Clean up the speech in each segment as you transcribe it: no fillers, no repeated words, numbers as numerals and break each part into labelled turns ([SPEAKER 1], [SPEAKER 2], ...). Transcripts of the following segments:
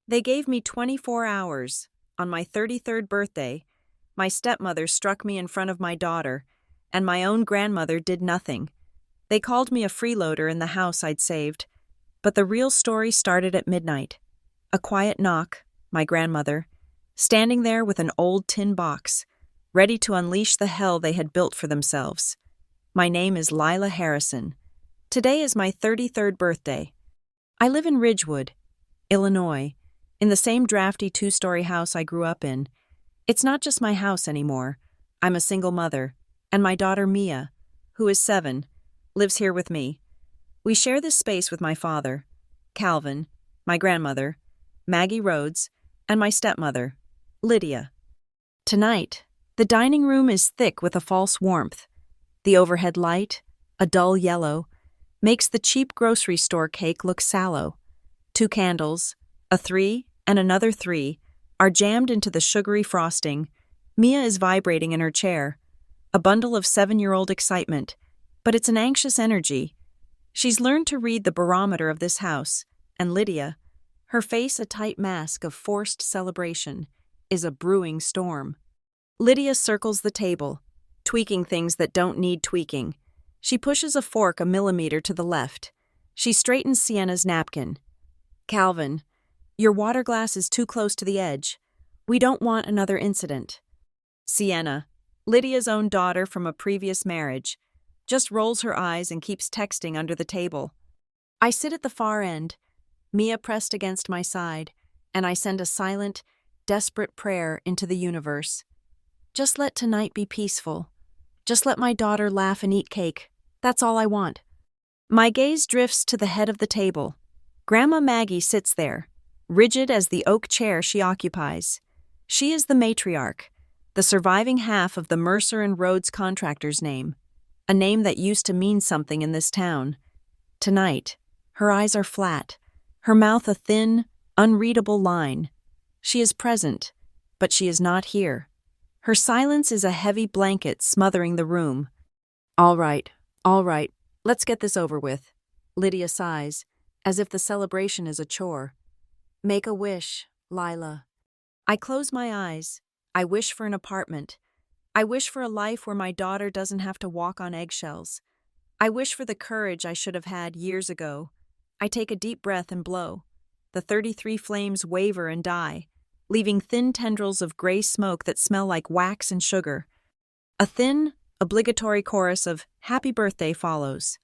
[SPEAKER 1] They gave me 24 hours. On my 33rd birthday, my stepmother struck me in front of my daughter, and my own grandmother did nothing. They called me a freeloader in the house I'd saved. But the real story started at midnight. A quiet knock, my grandmother, standing there with an old tin box, ready to unleash the hell they had built for themselves. My name is Lila Harrison. Today is my 33rd birthday. I live in Ridgewood, Illinois, in the same drafty two-story house I grew up in. It's not just my house anymore. I'm a single mother, and my daughter Mia, who is 7, lives here with me. We share this space with my father, Calvin, my grandmother, Maggie Rhodes, and my stepmother, Lydia. Tonight, the dining room is thick with a false warmth. The overhead light, a dull yellow, makes the cheap grocery store cake look sallow. 2 candles, a 3 and another 3, are jammed into the sugary frosting. Mia is vibrating in her chair, a bundle of 7-year-old excitement, but it's an anxious energy. She's learned to read the barometer of this house, and Lydia, her face a tight mask of forced celebration, is a brewing storm. Lydia circles the table, tweaking things that don't need tweaking. She pushes a fork a millimeter to the left. She straightens Sienna's napkin. Calvin, your water glass is too close to the edge. We don't want another incident. Sienna, Lydia's own daughter from a previous marriage, just rolls her eyes and keeps texting under the table. I sit at the far end, Mia pressed against my side, and I send a silent, desperate prayer into the universe. Just let tonight be peaceful. Just let my daughter laugh and eat cake. That's all I want. My gaze drifts to the head of the table. Grandma Maggie sits there, rigid as the oak chair she occupies. She is the matriarch, the surviving half of the Mercer and Rhodes contractor's name, a name that used to mean something in this town. Tonight, her eyes are flat, her mouth a thin, unreadable line. She is present, but she is not here. Her silence is a heavy blanket smothering the room. All right, let's get this over with. Lydia sighs, as if the celebration is a chore. Make a wish, Lila. I close my eyes. I wish for an apartment. I wish for a life where my daughter doesn't have to walk on eggshells. I wish for the courage I should have had years ago. I take a deep breath and blow. The 33 flames waver and die, leaving thin tendrils of gray smoke that smell like wax and sugar. A thin, obligatory chorus of "Happy Birthday" follows.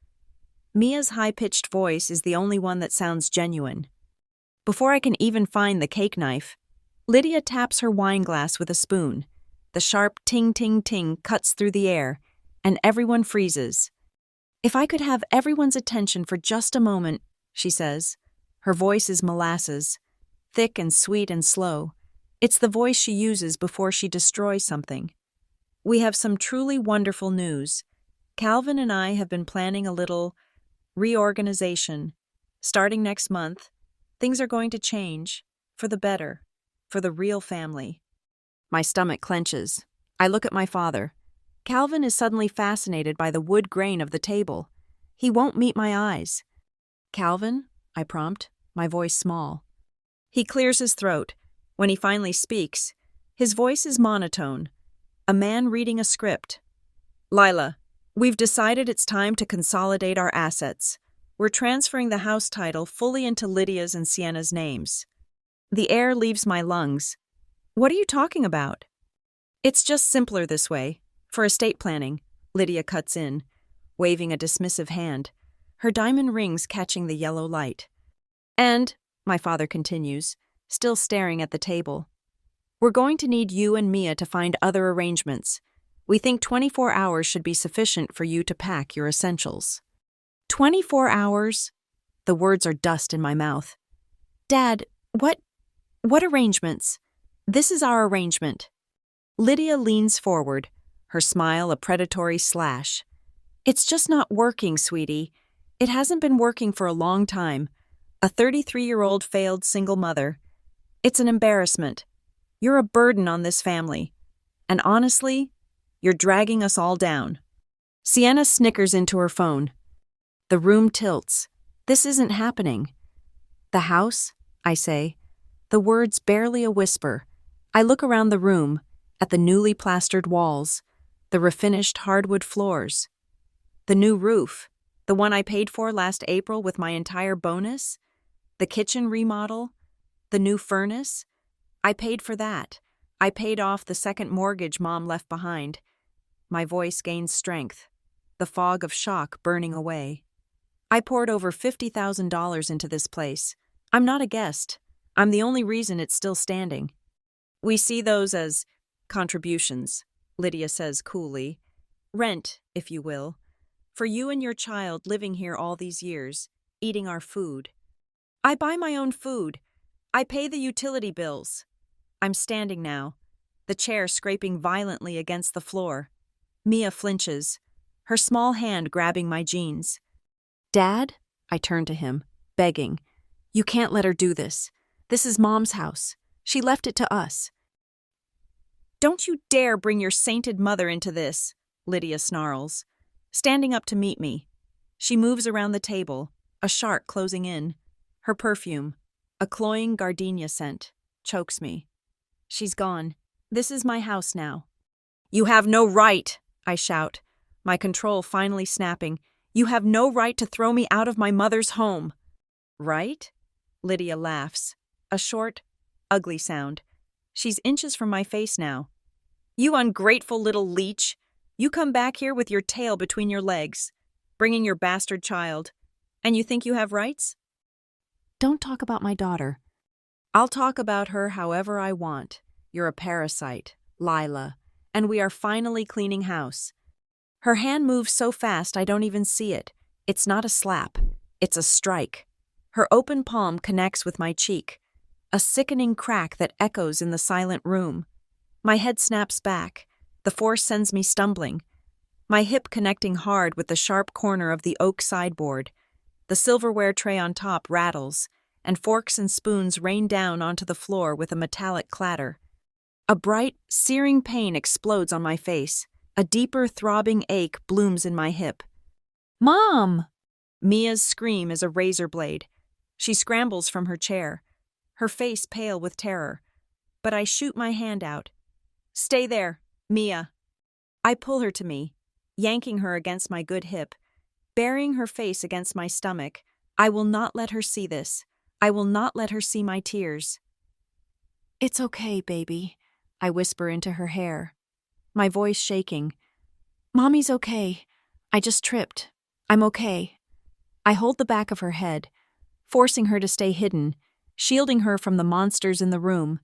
[SPEAKER 1] Mia's high-pitched voice is the only one that sounds genuine. Before I can even find the cake knife, Lydia taps her wine glass with a spoon. The sharp ting-ting-ting cuts through the air, and everyone freezes. If I could have everyone's attention for just a moment, she says. Her voice is molasses, thick and sweet and slow. It's the voice she uses before she destroys something. We have some truly wonderful news. Calvin and I have been planning a little reorganization. Starting next month, things are going to change, for the better, for the real family. My stomach clenches. I look at my father. Calvin is suddenly fascinated by the wood grain of the table. He won't meet my eyes. Calvin, I prompt, my voice small. He clears his throat. When he finally speaks, his voice is monotone, a man reading a script. Lila, we've decided it's time to consolidate our assets. We're transferring the house title fully into Lydia's and Sienna's names. The air leaves my lungs. What are you talking about? It's just simpler this way. For estate planning, Lydia cuts in, waving a dismissive hand, her diamond rings catching the yellow light. And, my father continues, still staring at the table, we're going to need you and Mia to find other arrangements. We think 24 hours should be sufficient for you to pack your essentials. 24 hours? The words are dust in my mouth. Dad, what arrangements? This is our arrangement. Lydia leans forward, her smile a predatory slash. It's just not working, sweetie. It hasn't been working for a long time. A 33-year-old failed single mother. It's an embarrassment. You're a burden on this family. And honestly, you're dragging us all down. Sienna snickers into her phone. The room tilts. This isn't happening. The house, I say. the words barely a whisper. I look around the room, at the newly plastered walls, the refinished hardwood floors, the new roof, the one I paid for last April with my entire bonus, the kitchen remodel, the new furnace. I paid for that. I paid off the second mortgage Mom left behind. My voice gains strength, the fog of shock burning away. I poured over $50,000 into this place. I'm not a guest. I'm the only reason it's still standing. We see those as contributions, Lydia says coolly. Rent, if you will. For you and your child living here all these years, eating our food. I buy my own food. I pay the utility bills. I'm standing now, the chair scraping violently against the floor. Mia flinches, her small hand grabbing my jeans. Dad? I turn to him, begging. You can't let her do this. This is Mom's house. She left it to us. Don't you dare bring your sainted mother into this, Lydia snarls, standing up to meet me. She moves around the table, a shark closing in. Her perfume, a cloying gardenia scent, chokes me. She's gone. This is my house now. You have no right, I shout, my control finally snapping. You have no right to throw me out of my mother's home. Right? Lydia laughs, a short, ugly sound. She's inches from my face now. You ungrateful little leech. You come back here with your tail between your legs, bringing your bastard child, and you think you have rights? Don't talk about my daughter. I'll talk about her however I want. You're a parasite, Lila, and we are finally cleaning house. Her hand moves so fast I don't even see it. It's not a slap. It's a strike. Her open palm connects with my cheek, a sickening crack that echoes in the silent room. My head snaps back. The force sends me stumbling, my hip connecting hard with the sharp corner of the oak sideboard. The silverware tray on top rattles, and forks and spoons rain down onto the floor with a metallic clatter. A bright, searing pain explodes on my face. A deeper, throbbing ache blooms in my hip. Mom! Mia's scream is a razor blade. She scrambles from her chair, her face pale with terror. But I shoot my hand out. Stay there, Mia. I pull her to me, yanking her against my good hip, burying her face against my stomach. I will not let her see this. I will not let her see my tears. It's okay, baby, I whisper into her hair, my voice shaking. Mommy's okay. I just tripped. I'm okay. I hold the back of her head, forcing her to stay hidden, shielding her from the monsters in the room.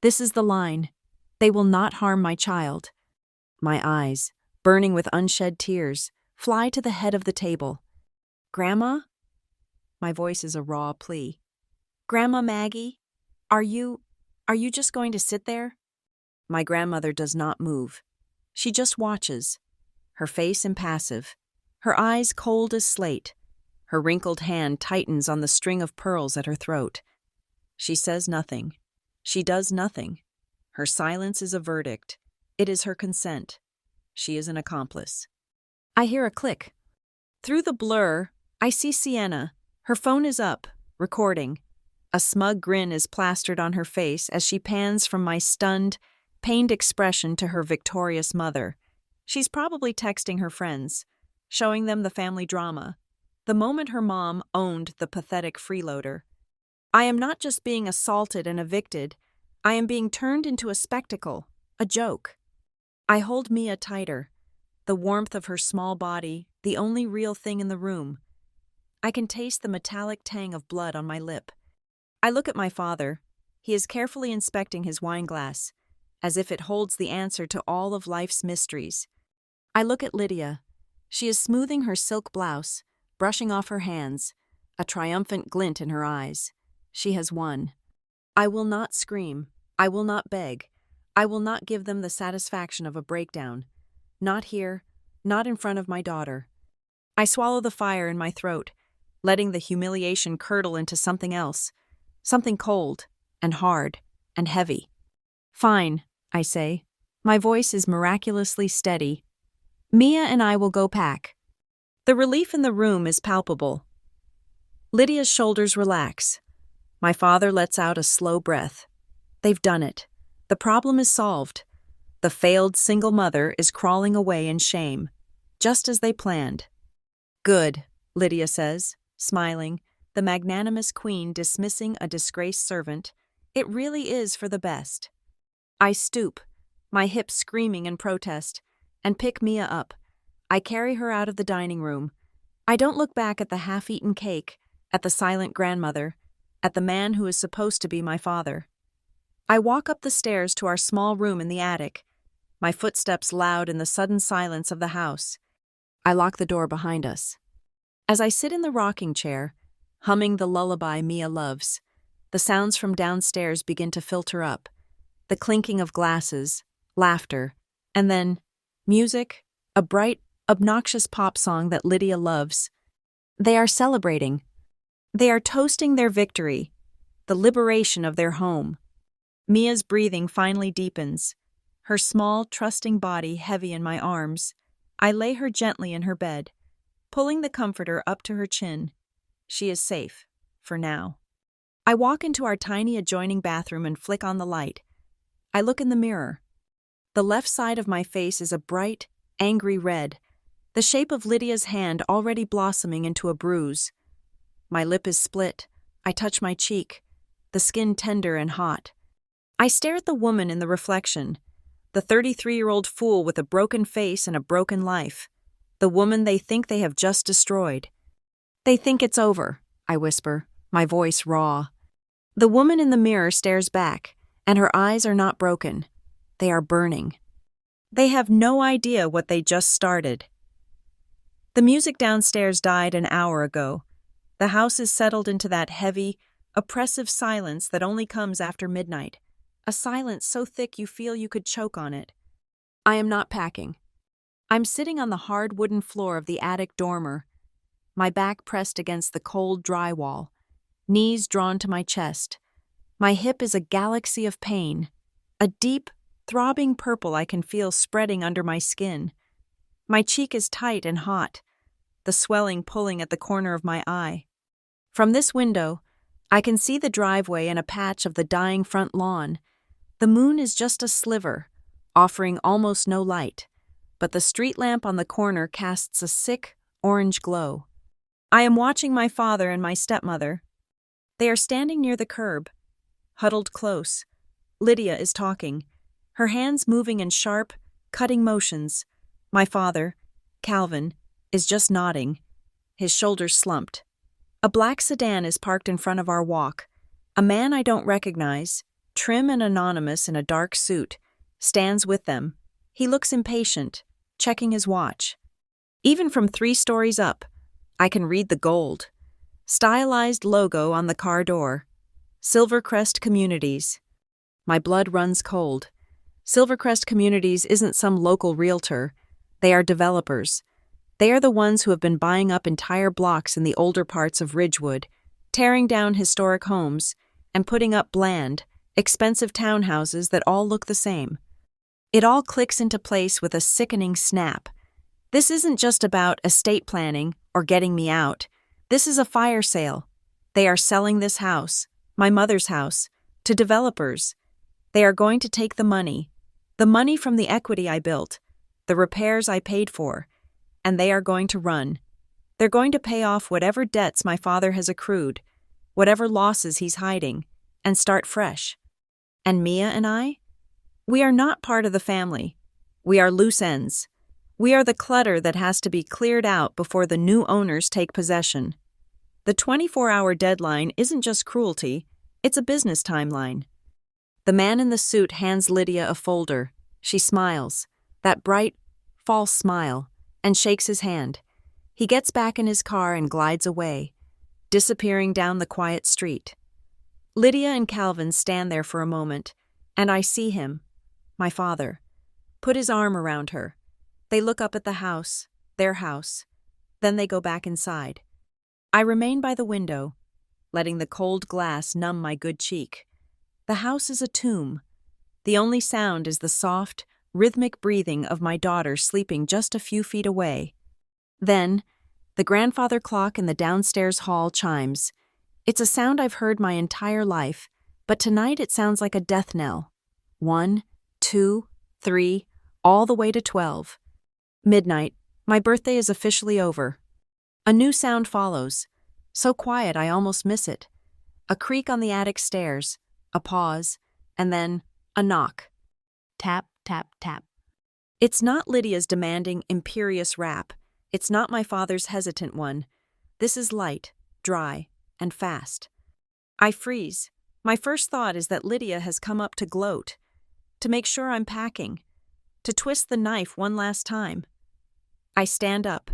[SPEAKER 1] This is the line. They will not harm my child. My eyes, burning with unshed tears, fly to the head of the table. Grandma? My voice is a raw plea. Grandma Maggie, are you just going to sit there? My grandmother does not move. She just watches, her face impassive, her eyes cold as slate. Her wrinkled hand tightens on the string of pearls at her throat. She says nothing. She does nothing. Her silence is a verdict. It is her consent. She is an accomplice. I hear a click. Through the blur, I see Sienna. Her phone is up, recording. A smug grin is plastered on her face as she pans from my stunned, pained expression to her victorious mother. She's probably texting her friends, showing them the family drama. The moment her mom owned the pathetic freeloader. I am not just being assaulted and evicted. I am being turned into a spectacle, a joke. I hold Mia tighter, the warmth of her small body, the only real thing in the room. I can taste the metallic tang of blood on my lip. I look at my father. He is carefully inspecting his wine glass, as if it holds the answer to all of life's mysteries. I look at Lydia. She is smoothing her silk blouse, brushing off her hands, a triumphant glint in her eyes. She has won. I will not scream. I will not beg. I will not give them the satisfaction of a breakdown. Not here, not in front of my daughter. I swallow the fire in my throat, letting the humiliation curdle into something else, something cold and hard and heavy. Fine, I say. My voice is miraculously steady. Mia and I will go pack. The relief in the room is palpable. Lydia's shoulders relax. My father lets out a slow breath. They've done it. The problem is solved. The failed single mother is crawling away in shame, just as they planned. Good, Lydia says, smiling, the magnanimous queen dismissing a disgraced servant. It really is for the best. I stoop, my hips screaming in protest, and pick Mia up. I carry her out of the dining room. I don't look back at the half-eaten cake, at the silent grandmother, at the man who is supposed to be my father. I walk up the stairs to our small room in the attic, my footsteps loud in the sudden silence of the house. I lock the door behind us. As I sit in the rocking chair, humming the lullaby Mia loves, the sounds from downstairs begin to filter up. The clinking of glasses, laughter, and then music, a bright, obnoxious pop song that Lydia loves. They are celebrating. They are toasting their victory, the liberation of their home. Mia's breathing finally deepens, her small, trusting body heavy in my arms. I lay her gently in her bed, pulling the comforter up to her chin. She is safe, for now. I walk into our tiny adjoining bathroom and flick on the light. I look in the mirror. The left side of my face is a bright, angry red, the shape of Lydia's hand already blossoming into a bruise. My lip is split. I touch my cheek, the skin tender and hot. I stare at the woman in the reflection, the 33-year-old fool with a broken face and a broken life, the woman they think they have just destroyed. They think it's over, I whisper, my voice raw. The woman in the mirror stares back, and her eyes are not broken. They are burning. They have no idea what they just started. The music downstairs died an hour ago. The house is settled into that heavy, oppressive silence that only comes after midnight. A silence so thick you feel you could choke on it. I am not packing. I'm sitting on the hard wooden floor of the attic dormer, my back pressed against the cold drywall, knees drawn to my chest. My hip is a galaxy of pain, a deep, throbbing purple I can feel spreading under my skin. My cheek is tight and hot, the swelling pulling at the corner of my eye. From this window, I can see the driveway and a patch of the dying front lawn. The moon is just a sliver, offering almost no light, but the street lamp on the corner casts a sick, orange glow. I am watching my father and my stepmother. They are standing near the curb, huddled close. Lydia is talking, her hands moving in sharp, cutting motions. My father, Calvin, is just nodding, his shoulders slumped. A black sedan is parked in front of our walk. A man I don't recognize, trim and anonymous in a dark suit, stands with them. He looks impatient, checking his watch. Even from 3 stories up, I can read the gold, stylized logo on the car door. Silvercrest Communities. My blood runs cold. Silvercrest Communities isn't some local realtor. They are developers. They are the ones who have been buying up entire blocks in the older parts of Ridgewood, tearing down historic homes, and putting up bland, expensive townhouses that all look the same. It all clicks into place with a sickening snap. This isn't just about estate planning or getting me out. This is a fire sale. They are selling this house, my mother's house, to developers. They are going to take the money from the equity I built, the repairs I paid for, and they are going to run. They're going to pay off whatever debts my father has accrued, whatever losses he's hiding, and start fresh. And Mia and I? We are not part of the family. We are loose ends. We are the clutter that has to be cleared out before the new owners take possession. The 24-hour deadline isn't just cruelty, it's a business timeline. The man in the suit hands Lydia a folder. She smiles, that bright, false smile, and shakes his hand. He gets back in his car and glides away, disappearing down the quiet street. Lydia and Calvin stand there for a moment, and I see him, my father, put his arm around her. They look up at the house, their house. Then they go back inside. I remain by the window, letting the cold glass numb my good cheek. The house is a tomb. The only sound is the soft, rhythmic breathing of my daughter sleeping just a few feet away. Then, the grandfather clock in the downstairs hall chimes. It's a sound I've heard my entire life, but tonight it sounds like a death knell. 1, 2, 3, all the way to 12. Midnight. My birthday is officially over. A new sound follows. So quiet I almost miss it. A creak on the attic stairs, a pause, and then a knock. Tap, tap, tap. It's not Lydia's demanding, imperious rap. It's not my father's hesitant one. This is light, dry, and fast. I freeze. My first thought is that Lydia has come up to gloat, to make sure I'm packing, to twist the knife one last time. I stand up,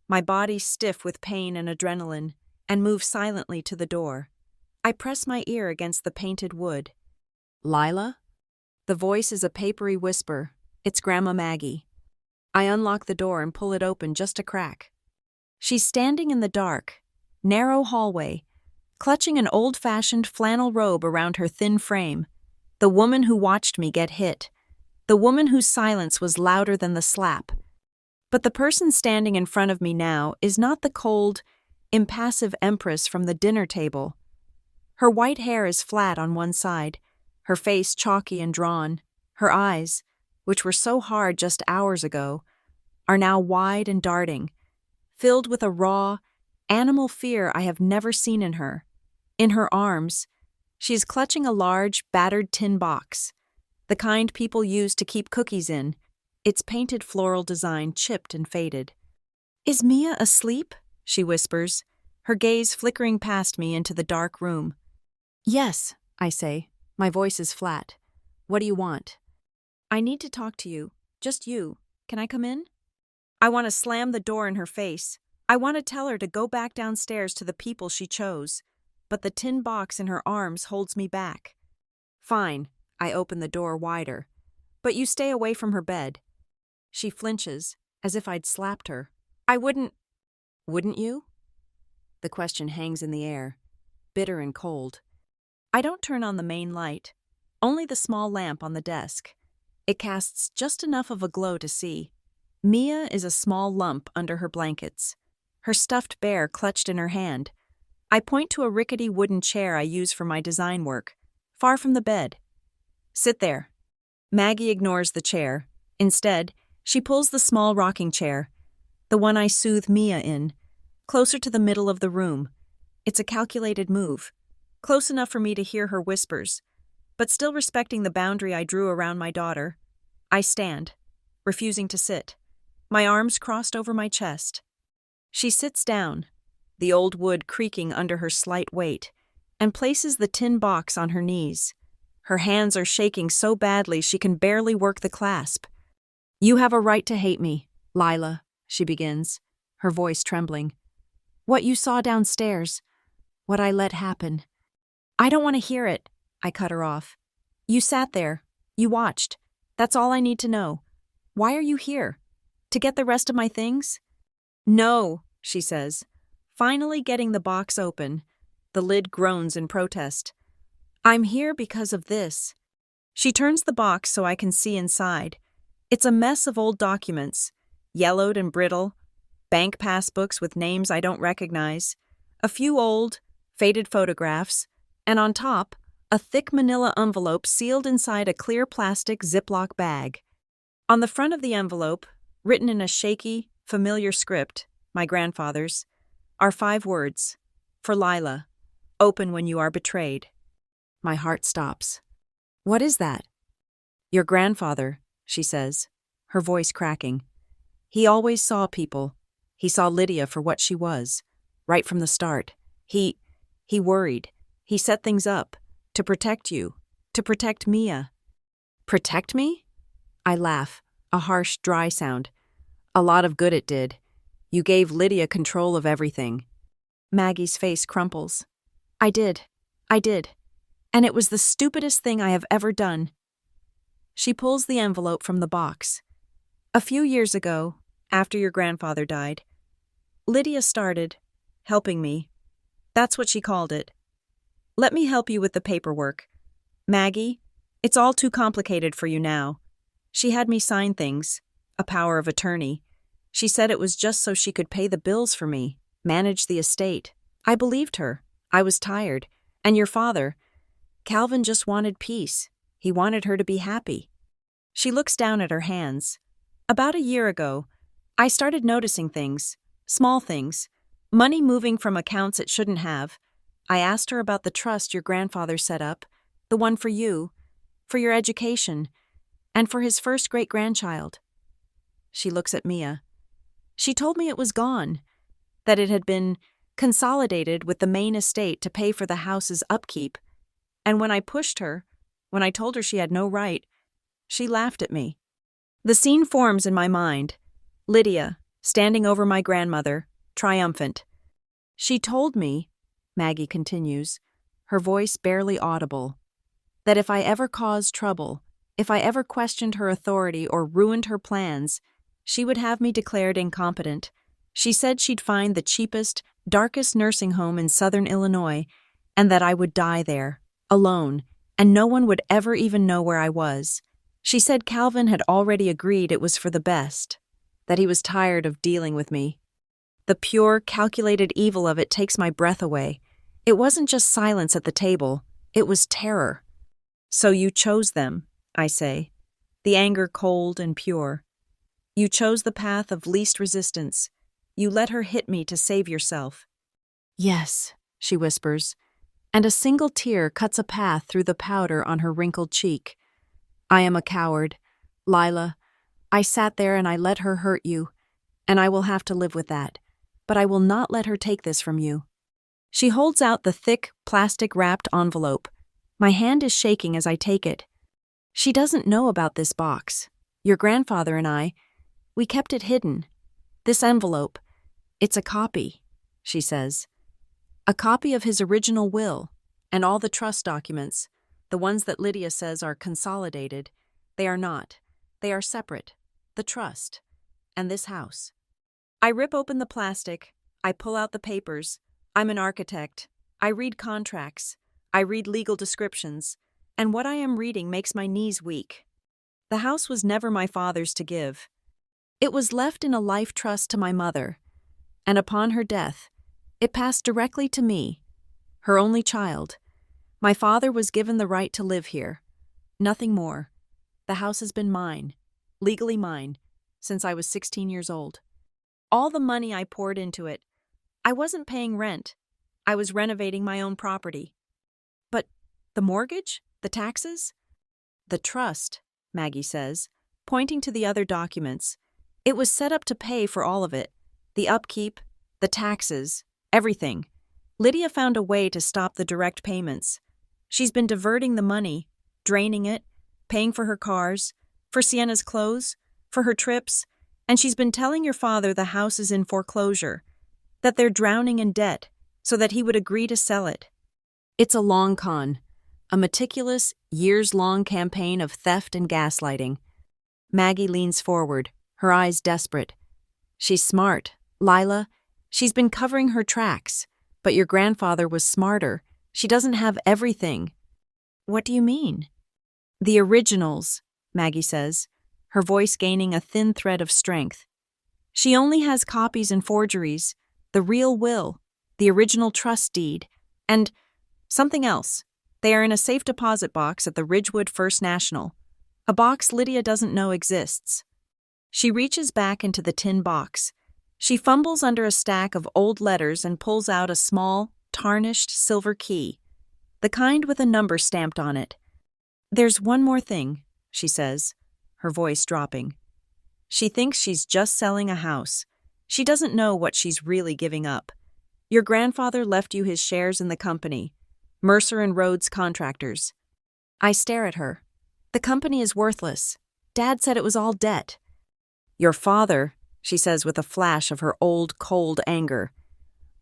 [SPEAKER 1] my body stiff with pain and adrenaline, and move silently to the door. I press my ear against the painted wood. Lila? The voice is a papery whisper. It's Grandma Maggie. I unlock the door and pull it open just a crack. She's standing in the dark, narrow hallway, clutching an old-fashioned flannel robe around her thin frame. The woman who watched me get hit. The woman whose silence was louder than the slap. But the person standing in front of me now is not the cold, impassive empress from the dinner table. Her white hair is flat on one side, her face chalky and drawn. Her eyes, which were so hard just hours ago, are now wide and darting, filled with a raw, animal fear I have never seen in her. In her arms, she is clutching a large, battered tin box, the kind people use to keep cookies in, its painted floral design chipped and faded. "Is Mia asleep?" she whispers, her gaze flickering past me into the dark room. "Yes," I say. My voice is flat. "What do you want?" "I need to talk to you. Just you. Can I come in?" I want to slam the door in her face. I want to tell her to go back downstairs to the people she chose. But the tin box in her arms holds me back. "Fine," I open the door wider. "But you stay away from her bed." She flinches, as if I'd slapped her. "I wouldn't." "Wouldn't you?" The question hangs in the air, bitter and cold. I don't turn on the main light, only the small lamp on the desk. It casts just enough of a glow to see. Mia is a small lump under her blankets, her stuffed bear clutched in her hand. I point to a rickety wooden chair I use for my design work, far from the bed. "Sit there." Maggie ignores the chair. Instead, she pulls the small rocking chair, the one I soothe Mia in, closer to the middle of the room. It's a calculated move, close enough for me to hear her whispers, but still respecting the boundary I drew around my daughter. I stand, refusing to sit, my arms crossed over my chest. She sits down, the old wood creaking under her slight weight, and places the tin box on her knees. Her hands are shaking so badly she can barely work the clasp. "You have a right to hate me, Lila," she begins, her voice trembling. "What you saw downstairs, what I let happen." "I don't want to hear it," I cut her off. "You sat there, you watched. That's all I need to know. Why are you here? To get the rest of my things?" "No," she says, finally getting the box open. The lid groans in protest. "I'm here because of this." She turns the box so I can see inside. It's a mess of old documents, yellowed and brittle, bank passbooks with names I don't recognize, a few old, faded photographs, and on top, a thick manila envelope sealed inside a clear plastic Ziploc bag. On the front of the envelope, written in a shaky, familiar script, my grandfather's, are 5 words: "For Lila, open when you are betrayed." My heart stops. "What is that?" "Your grandfather," she says, her voice cracking. "He always saw people. He saw Lydia for what she was, right from the start. He worried. He set things up, to protect you, to protect Mia." "Protect me?" I laugh, a harsh, dry sound. "A lot of good it did. You gave Lydia control of everything." Maggie's face crumples. I did. And it was the stupidest thing I have ever done." She pulls the envelope from the box. "A few years ago, after your grandfather died, Lydia started helping me. That's what she called it. Let me help you with the paperwork. Maggie, it's all too complicated for you now. She had me sign things, a power of attorney. She said it was just so she could pay the bills for me, manage the estate. I believed her. I was tired. And your father, Calvin just wanted peace. He wanted her to be happy. She looks down at her hands. About a year ago, I started noticing things, small things, money moving from accounts it shouldn't have. I asked her about the trust your grandfather set up, the one for you, for your education, and for his first great-grandchild. She looks at Mia. She told me it was gone, that it had been consolidated with the main estate to pay for the house's upkeep. And when I pushed her, when I told her she had no right, she laughed at me. The scene forms in my mind. Lydia, standing over my grandmother, triumphant. She told me, Maggie continues, her voice barely audible, that if I ever caused trouble, if I ever questioned her authority or ruined her plans, she would have me declared incompetent. She said she'd find the cheapest, darkest nursing home in southern Illinois, and that I would die there, alone, and no one would ever even know where I was. She said Calvin had already agreed it was for the best, that he was tired of dealing with me. The pure, calculated evil of it takes my breath away. It wasn't just silence at the table, it was terror. So you chose them, I say, the anger cold and pure. You chose the path of least resistance. You let her hit me to save yourself. Yes, she whispers, and a single tear cuts a path through the powder on her wrinkled cheek. I am a coward. Lila, I sat there and I let her hurt you, and I will have to live with that. But I will not let her take this from you. She holds out the thick, plastic-wrapped envelope. My hand is shaking as I take it. She doesn't know about this box. Your grandfather and I, we kept it hidden. This envelope, it's a copy, she says. A copy of his original will, and all the trust documents, the ones that Lydia says are consolidated. They are not. They are separate. The trust, and this house. I rip open the plastic. I pull out the papers. I'm an architect. I read contracts. I read legal descriptions. And what I am reading makes my knees weak. The house was never my father's to give. It was left in a life trust to my mother, and upon her death, it passed directly to me, her only child. My father was given the right to live here. Nothing more. The house has been mine, legally mine, since I was 16 years old. All the money I poured into it, I wasn't paying rent. I was renovating my own property. But the mortgage? The taxes? The trust, Maggie says, pointing to the other documents. It was set up to pay for all of it. The upkeep, the taxes, everything. Lydia found a way to stop the direct payments. She's been diverting the money, draining it, paying for her cars, for Sienna's clothes, for her trips, and she's been telling your father the house is in foreclosure, that they're drowning in debt, so that he would agree to sell it. It's a long con, a meticulous, years-long campaign of theft and gaslighting. Maggie leans forward, her eyes desperate. She's smart, Lila. She's been covering her tracks, but your grandfather was smarter. She doesn't have everything. What do you mean? The originals, Maggie says, her voice gaining a thin thread of strength. She only has copies and forgeries, the real will, the original trust deed, and something else. They are in a safe deposit box at the Ridgewood First National, a box Lydia doesn't know exists. She reaches back into the tin box. She fumbles under a stack of old letters and pulls out a small, tarnished silver key, the kind with a number stamped on it. There's one more thing, she says, her voice dropping. She thinks she's just selling a house. She doesn't know what she's really giving up. Your grandfather left you his shares in the company, Mercer and Rhodes Contractors. I stare at her. The company is worthless. Dad said it was all debt. Your father, she says with a flash of her old, cold anger,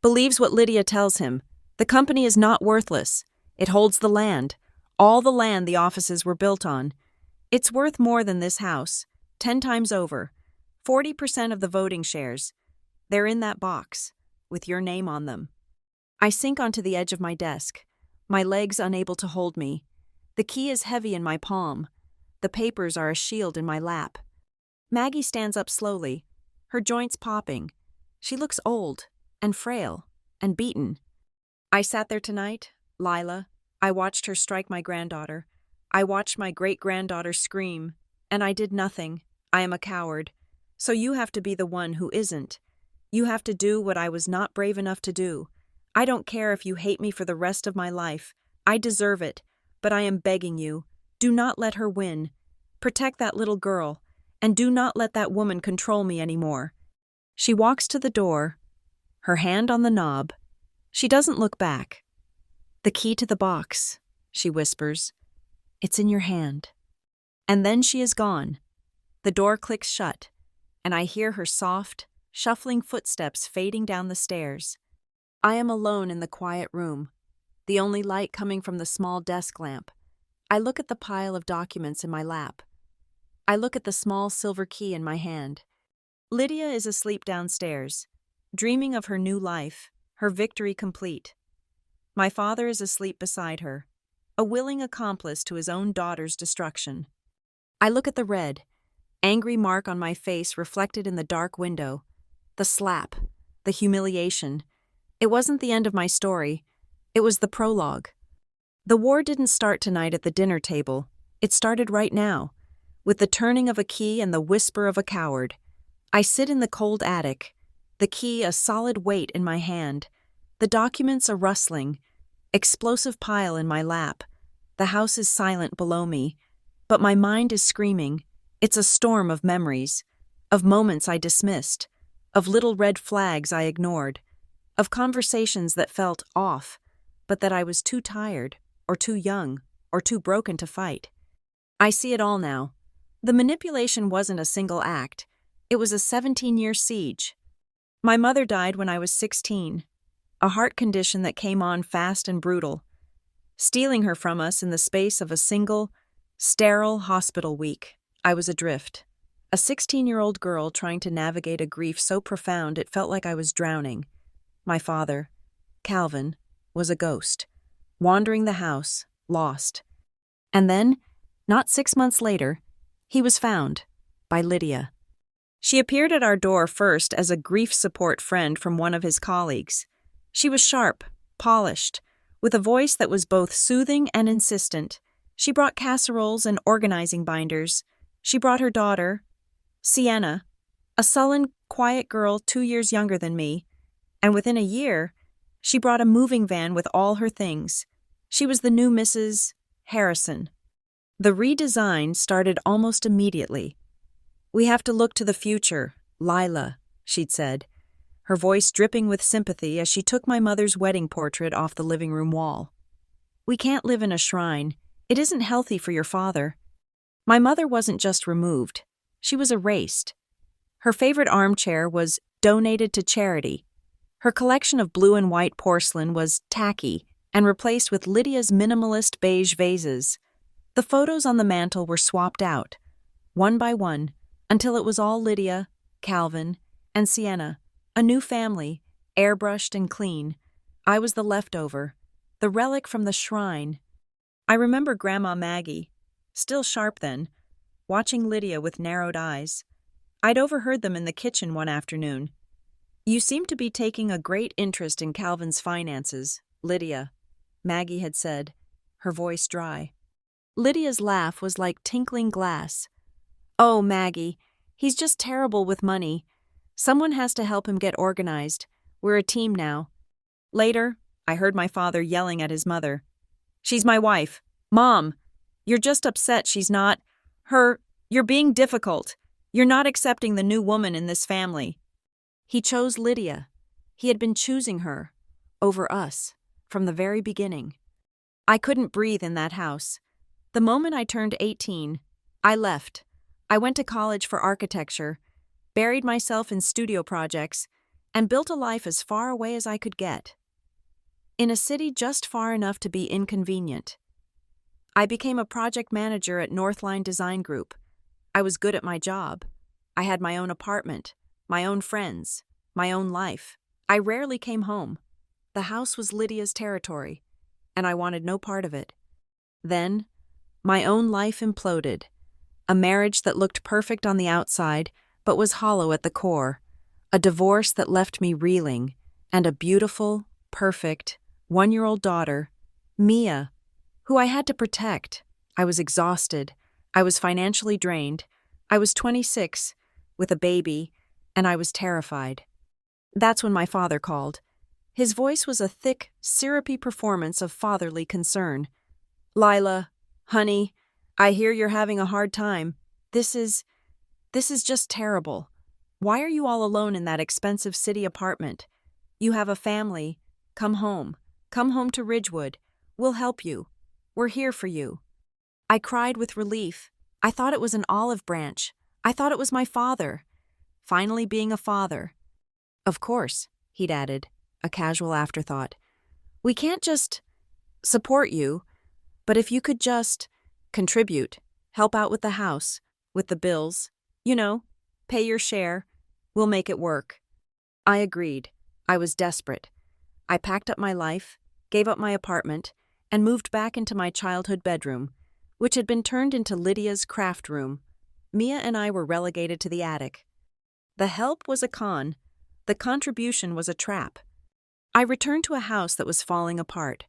[SPEAKER 1] believes what Lydia tells him. The company is not worthless. It holds the land, all the land the offices were built on. It's worth more than this house, 10 times over. 40% of the voting shares. They're in that box, with your name on them. I sink onto the edge of my desk, my legs unable to hold me. The key is heavy in my palm. The papers are a shield in my lap. Maggie stands up slowly, her joints popping. She looks old and frail and beaten. I sat there tonight, Lila. I watched her strike my granddaughter. I watched my great-granddaughter scream, and I did nothing. I am a coward. So you have to be the one who isn't. You have to do what I was not brave enough to do. I don't care if you hate me for the rest of my life. I deserve it, but I am begging you, do not let her win. Protect that little girl, and do not let that woman control me anymore. She walks to the door, her hand on the knob. She doesn't look back. The key to the box, she whispers. It's in your hand. And then she is gone. The door clicks shut, and I hear her soft, shuffling footsteps fading down the stairs. I am alone in the quiet room, the only light coming from the small desk lamp. I look at the pile of documents in my lap. I look at the small silver key in my hand. Lydia is asleep downstairs, dreaming of her new life, her victory complete. My father is asleep beside her, a willing accomplice to his own daughter's destruction. I look at the red, angry mark on my face reflected in the dark window, the slap, the humiliation. It wasn't the end of my story. It was the prologue. The war didn't start tonight at the dinner table. It started right now, with the turning of a key and the whisper of a coward. I sit in the cold attic, the key a solid weight in my hand, the documents a rustling, explosive pile in my lap. The house is silent below me, but my mind is screaming. It's a storm of memories, of moments I dismissed, of little red flags I ignored, of conversations that felt off, but that I was too tired, or too young, or too broken to fight. I see it all now. The manipulation wasn't a single act. It was a 17-year siege. My mother died when I was 16, a heart condition that came on fast and brutal, stealing her from us in the space of a single, sterile hospital week. I was adrift, a 16-year-old girl trying to navigate a grief so profound it felt like I was drowning. My father, Calvin, was a ghost, wandering the house, lost. And then, not 6 months later, he was found by Lydia. She appeared at our door first as a grief support friend from one of his colleagues. She was sharp, polished, with a voice that was both soothing and insistent. She brought casseroles and organizing binders. She brought her daughter, Sienna, a sullen, quiet girl 2 years younger than me, and within a year, she brought a moving van with all her things. She was the new Mrs. Harrison. The redesign started almost immediately. "We have to look to the future, Lila," she'd said, her voice dripping with sympathy as she took my mother's wedding portrait off the living room wall. "We can't live in a shrine. It isn't healthy for your father." My mother wasn't just removed. She was erased. Her favorite armchair was donated to charity. Her collection of blue and white porcelain was tacky and replaced with Lydia's minimalist beige vases. The photos on the mantel were swapped out, one by one, until it was all Lydia, Calvin, and Sienna, a new family, airbrushed and clean. I was the leftover, the relic from the shrine. I remember Grandma Maggie, still sharp then, watching Lydia with narrowed eyes. I'd overheard them in the kitchen one afternoon. "You seem to be taking a great interest in Calvin's finances, Lydia," Maggie had said, her voice dry. Lydia's laugh was like tinkling glass. "Oh, Maggie, he's just terrible with money. Someone has to help him get organized. We're a team now." Later, I heard my father yelling at his mother. "She's my wife. Mom, you're just upset she's not you're being difficult. You're not accepting the new woman in this family." He chose Lydia. He had been choosing her over us from the very beginning. I couldn't breathe in that house. The moment I turned 18, I left. I went to college for architecture, buried myself in studio projects, and built a life as far away as I could get. In a city just far enough to be inconvenient. I became a project manager at Northline Design Group. I was good at my job. I had my own apartment, my own friends, my own life. I rarely came home. The house was Lydia's territory, and I wanted no part of it. Then, my own life imploded. A marriage that looked perfect on the outside, but was hollow at the core. A divorce that left me reeling, and a beautiful, perfect, 1-year-old daughter, Mia, who I had to protect. I was exhausted. I was financially drained. I was 26, with a baby, and I was terrified. That's when my father called. His voice was a thick, syrupy performance of fatherly concern. "Lila, honey, I hear you're having a hard time. This is just terrible. Why are you all alone in that expensive city apartment? You have a family. Come home. Come home to Ridgewood. We'll help you. We're here for you." I cried with relief. I thought it was an olive branch. I thought it was my father. Finally being a father. "Of course," he'd added, a casual afterthought. "We can't just support you, but if you could just contribute, help out with the house, with the bills, pay your share, we'll make it work." I agreed. I was desperate. I packed up my life, gave up my apartment, and moved back into my childhood bedroom, which had been turned into Lydia's craft room. Mia and I were relegated to the attic. The help was a con. The contribution was a trap. I returned to a house that was falling apart.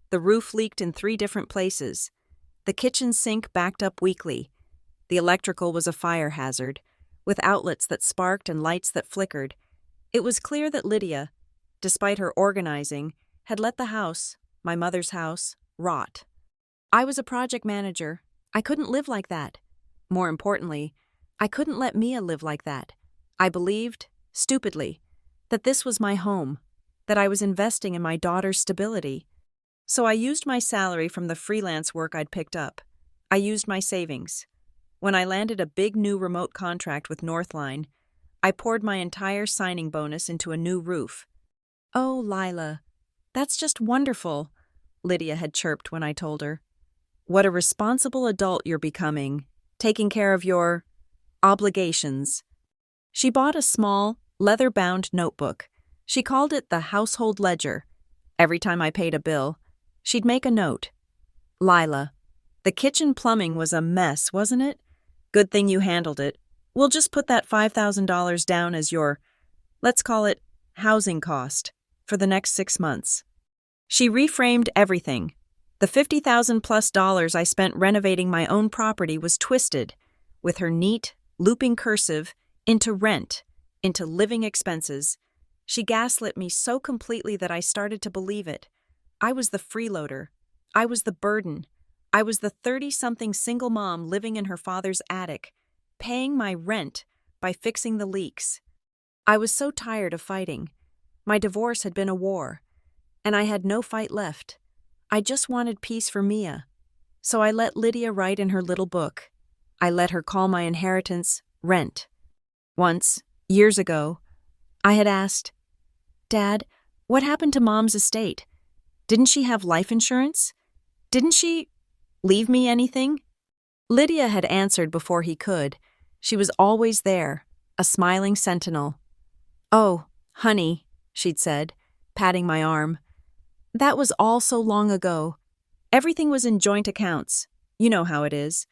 [SPEAKER 1] The roof leaked in 3 different places. The kitchen sink backed up weakly. The electrical was a fire hazard, with outlets that sparked and lights that flickered. It was clear that Lydia, despite her organizing, had let the house, my mother's house, rot. I was a project manager. I couldn't live like that. More importantly, I couldn't let Mia live like that. I believed, stupidly, that this was my home, that I was investing in my daughter's stability. So I used my salary from the freelance work I'd picked up. I used my savings. When I landed a big new remote contract with Northline, I poured my entire signing bonus into a new roof. "Oh, Lila, that's just wonderful," Lydia had chirped when I told her. "What a responsible adult you're becoming, taking care of your obligations." She bought a small, leather-bound notebook. She called it the household ledger. Every time I paid a bill, she'd make a note. "Lila, the kitchen plumbing was a mess, wasn't it? Good thing you handled it. We'll just put that $5,000 down as your, let's call it, housing cost for the next 6 months." She reframed everything. The $50,000+ I spent renovating my own property was twisted, with her neat, looping cursive, into rent, into living expenses. She gaslit me so completely that I started to believe it. I was the freeloader. I was the burden. I was the 30-something single mom living in her father's attic, paying my rent by fixing the leaks. I was so tired of fighting. My divorce had been a war, and I had no fight left. I just wanted peace for Mia. So I let Lydia write in her little book. I let her call my inheritance rent. Once, years ago, I had asked, "Dad, what happened to Mom's estate? Didn't she have life insurance? Didn't she leave me anything?" Lydia had answered before he could. She was always there, a smiling sentinel. "Oh, honey," she'd said, patting my arm. "That was all so long ago. Everything was in joint accounts. You know how it is.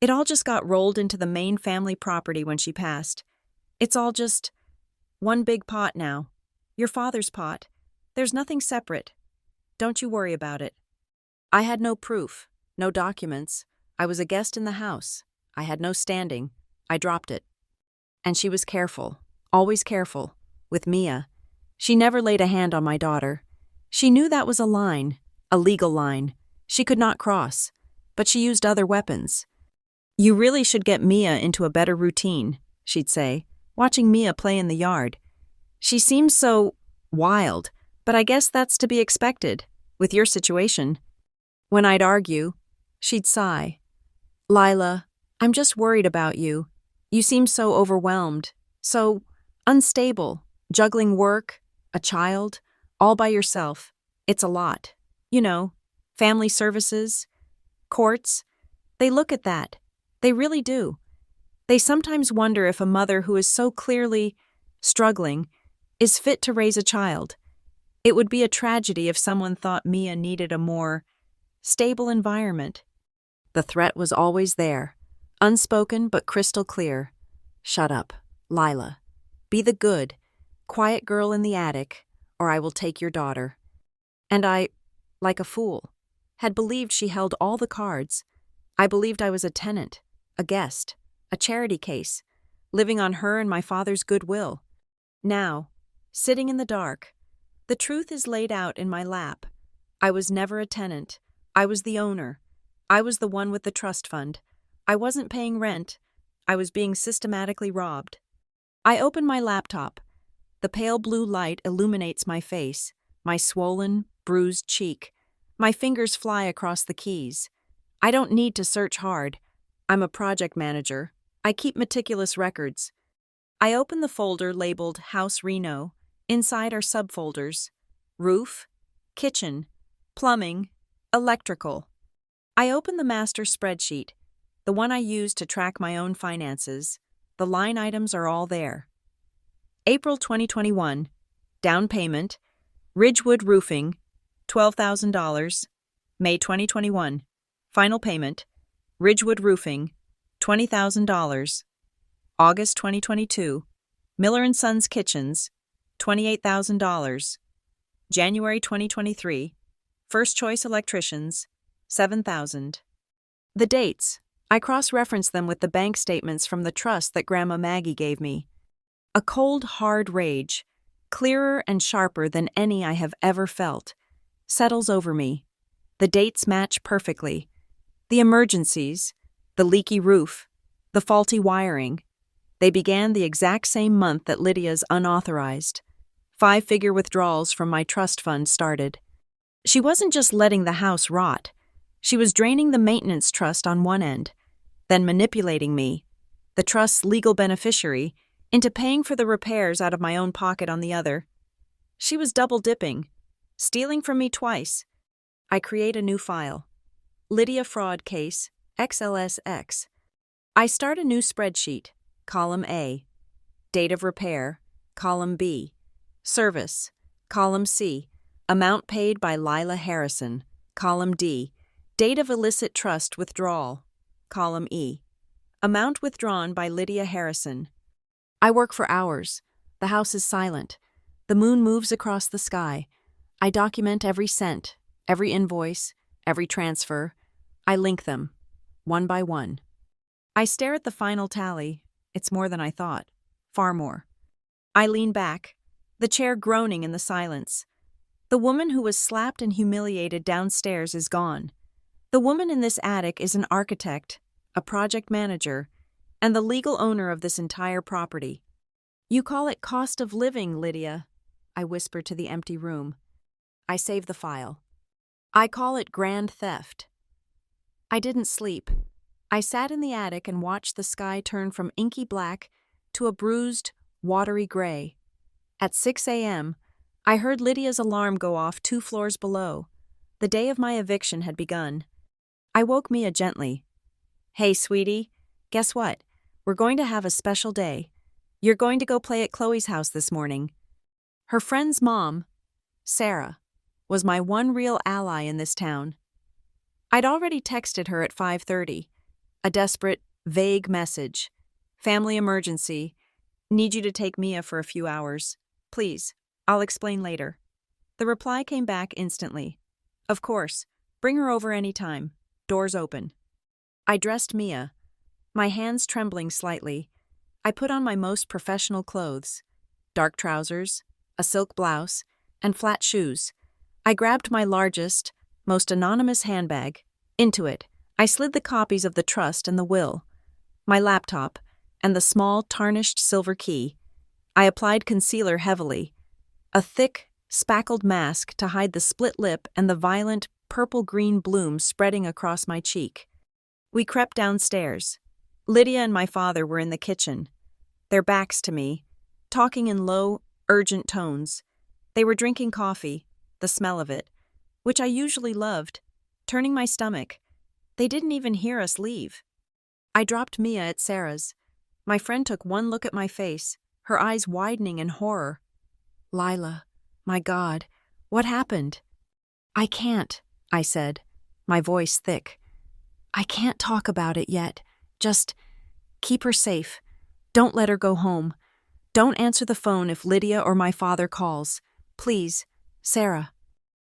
[SPEAKER 1] It all just got rolled into the main family property when she passed. It's all just one big pot now. Your father's pot. There's nothing separate. Don't you worry about it." I had no proof, no documents. I was a guest in the house. I had no standing. I dropped it. And she was careful, always careful, with Mia. She never laid a hand on my daughter. She knew that was a line, a legal line. She could not cross, but she used other weapons. "You really should get Mia into a better routine," she'd say, watching Mia play in the yard. "She seems so wild, but I guess that's to be expected, with your situation." When I'd argue, she'd sigh. "Lila, I'm just worried about you. You seem so overwhelmed, so unstable, juggling work, a child, all by yourself. It's a lot. Family services, courts. They look at that. They really do. They sometimes wonder if a mother who is so clearly struggling is fit to raise a child. It would be a tragedy if someone thought Mia needed a more stable environment." The threat was always there, unspoken but crystal clear. "Shut up, Lila. Be the good, quiet girl in the attic, or I will take your daughter." And I, like a fool, had believed she held all the cards. I believed I was a tenant, a guest, a charity case, living on her and my father's goodwill. Now, sitting in the dark, the truth is laid out in my lap. I was never a tenant. I was the owner. I was the one with the trust fund. I wasn't paying rent. I was being systematically robbed. I open my laptop. The pale blue light illuminates my face, my swollen, bruised cheek. My fingers fly across the keys. I don't need to search hard. I'm a project manager. I keep meticulous records. I open the folder labeled House Reno. Inside are subfolders: roof, kitchen, plumbing, electrical. I open the master spreadsheet, the one I use to track my own finances. The line items are all there. April 2021, down payment, Ridgewood Roofing, $12,000. May 2021, final payment, Ridgewood Roofing, $20,000. August 2022, Miller & Sons Kitchens, $28,000. January 2023, First Choice Electricians, $7,000. The dates, I cross-reference them with the bank statements from the trust that Grandma Maggie gave me. A cold, hard rage, clearer and sharper than any I have ever felt, settles over me. The dates match perfectly. The emergencies, the leaky roof, the faulty wiring, they began the exact same month that Lydia's unauthorized 5-figure withdrawals from my trust fund started. She wasn't just letting the house rot. She was draining the maintenance trust on one end, then manipulating me, the trust's legal beneficiary, into paying for the repairs out of my own pocket on the other. She was double-dipping, stealing from me twice. I create a new file. Lydia Fraud Case, XLSX. I start a new spreadsheet. Column A. Date of repair. Column B. Service. Column C. Amount paid by Lila Harrison. Column D. Date of illicit trust withdrawal. Column E. Amount withdrawn by Lydia Harrison. I work for hours. The house is silent. The moon moves across the sky. I document every cent, every invoice, every transfer. I link them, one by one. I stare at the final tally. It's more than I thought. Far more. I lean back, the chair groaning in the silence. The woman who was slapped and humiliated downstairs is gone. The woman in this attic is an architect, a project manager, and the legal owner of this entire property. You call it cost of living, Lydia, I whisper to the empty room. I save the file. I call it grand theft. I didn't sleep. I sat in the attic and watched the sky turn from inky black to a bruised, watery gray. At 6 a.m., I heard Lydia's alarm go off 2 floors below. The day of my eviction had begun. I woke Mia gently. Hey, sweetie, guess what? We're going to have a special day. You're going to go play at Chloe's house this morning. Her friend's mom, Sarah, was my one real ally in this town. I'd already texted her at 5:30. A desperate, vague message. Family emergency. Need you to take Mia for a few hours. Please, I'll explain later. The reply came back instantly. Of course, bring her over any time. Doors open. I dressed Mia, my hands trembling slightly. I put on my most professional clothes. Dark trousers, a silk blouse, and flat shoes. I grabbed my largest, most anonymous handbag. Into it, I slid the copies of the trust and the will, my laptop, and the small, tarnished silver key. I applied concealer heavily, a thick, spackled mask to hide the split lip and the violent, purple-green bloom spreading across my cheek. We crept downstairs. Lydia and my father were in the kitchen, their backs to me, talking in low, urgent tones. They were drinking coffee, the smell of it, which I usually loved, turning my stomach. They didn't even hear us leave. I dropped Mia at Sarah's. My friend took one look at my face, her eyes widening in horror. Lila, my God, what happened? I can't, I said, my voice thick. I can't talk about it yet. Just keep her safe. Don't let her go home. Don't answer the phone if Lydia or my father calls. Please, Sarah.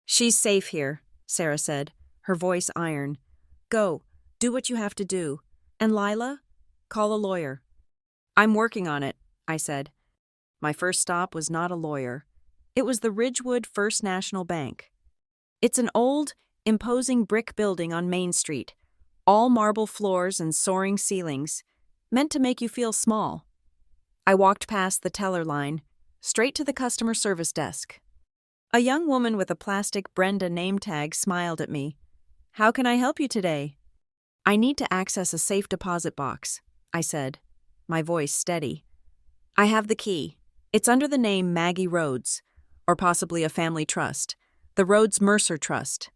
[SPEAKER 1] She's safe here, Sarah said, her voice iron. Go, do what you have to do. And Lila? Call a lawyer. I'm working on it, I said. My first stop was not a lawyer. It was the Ridgewood First National Bank. It's an old, imposing brick building on Main Street, all marble floors and soaring ceilings, meant to make you feel small. I walked past the teller line, straight to the customer service desk. A young woman with a plastic Brenda name tag smiled at me. How can I help you today? I need to access a safe deposit box, I said, my voice steady. I have the key. It's under the name Maggie Rhodes, or possibly a family trust, the Rhodes Mercer Trust.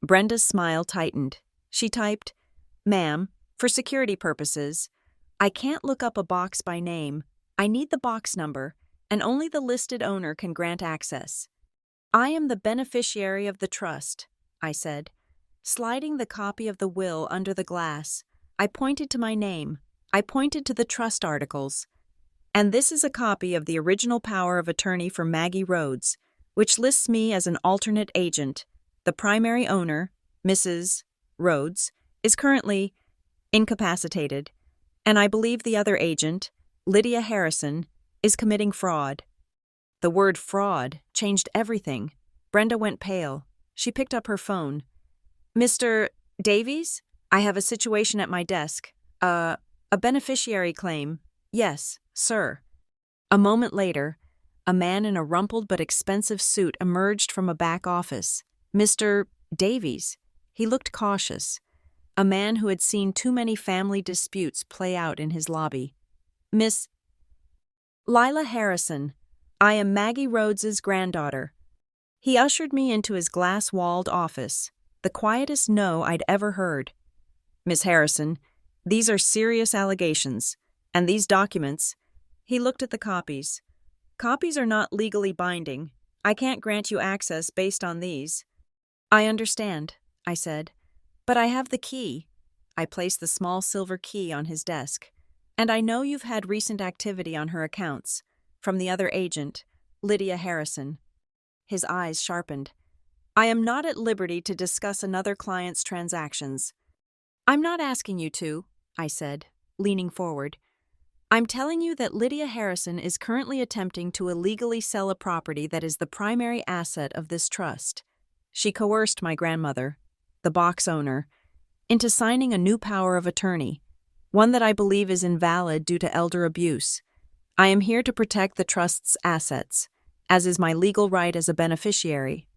[SPEAKER 1] Brenda's smile tightened. She typed, Ma'am, for security purposes, I can't look up a box by name. I need the box number, and only the listed owner can grant access. I am the beneficiary of the trust, I said. Sliding the copy of the will under the glass, I pointed to my name. I pointed to the trust articles. And this is a copy of the original power of attorney for Maggie Rhodes, which lists me as an alternate agent. The primary owner, Mrs. Rhodes, is currently incapacitated, and I believe the other agent, Lydia Harrison, is committing fraud. The word fraud changed everything. Brenda went pale. She picked up her phone. Mr. Davies? I have a situation at my desk. A beneficiary claim. Yes, sir. A moment later, a man in a rumpled but expensive suit emerged from a back office. Mr. Davies. He looked cautious. A man who had seen too many family disputes play out in his lobby. Miss Lila Harrison. I am Maggie Rhodes's granddaughter. He ushered me into his glass-walled office, the quietest no I'd ever heard. Miss Harrison, these are serious allegations, and these documents, he looked at the copies. Copies are not legally binding. I can't grant you access based on these. I understand, I said, but I have the key. I placed the small silver key on his desk. And I know you've had recent activity on her accounts, from the other agent, Lydia Harrison. His eyes sharpened. I am not at liberty to discuss another client's transactions. I'm not asking you to, I said, leaning forward. I'm telling you that Lydia Harrison is currently attempting to illegally sell a property that is the primary asset of this trust. She coerced my grandmother, the box owner, into signing a new power of attorney, one that I believe is invalid due to elder abuse. I am here to protect the trust's assets, as is my legal right as a beneficiary.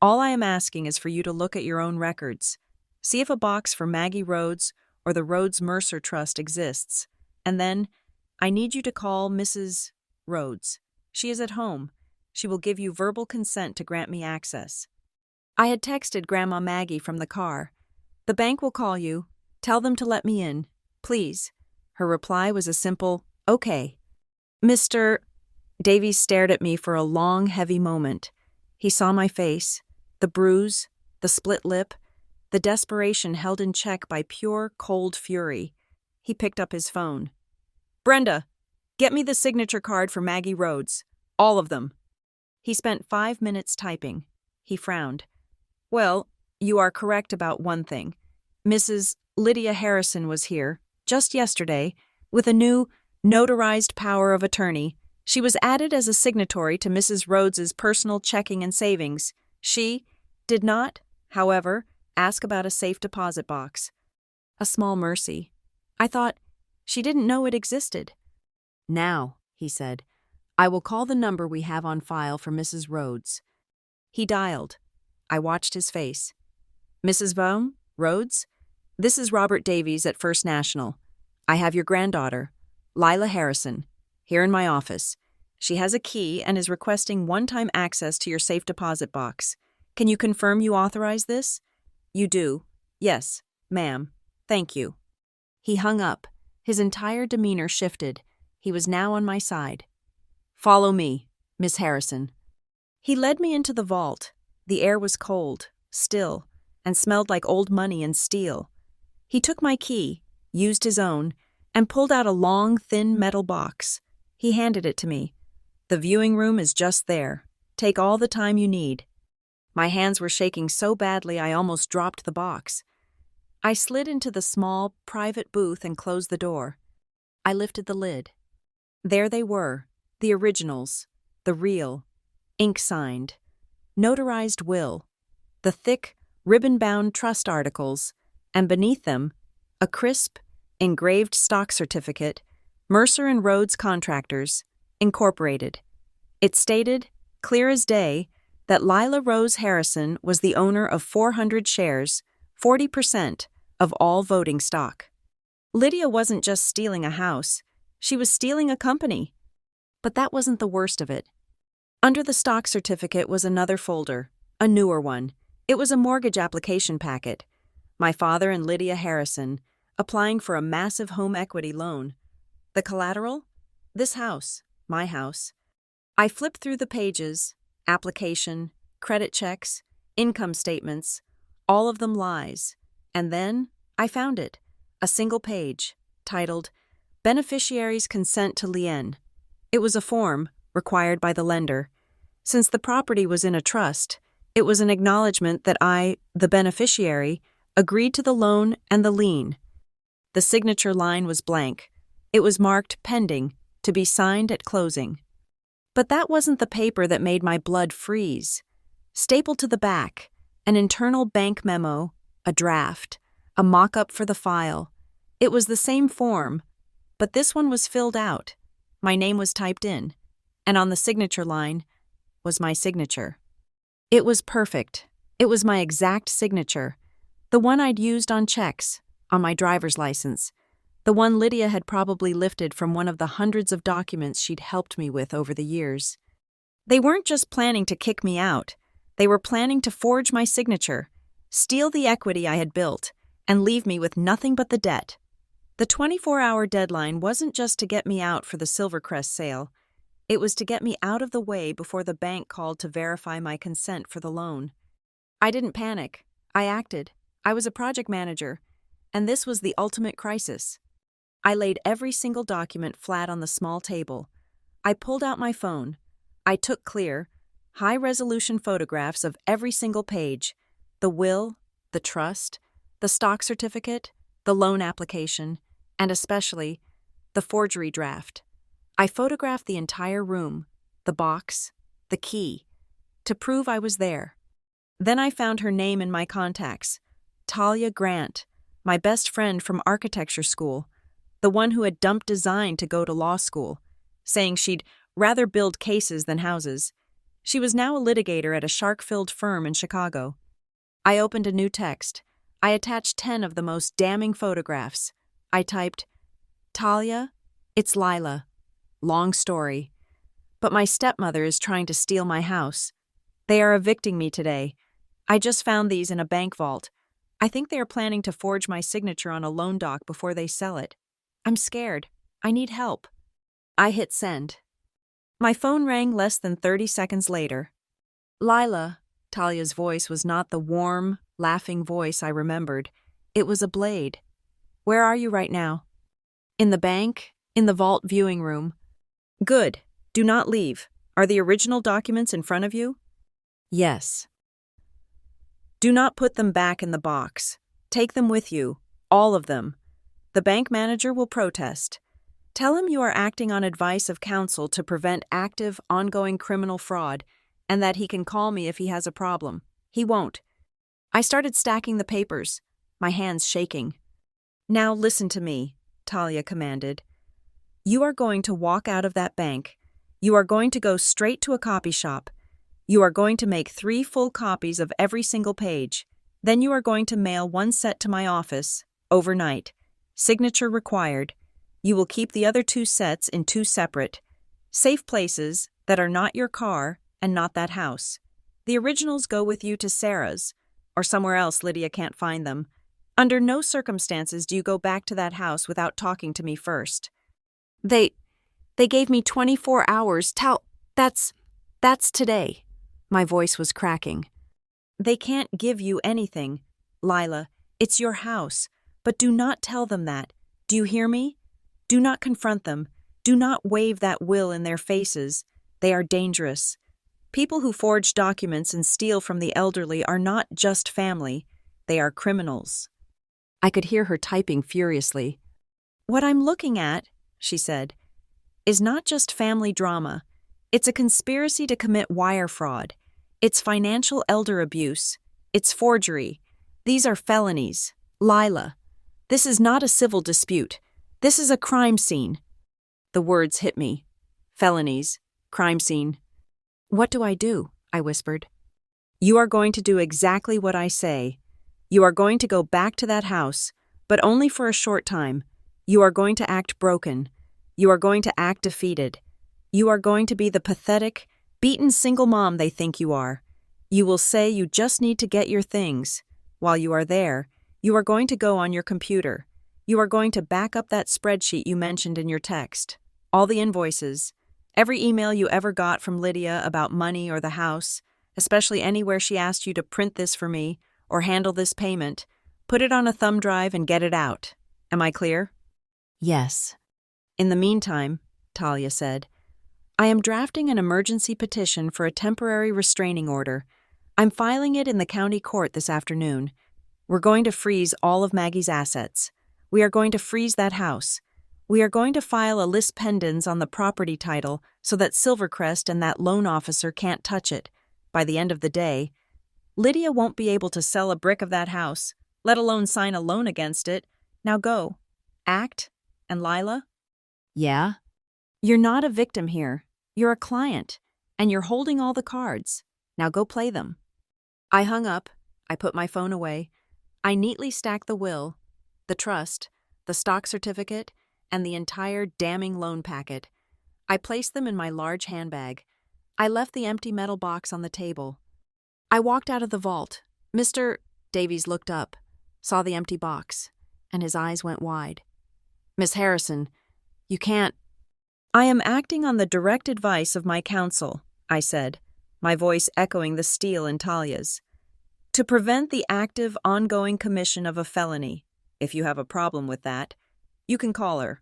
[SPEAKER 1] All I am asking is for you to look at your own records, see if a box for Maggie Rhodes or the Rhodes Mercer Trust exists, and then I need you to call Mrs. Rhodes. She is at home. She will give you verbal consent to grant me access. I had texted Grandma Maggie from the car. The bank will call you. Tell them to let me in, please. Her reply was a simple, okay. Mr. Davies stared at me for a long, heavy moment. He saw my face, the bruise, the split lip, the desperation held in check by pure, cold fury. He picked up his phone. Brenda, get me the signature card for Maggie Rhodes. All of them. He spent 5 minutes typing. He frowned. Well, you are correct about one thing. Mrs. Lydia Harrison was here, just yesterday, with a new, notarized power of attorney. She was added as a signatory to Mrs. Rhodes's personal checking and savings. She did not, however, ask about a safe deposit box. A small mercy. I thought, she didn't know it existed. Now, he said, I will call the number we have on file for Mrs. Rhodes. He dialed. I watched his face. Mrs. Vaughan, Rhodes? This is Robert Davies at First National. I have your granddaughter, Lila Harrison, here in my office. She has a key and is requesting one-time access to your safe deposit box. Can you confirm you authorize this? You do. Yes, ma'am. Thank you. He hung up. His entire demeanor shifted. He was now on my side. Follow me, Miss Harrison. He led me into the vault. The air was cold, still, and smelled like old money and steel. He took my key, used his own, and pulled out a long, thin metal box. He handed it to me. The viewing room is just there. Take all the time you need. My hands were shaking so badly I almost dropped the box. I slid into the small, private booth and closed the door. I lifted the lid. There they were, the originals, the real, ink-signed, notarized will, the thick, ribbon-bound trust articles, and beneath them, a crisp, engraved stock certificate, Mercer and Rhodes Contractors, Incorporated. It stated, clear as day, that Lila Rose Harrison was the owner of 400 shares, 40% of all voting stock. Lydia wasn't just stealing a house, she was stealing a company. But that wasn't the worst of it. Under the stock certificate was another folder, a newer one. It was a mortgage application packet. My father and Lydia Harrison, applying for a massive home equity loan. The collateral? This house, my house. I flipped through the pages, application, credit checks, income statements, all of them lies. And then I found it, a single page, titled, Beneficiary's Consent to Lien. It was a form, required by the lender. Since the property was in a trust, it was an acknowledgement that I, the beneficiary, agreed to the loan and the lien. The signature line was blank. It was marked pending, to be signed at closing. But that wasn't the paper that made my blood freeze. Stapled to the back, an internal bank memo, a draft, a mock-up for the file. It was the same form, but this one was filled out. My name was typed in, and on the signature line was my signature. It was perfect. It was my exact signature, the one I'd used on checks, on my driver's license, the one Lydia had probably lifted from one of the hundreds of documents she'd helped me with over the years. They weren't just planning to kick me out. They were planning to forge my signature, steal the equity I had built, and leave me with nothing but the debt. The 24-hour deadline wasn't just to get me out for the Silvercrest sale. It was to get me out of the way before the bank called to verify my consent for the loan. I didn't panic. I acted. I was a project manager, and this was the ultimate crisis. I laid every single document flat on the small table. I pulled out my phone. I took clear, high-resolution photographs of every single page, the will, the trust, the stock certificate, the loan application, and especially the forgery draft. I photographed the entire room, the box, the key, to prove I was there. Then I found her name in my contacts, Talia Grant, my best friend from architecture school, the one who had dumped design to go to law school, saying she'd rather build cases than houses. She was now a litigator at a shark-filled firm in Chicago. I opened a new text. I attached 10 of the most damning photographs. I typed, Talia, it's Lila. Long story. But my stepmother is trying to steal my house. They are evicting me today. I just found these in a bank vault. I think they are planning to forge my signature on a loan doc before they sell it. I'm scared. I need help. I hit send. My phone rang less than 30 seconds later. Lila, Talia's voice was not the warm, laughing voice I remembered. It was a blade. Where are you right now? In the bank, in the vault viewing room. Good. Do not leave. Are the original documents in front of you? Yes. Do not put them back in the box. Take them with you, all of them. The bank manager will protest. Tell him you are acting on advice of counsel to prevent active, ongoing criminal fraud, and that he can call me if he has a problem. He won't. I started stacking the papers, my hands shaking. Now listen to me, Talia commanded. You are going to walk out of that bank. You are going to go straight to a copy shop. You are going to make 3 full copies of every single page. Then you are going to mail 1 set to my office, overnight. Signature required. You will keep the other 2 sets in 2 separate, safe places that are not your car and not that house. The originals go with you to Sarah's, or somewhere else Lydia can't find them. Under no circumstances do you go back to that house without talking to me first. They gave me 24 hours. That's today. My voice was cracking. They can't give you anything, Lila. It's your house. But do not tell them that. Do you hear me? Do not confront them. Do not wave that will in their faces. They are dangerous. People who forge documents and steal from the elderly are not just family, they are criminals. I could hear her typing furiously. What I'm looking at, she said, is not just family drama. It's a conspiracy to commit wire fraud. It's financial elder abuse. It's forgery. These are felonies. Lila, this is not a civil dispute. This is a crime scene. The words hit me. Felonies, crime scene. What do? I whispered. You are going to do exactly what I say. You are going to go back to that house, but only for a short time. You are going to act broken. You are going to act defeated. You are going to be the pathetic, beaten single mom they think you are. You will say you just need to get your things. While you are there, you are going to go on your computer. You are going to back up that spreadsheet you mentioned in your text. All the invoices. Every email you ever got from Lydia about money or the house, especially anywhere she asked you to print this for me or handle this payment. Put it on a thumb drive and get it out. Am I clear? Yes. In the meantime, Talia said, I am drafting an emergency petition for a temporary restraining order. I'm filing it in the county court this afternoon. We're going to freeze all of Maggie's assets. We are going to freeze that house. We are going to file a lis pendens on the property title so that Silvercrest and that loan officer can't touch it. By the end of the day, Lydia won't be able to sell a brick of that house, let alone sign a loan against it. Now go. Act. And Lila? Yeah? You're not a victim here. You're a client, and you're holding all the cards. Now go play them. I hung up. I put my phone away. I neatly stacked the will, the trust, the stock certificate, and the entire damning loan packet. I placed them in my large handbag. I left the empty metal box on the table. I walked out of the vault. Mr. Davies looked up, saw the empty box, and his eyes went wide. Miss Harrison, you can't. I am acting on the direct advice of my counsel, I said, my voice echoing the steel in Talia's. To prevent the active, ongoing commission of a felony. If you have a problem with that, you can call her.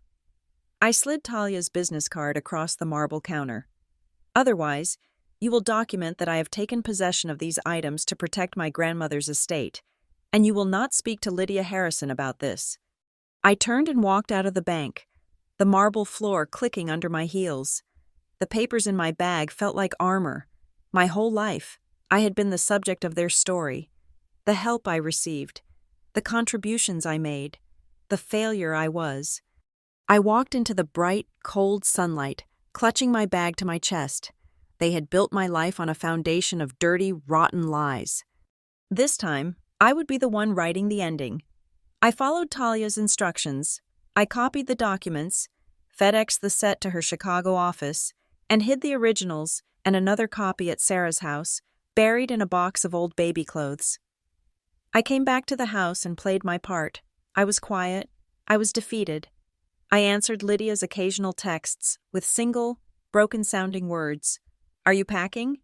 [SPEAKER 1] I slid Talia's business card across the marble counter. Otherwise, you will document that I have taken possession of these items to protect my grandmother's estate, and you will not speak to Lydia Harrison about this. I turned and walked out of the bank, the marble floor clicking under my heels. The papers in my bag felt like armor. My whole life, I had been the subject of their story. The help I received, the contributions I made, the failure I was. I walked into the bright, cold sunlight, clutching my bag to my chest. They had built my life on a foundation of dirty, rotten lies. This time, I would be the one writing the ending. I followed Talia's instructions. I copied the documents, FedExed the set to her Chicago office, and hid the originals and another copy at Sarah's house, buried in a box of old baby clothes. I came back to the house and played my part. I was quiet. I was defeated. I answered Lydia's occasional texts with single, broken-sounding words. Are you packing?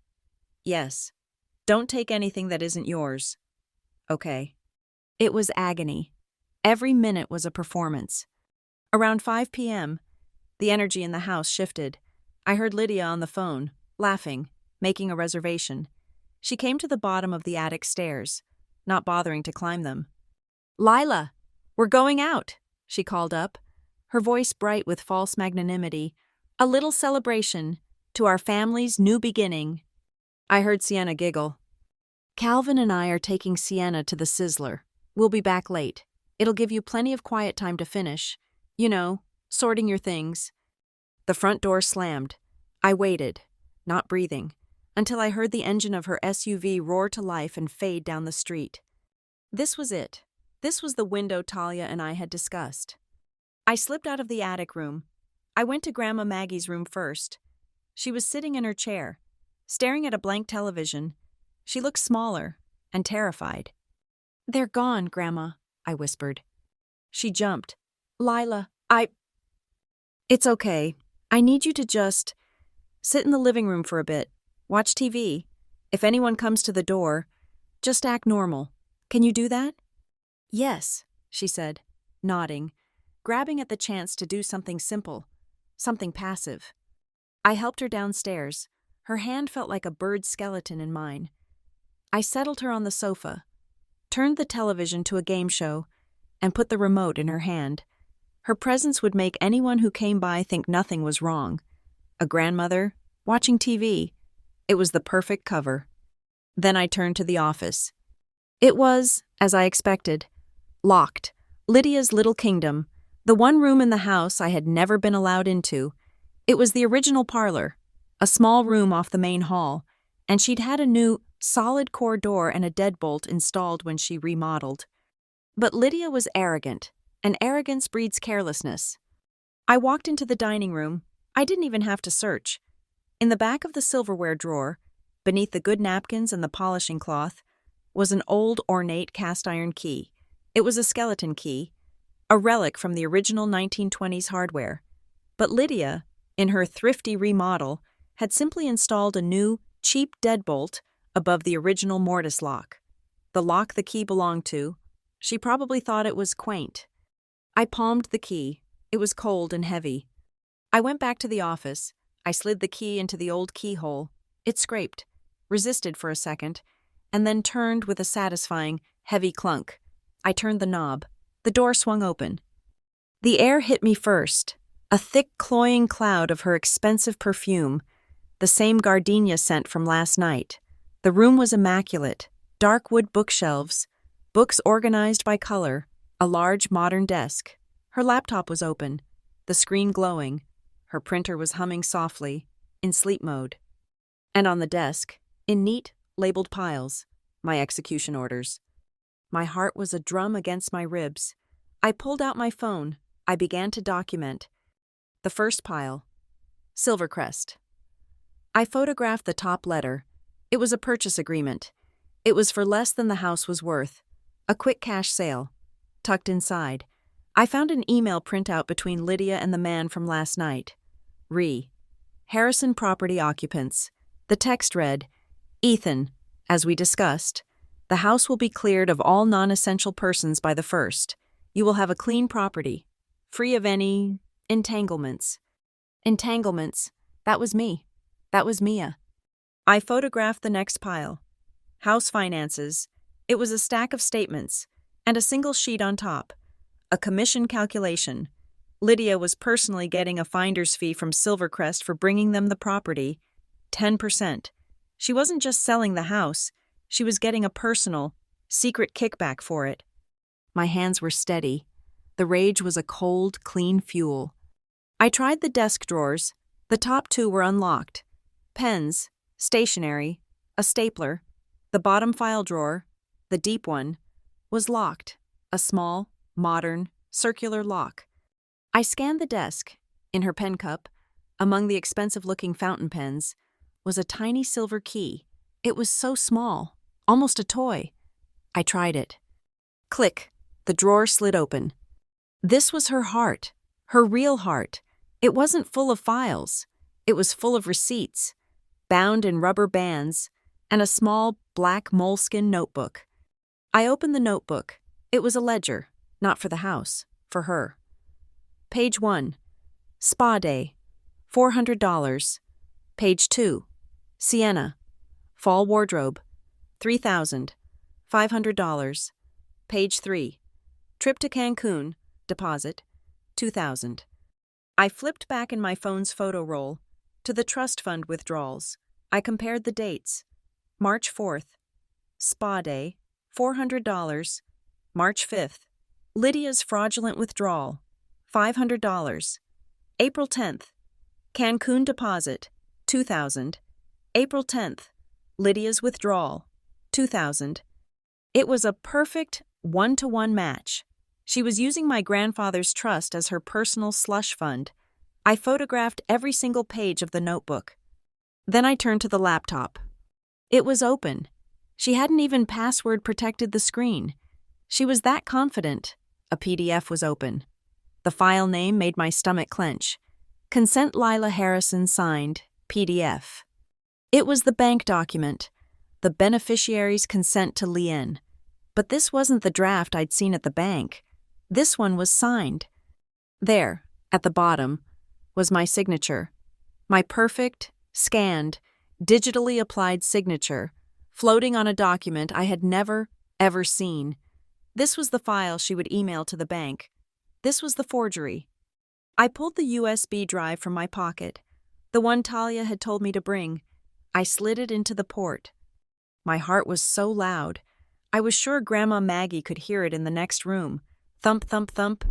[SPEAKER 1] Yes. Don't take anything that isn't yours. Okay. It was agony. Every minute was a performance. Around 5 p.m., the energy in the house shifted. I heard Lydia on the phone, laughing, making a reservation. She came to the bottom of the attic stairs, not bothering to climb them. Lila, we're going out, she called up, her voice bright with false magnanimity. A little celebration to our family's new beginning. I heard Sienna giggle. Calvin and I are taking Sienna to the Sizzler. We'll be back late. It'll give you plenty of quiet time to finish. You know, sorting your things. The front door slammed. I waited, not breathing, until I heard the engine of her SUV roar to life and fade down the street. This was it. This was the window Talia and I had discussed. I slipped out of the attic room. I went to Grandma Maggie's room first. She was sitting in her chair, staring at a blank television. She looked smaller and terrified. They're gone, Grandma, I whispered. She jumped. Lila, It's okay. I need you to just sit in the living room for a bit. Watch TV. If anyone comes to the door, just act normal. Can you do that? Yes, she said, nodding, grabbing at the chance to do something simple, something passive. I helped her downstairs, Her hand felt like a bird's skeleton in mine. I settled her on the sofa, turned the television to a game show, and put the remote in her hand. Her presence would make anyone who came by think nothing was wrong. A grandmother, watching TV. It was the perfect cover. Then I turned to the office. It was, as I expected, locked. Lydia's little kingdom, the one room in the house I had never been allowed into. It was the original parlor, a small room off the main hall, and she'd had a new, solid core door and a deadbolt installed when she remodeled. But Lydia was arrogant, and arrogance breeds carelessness. I walked into the dining room. I didn't even have to search. In the back of the silverware drawer, beneath the good napkins and the polishing cloth, was an old, ornate cast-iron key. It was a skeleton key, a relic from the original 1920s hardware. But Lydia, in her thrifty remodel, had simply installed a new, cheap deadbolt above the original mortise lock. The lock the key belonged to. She probably thought it was quaint. I palmed the key. It was cold and heavy. I went back to the office. I slid the key into the old keyhole. It scraped, resisted for a second, and then turned with a satisfying, heavy clunk. I turned the knob. The door swung open. The air hit me first, a thick, cloying cloud of her expensive perfume, the same gardenia scent from last night. The room was immaculate, dark wood bookshelves, books organized by color, a large modern desk. Her laptop was open, the screen glowing. Her printer was humming softly, in sleep mode. And on the desk, in neat, labeled piles, my execution orders. My heart was a drum against my ribs. I pulled out my phone. I began to document. The first pile, Silvercrest. I photographed the top letter. It was a purchase agreement. It was for less than the house was worth. A quick cash sale. Tucked inside, I found an email printout between Lydia and the man from last night. Harrison Property Occupants. The text read, Ethan, as we discussed, the house will be cleared of all non-essential persons by the 1st. You will have a clean property, free of any entanglements. Entanglements. That was me. That was Mia. I photographed the next pile. House finances. It was a stack of statements, and a single sheet on top. A commission calculation. Lydia was personally getting a finder's fee from Silvercrest for bringing them the property, 10%. She wasn't just selling the house, she was getting a personal, secret kickback for it. My hands were steady. The rage was a cold, clean fuel. I tried the desk drawers. The top 2 were unlocked. Pens, stationery, a stapler. The bottom file drawer, the deep one, was locked. A small, modern, circular lock. I scanned the desk. In her pen cup, among the expensive-looking fountain pens, was a tiny silver key. It was so small, almost a toy. I tried it. Click. The drawer slid open. This was her heart, her real heart. It wasn't full of files. It was full of receipts, bound in rubber bands, and a small black moleskin notebook. I opened the notebook. It was a ledger, not for the house, for her. Page 1. Spa day, $400. Page 2. Sienna, fall wardrobe, $3,000, $500. Page 3. Trip to Cancun, deposit, $2,000. I flipped back in my phone's photo roll to the trust fund withdrawals. I compared the dates. March 4th, spa day, $400. March 5th, Lydia's fraudulent withdrawal, $500. April 10th, Cancun deposit, $2,000. April 10th, Lydia's withdrawal, $2,000. It was a perfect one-to-one match. She was using my grandfather's trust as her personal slush fund. I photographed every single page of the notebook. Then I turned to the laptop. It was open. She hadn't even password protected the screen. She was that confident. A PDF was open. The file name made my stomach clench. Consent Lila Harrison signed, PDF. It was the bank document, the beneficiary's consent to Lien. But this wasn't the draft I'd seen at the bank. This one was signed. There, at the bottom, was my signature. My perfect, scanned, digitally applied signature, floating on a document I had never, ever seen. This was the file she would email to the bank. This was the forgery. I pulled the USB drive from my pocket, the one Talia had told me to bring. I slid it into the port. My heart was so loud. I was sure Grandma Maggie could hear it in the next room. Thump, thump, thump.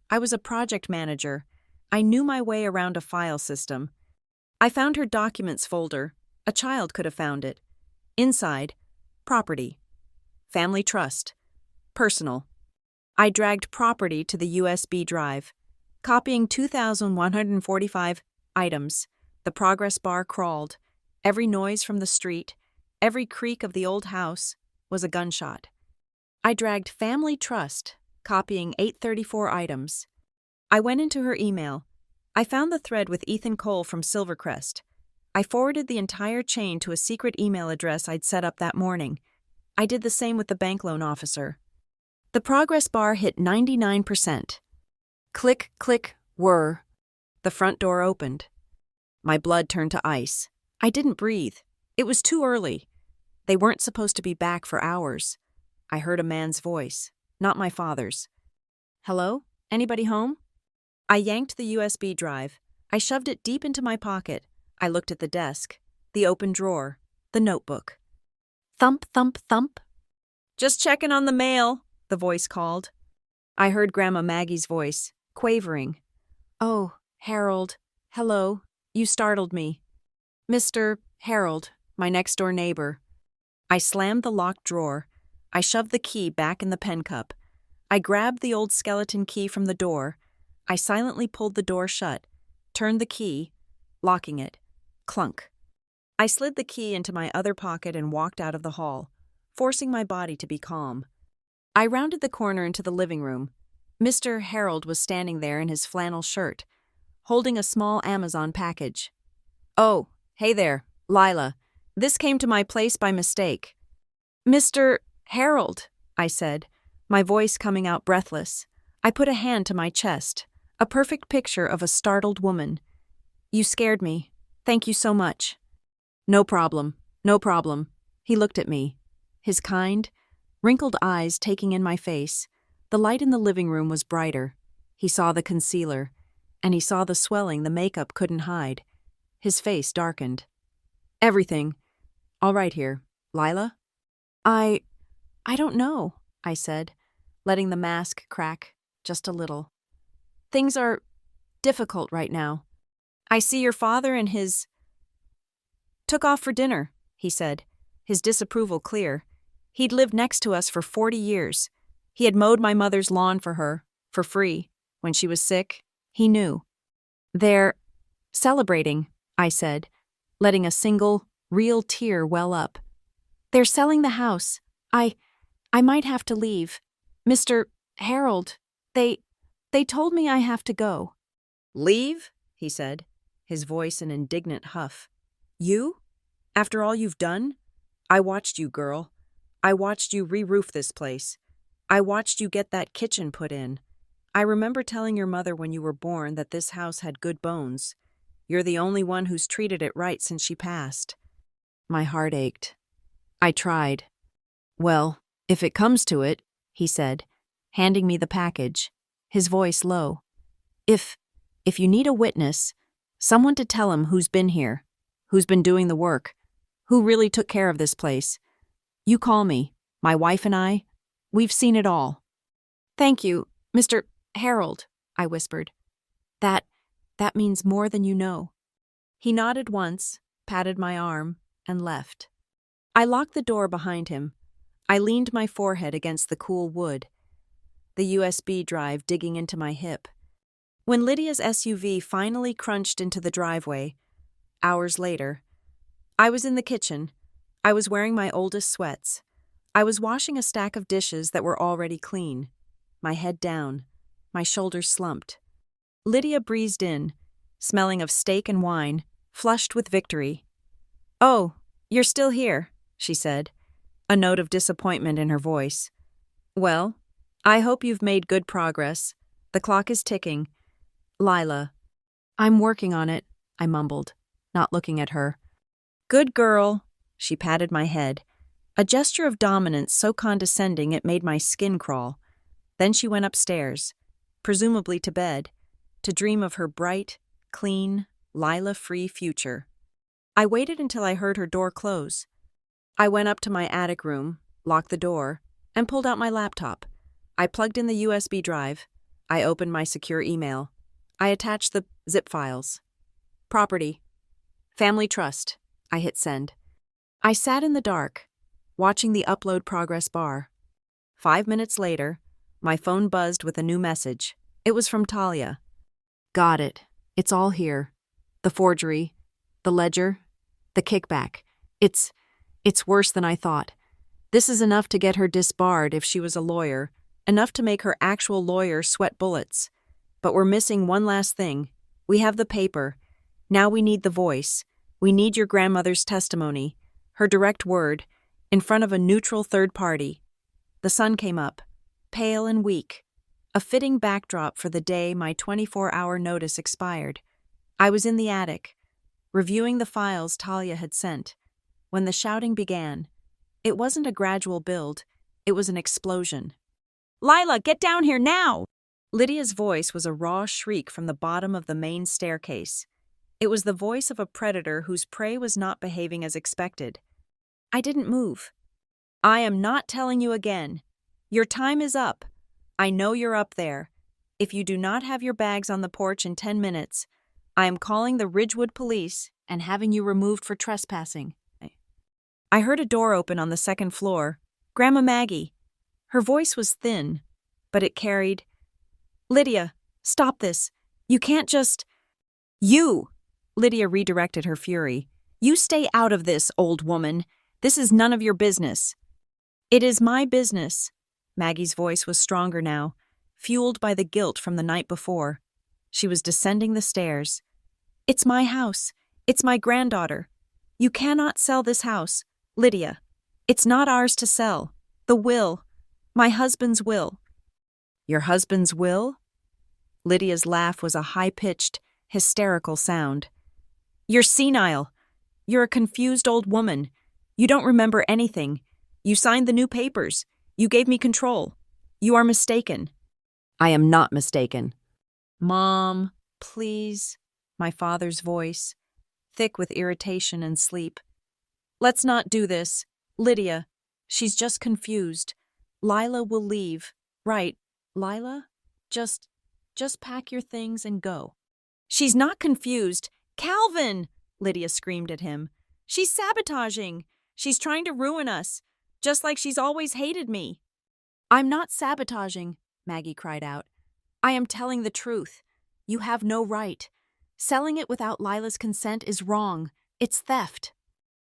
[SPEAKER 1] I was a project manager. I knew my way around a file system. I found her documents folder. A child could have found it. Inside, property, family trust, personal. I dragged property to the USB drive, copying 2,145 items. The progress bar crawled. Every noise from the street, every creak of the old house was a gunshot. I dragged family trust, copying 834 items. I went into her email. I found the thread with Ethan Cole from Silvercrest. I forwarded the entire chain to a secret email address I'd set up that morning. I did the same with the bank loan officer. The progress bar hit 99%. Click, click, whir. The front door opened. My blood turned to ice. I didn't breathe. It was too early. They weren't supposed to be back for hours. I heard a man's voice, not my father's. Hello? Anybody home? I yanked the USB drive. I shoved it deep into my pocket. I looked at the desk, the open drawer, the notebook. Thump, thump, thump. Just checking on the mail, the voice called. I heard Grandma Maggie's voice, quavering. Oh, Harold. Hello. You startled me. Mr. Harold, my next-door neighbor. I slammed the locked drawer. I shoved the key back in the pen cup. I grabbed the old skeleton key from the door. I silently pulled the door shut, turned the key, locking it. Clunk. I slid the key into my other pocket and walked out of the hall, forcing my body to be calm. I rounded the corner into the living room. Mr. Harold was standing there in his flannel shirt, holding a small Amazon package. Oh, hey there, Lila. This came to my place by mistake. Mr. Harold, I said, my voice coming out breathless. I put a hand to my chest, a perfect picture of a startled woman. You scared me. Thank you so much. No problem, no problem. He looked at me, his kind, wrinkled eyes taking in my face. The light in the living room was brighter. He saw the concealer, and he saw the swelling the makeup couldn't hide. His face darkened. Everything. All right here, Lila? I don't know, I said, letting the mask crack just a little. Things are difficult right now. I see your father and his... Took off for dinner, he said, his disapproval clear. He'd lived next to us for 40 years. He had mowed my mother's lawn for her, for free, when she was sick. He knew. They're celebrating, I said, letting a single, real tear well up. They're selling the house. I might have to leave. Mr. Harold, they told me I have to go. Leave? He said, his voice an indignant huff. You? After all you've done? I watched you, girl. I watched you re-roof this place. I watched you get that kitchen put in. I remember telling your mother when you were born that this house had good bones. You're the only one who's treated it right since she passed. My heart ached. I tried. Well, if it comes to it, he said, handing me the package, his voice low. If you need a witness, someone to tell him who's been here, who's been doing the work, who really took care of this place, you call me, my wife and I, we've seen it all. Thank you, Mr. Harold, I whispered. That means more than you know. He nodded once, patted my arm, and left. I locked the door behind him. I leaned my forehead against the cool wood, the USB drive digging into my hip. When Lydia's SUV finally crunched into the driveway, hours later, I was in the kitchen. I was wearing my oldest sweats. I was washing a stack of dishes that were already clean, my head down, my shoulders slumped. Lydia breezed in, smelling of steak and wine, flushed with victory. Oh, you're still here, she said, a note of disappointment in her voice. Well, I hope you've made good progress. The clock is ticking. Lila. I'm working on it, I mumbled, not looking at her. Good girl. She patted my head, a gesture of dominance so condescending it made my skin crawl. Then she went upstairs, presumably to bed, to dream of her bright, clean, Lila-free future. I waited until I heard her door close. I went up to my attic room, locked the door, and pulled out my laptop. I plugged in the USB drive. I opened my secure email. I attached the zip files. Property. Family trust. I hit send. I sat in the dark, watching the upload progress bar. 5 minutes later, my phone buzzed with a new message. It was from Talia. Got it. It's all here. The forgery, the ledger, the kickback. It's worse than I thought. This is enough to get her disbarred if she was a lawyer, enough to make her actual lawyer sweat bullets. But we're missing one last thing. We have the paper. Now we need the voice. We need your grandmother's testimony, her direct word, in front of a neutral third party. The sun came up, pale and weak, a fitting backdrop for the day my 24-hour notice expired. I was in the attic, reviewing the files Talia had sent, when the shouting began. It wasn't a gradual build, it was an explosion. Lila, get down here now! Lydia's voice was a raw shriek from the bottom of the main staircase. It was the voice of a predator whose prey was not behaving as expected. I didn't move. I am not telling you again. Your time is up. I know you're up there. If you do not have your bags on the porch in 10 minutes, I am calling the Ridgewood police and having you removed for trespassing. I heard a door open on the second floor. Grandma Maggie. Her voice was thin, but it carried. Lydia, stop this. You can't just... You! Lydia redirected her fury. You stay out of this, old woman. This is none of your business. It is my business. Maggie's voice was stronger now, fueled by the guilt from the night before. She was descending the stairs. It's my house. It's my granddaughter. You cannot sell this house, Lydia. It's not ours to sell. The will. My husband's will. Your husband's will? Lydia's laugh was a high-pitched, hysterical sound. You're senile. You're a confused old woman. You don't remember anything. You signed the new papers. You gave me control. You are mistaken. I am not mistaken. Mom, please. My father's voice, thick with irritation and sleep. Let's not do this. Lydia, she's just confused. Lila will leave. Right, Lila? Just pack your things and go. She's not confused. Calvin! Lydia screamed at him. She's sabotaging. She's trying to ruin us, just like she's always hated me. I'm not sabotaging, Maggie cried out. I am telling the truth. You have no right. Selling it without Lila's consent is wrong. It's theft.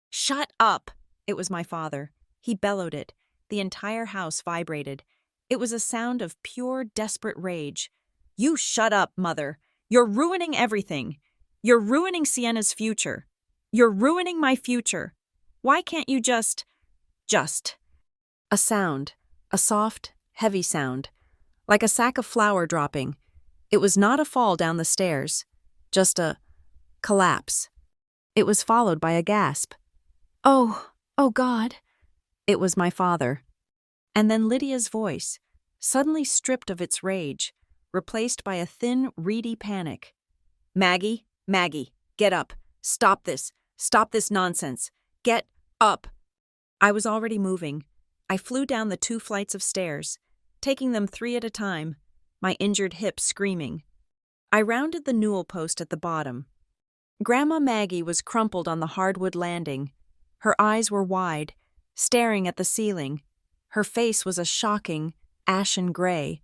[SPEAKER 1] Shut up! It was my father. He bellowed it. The entire house vibrated. It was a sound of pure, desperate rage. You shut up, Mother. You're ruining everything. You're ruining Sienna's future. You're ruining my future. Why can't you just... A sound. A soft, heavy sound. Like a sack of flour dropping. It was not a fall down the stairs. Just a collapse. It was followed by a gasp. Oh God. It was my father. And then Lydia's voice, suddenly stripped of its rage, replaced by a thin, reedy panic. Maggie, get up. Stop this nonsense. Get up. I was already moving. I flew down the 2 flights of stairs, taking them 3 at a time, my injured hip screaming. I rounded the newel post at the bottom. Grandma Maggie was crumpled on the hardwood landing. Her eyes were wide, staring at the ceiling. Her face was a shocking, ashen gray.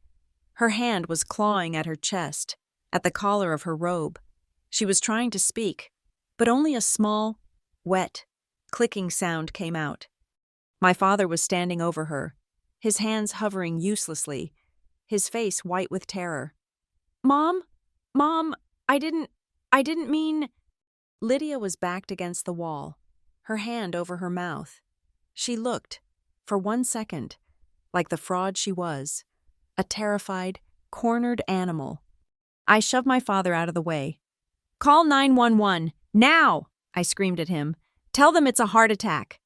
[SPEAKER 1] Her hand was clawing at her chest, at the collar of her robe. She was trying to speak, but only a small, wet, clicking sound came out. My father was standing over her, his hands hovering uselessly, his face white with terror. Mom, I didn't mean... Lydia was backed against the wall, her hand over her mouth. She looked, for 1 second, like the fraud she was, a terrified, cornered animal. I shoved my father out of the way. Call 911, now! I screamed at him. Tell them it's a heart attack.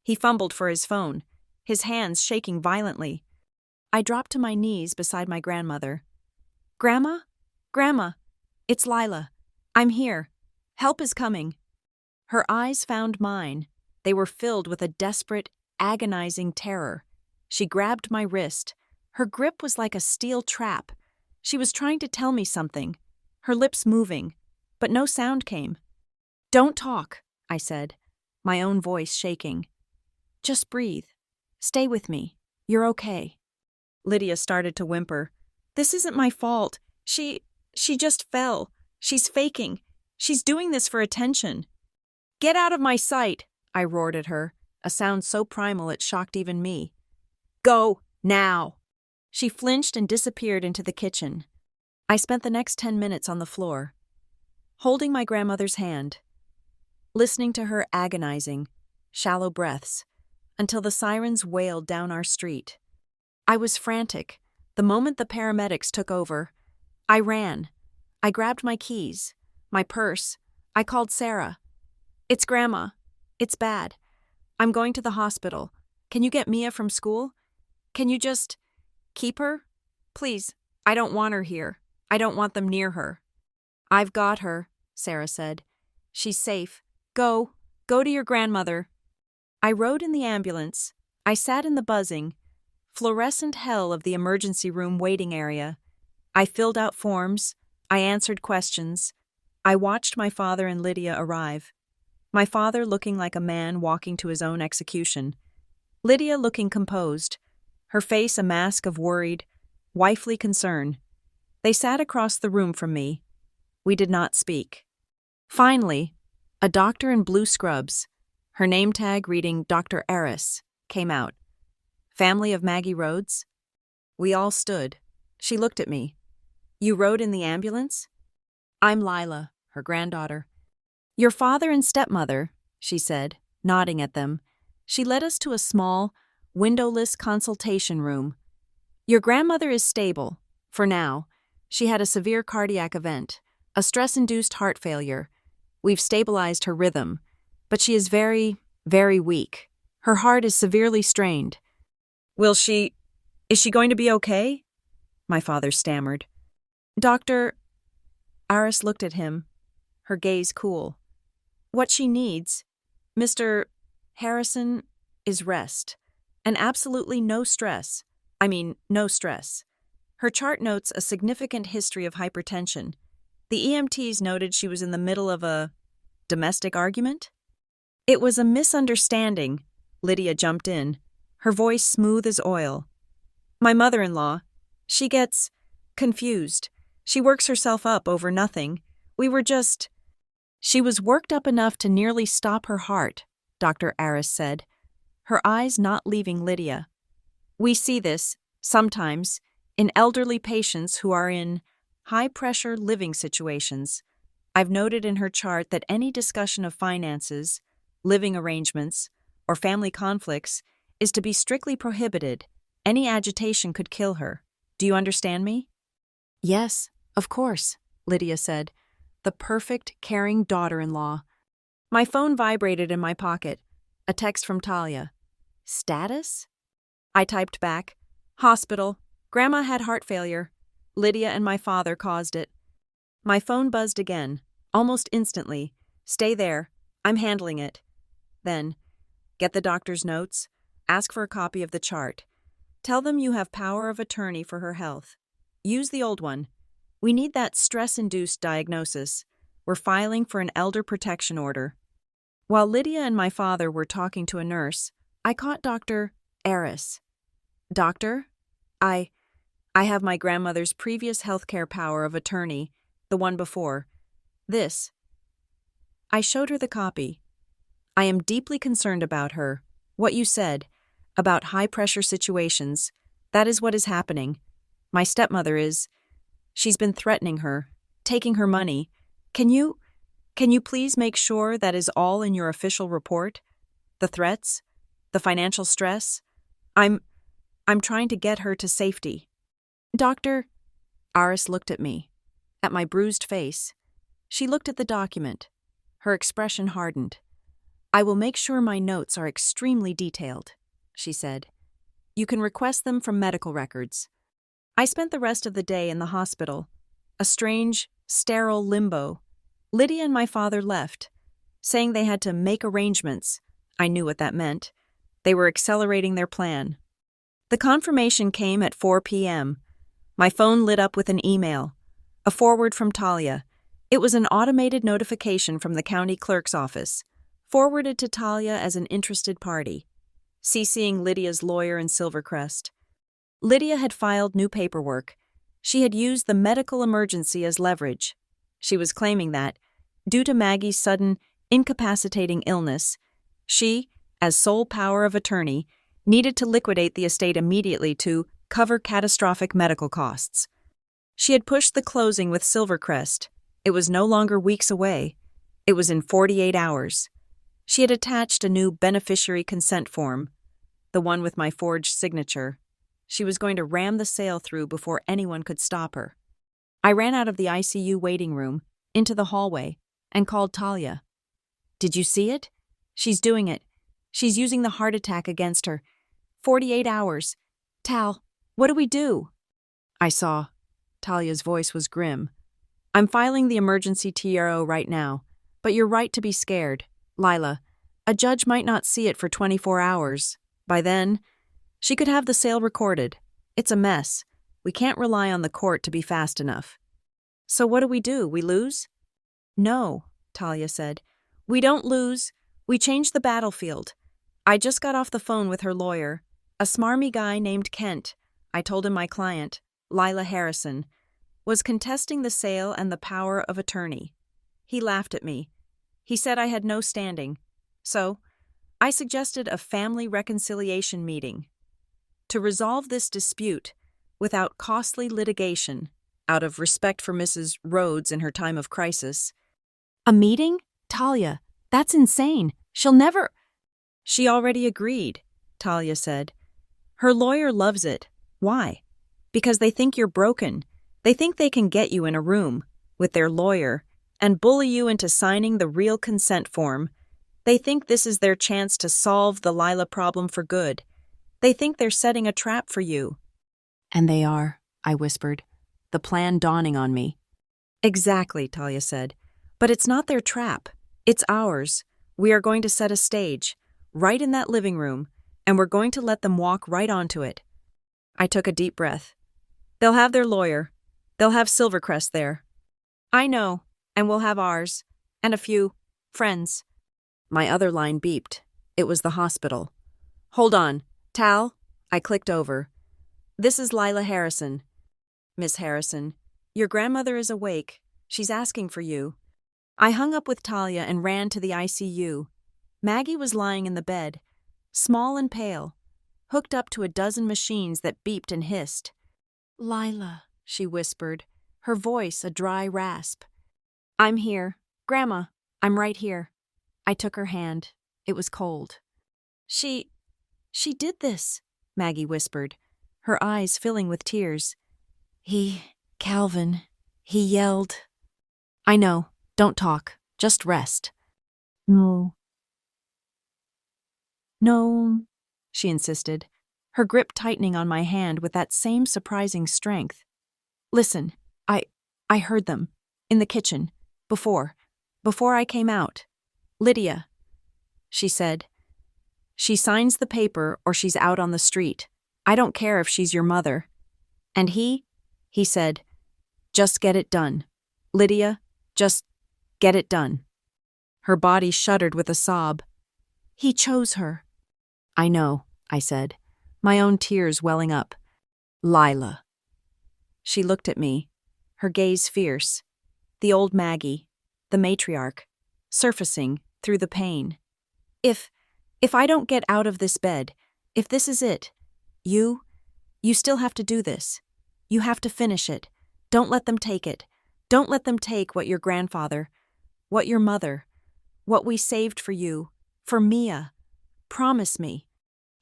[SPEAKER 1] He fumbled for his phone, his hands shaking violently. I dropped to my knees beside my grandmother. Grandma? Grandma, it's Lila. I'm here. Help is coming. Her eyes found mine. They were filled with a desperate, agonizing terror. She grabbed my wrist. Her grip was like a steel trap. She was trying to tell me something, her lips moving, but no sound came. Don't talk, I said, my own voice shaking. Just breathe. Stay with me. You're okay. Lydia started to whimper. This isn't my fault. She just fell. She's faking. She's doing this for attention. Get out of my sight, I roared at her, a sound so primal it shocked even me. Go, now. She flinched and disappeared into the kitchen. I spent the next 10 minutes on the floor, holding my grandmother's hand, listening to her agonizing, shallow breaths, until the sirens wailed down our street. I was frantic. The moment the paramedics took over, I ran. I grabbed my keys, my purse. I called Sarah. It's Grandma. It's bad. I'm going to the hospital. Can you get Mia from school? Can you just keep her? Please, I don't want her here. I don't want them near her. I've got her, Sarah said. She's safe. Go to your grandmother. I rode in the ambulance. I sat in the buzzing, fluorescent hell of the emergency room waiting area. I filled out forms. I answered questions. I watched my father and Lydia arrive. My father looking like a man walking to his own execution. Lydia looking composed, her face a mask of worried, wifely concern. They sat across the room from me. We did not speak. Finally, a doctor in blue scrubs, her name tag reading Dr. Eris, came out. Family of Maggie Rhodes? We all stood. She looked at me. You rode in the ambulance? I'm Lila, her granddaughter. Your father and stepmother, she said, nodding at them. She led us to a small, windowless consultation room. Your grandmother is stable, for now. She had a severe cardiac event, a stress-induced heart failure. We've stabilized her rhythm, but she is very, very weak. Her heart is severely strained. Is she going to be okay? My father stammered. Doctor, Aris looked at him, her gaze cool. What she needs, Mr. Harrison, is rest, and absolutely no stress. No stress. Her chart notes a significant history of hypertension. The EMTs noted she was in the middle of a domestic argument? It was a misunderstanding, Lydia jumped in, her voice smooth as oil. My mother-in-law, she gets confused. She works herself up over nothing. She was worked up enough to nearly stop her heart, Dr. Aris said, her eyes not leaving Lydia. We see this, sometimes, in elderly patients who are in high-pressure living situations. I've noted in her chart that any discussion of finances, living arrangements, or family conflicts is to be strictly prohibited. Any agitation could kill her. Do you understand me? Yes, of course, Lydia said. The perfect, caring daughter-in-law. My phone vibrated in my pocket. A text from Talia. Status? I typed back. Hospital. Grandma had heart failure. Lydia and my father caused it. My phone buzzed again, almost instantly. Stay there. I'm handling it. Then, get the doctor's notes. Ask for a copy of the chart. Tell them you have power of attorney for her health. Use the old one. We need that stress-induced diagnosis. We're filing for an elder protection order. While Lydia and my father were talking to a nurse, I caught Dr. Eris. Doctor, I have my grandmother's previous healthcare power of attorney, the one before. This. I showed her the copy. I am deeply concerned about her. What you said, about high-pressure situations, that is what is happening. My stepmother is. She's been threatening her, taking her money. Can you please make sure that is all in your official report? The threats? The financial stress? I'm trying to get her to safety. Doctor, Aris looked at me, at my bruised face. She looked at the document. Her expression hardened. I will make sure my notes are extremely detailed, she said. You can request them from medical records. I spent the rest of the day in the hospital, a strange, sterile limbo. Lydia and my father left, saying they had to make arrangements. I knew what that meant. They were accelerating their plan. The confirmation came at 4 p.m. My phone lit up with an email, a forward from Talia. It was an automated notification from the county clerk's office, forwarded to Talia as an interested party, CCing Lydia's lawyer and Silvercrest. Lydia had filed new paperwork. She had used the medical emergency as leverage. She was claiming that, due to Maggie's sudden, incapacitating illness, she, as sole power of attorney, needed to liquidate the estate immediately to cover catastrophic medical costs. She had pushed the closing with Silvercrest. It was no longer weeks away. It was in 48 hours. She had attached a new beneficiary consent form, the one with my forged signature. She was going to ram the sale through before anyone could stop her. I ran out of the ICU waiting room, into the hallway, and called Talia. Did you see it? She's doing it. She's using the heart attack against her. 48 hours. Tal, what do we do? I saw. Talia's voice was grim. I'm filing the emergency TRO right now, but you're right to be scared. Lila, a judge might not see it for 24 hours. By then, she could have the sale recorded. It's a mess. We can't rely on the court to be fast enough. So what do? We lose? No, Talia said. We don't lose. We change the battlefield. I just got off the phone with her lawyer, a smarmy guy named Kent. I told him my client, Lila Harrison, was contesting the sale and the power of attorney. He laughed at me. He said I had no standing. So, I suggested a family reconciliation meeting to resolve this dispute without costly litigation, out of respect for Mrs. Rhodes in her time of crisis. A meeting? Talia, that's insane. She'll never... She already agreed, Talia said. Her lawyer loves it. Why? Because they think you're broken. They think they can get you in a room with their lawyer and bully you into signing the real consent form. They think this is their chance to solve the Lila problem for good. They think they're setting a trap for you. And they are, I whispered, the plan dawning on me. Exactly, Talia said. But it's not their trap. It's ours. We are going to set a stage, right in that living room, and we're going to let them walk right onto it. I took a deep breath. They'll have their lawyer. They'll have Silvercrest there. I know, and we'll have ours, and a few friends. My other line beeped. It was the hospital. Hold on. Tal? I clicked over. This is Lila Harrison. Miss Harrison, your grandmother is awake. She's asking for you. I hung up with Talia and ran to the ICU. Maggie was lying in the bed, small and pale, hooked up to a dozen machines that beeped and hissed. Lila, she whispered, her voice a dry rasp. I'm here. Grandma, I'm right here. I took her hand. It was cold. She did this, Maggie whispered, her eyes filling with tears. Calvin, he yelled. I know. Don't talk. Just rest. No, she insisted, her grip tightening on my hand with that same surprising strength. Listen, I heard them. In the kitchen. Before I came out. Lydia, she said. She signs the paper or she's out on the street. I don't care if she's your mother. And he said, just get it done. Lydia, just get it done. Her body shuddered with a sob. He chose her. I know, I said, my own tears welling up. Lila. She looked at me, her gaze fierce. The old Maggie, the matriarch, surfacing through the pain. If I don't get out of this bed, if this is it, you still have to do this. You have to finish it. Don't let them take it. Don't let them take what your grandfather, what your mother, what we saved for you, for Mia. Promise me.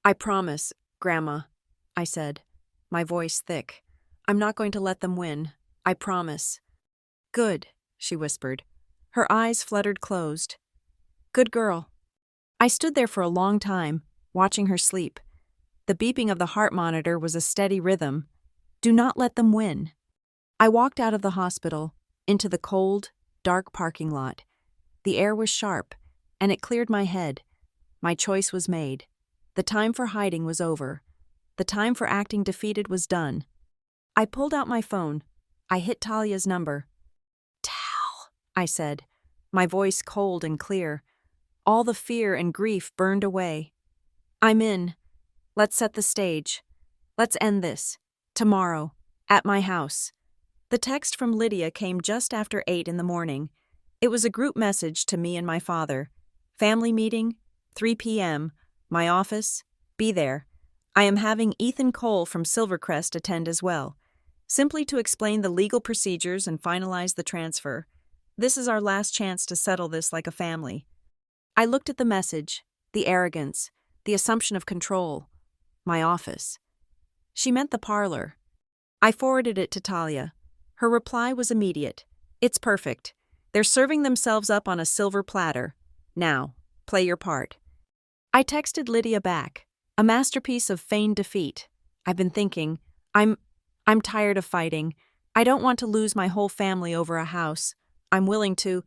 [SPEAKER 1] I promise, Grandma, I said, my voice thick. I'm not going to let them win. I promise. Good, she whispered. Her eyes fluttered closed. Good girl. I stood there for a long time, watching her sleep. The beeping of the heart monitor was a steady rhythm. Do not let them win. I walked out of the hospital, into the cold, dark parking lot. The air was sharp, and it cleared my head. My choice was made. The time for hiding was over. The time for acting defeated was done. I pulled out my phone. I hit Talia's number. Tal, I said, my voice cold and clear. All the fear and grief burned away. I'm in. Let's set the stage. Let's end this. Tomorrow. At my house. The text from Lydia came just after 8 in the morning. It was a group message to me and my father. Family meeting, 3 p.m., my office, be there. I am having Ethan Cole from Silvercrest attend as well. Simply to explain the legal procedures and finalize the transfer. This is our last chance to settle this like a family. I looked at the message, the arrogance, the assumption of control. My office. She meant the parlor. I forwarded it to Talia. Her reply was immediate. It's perfect. They're serving themselves up on a silver platter. Now, play your part. I texted Lydia back. A masterpiece of feigned defeat. I've been thinking, I'm tired of fighting. I don't want to lose my whole family over a house. I'm willing to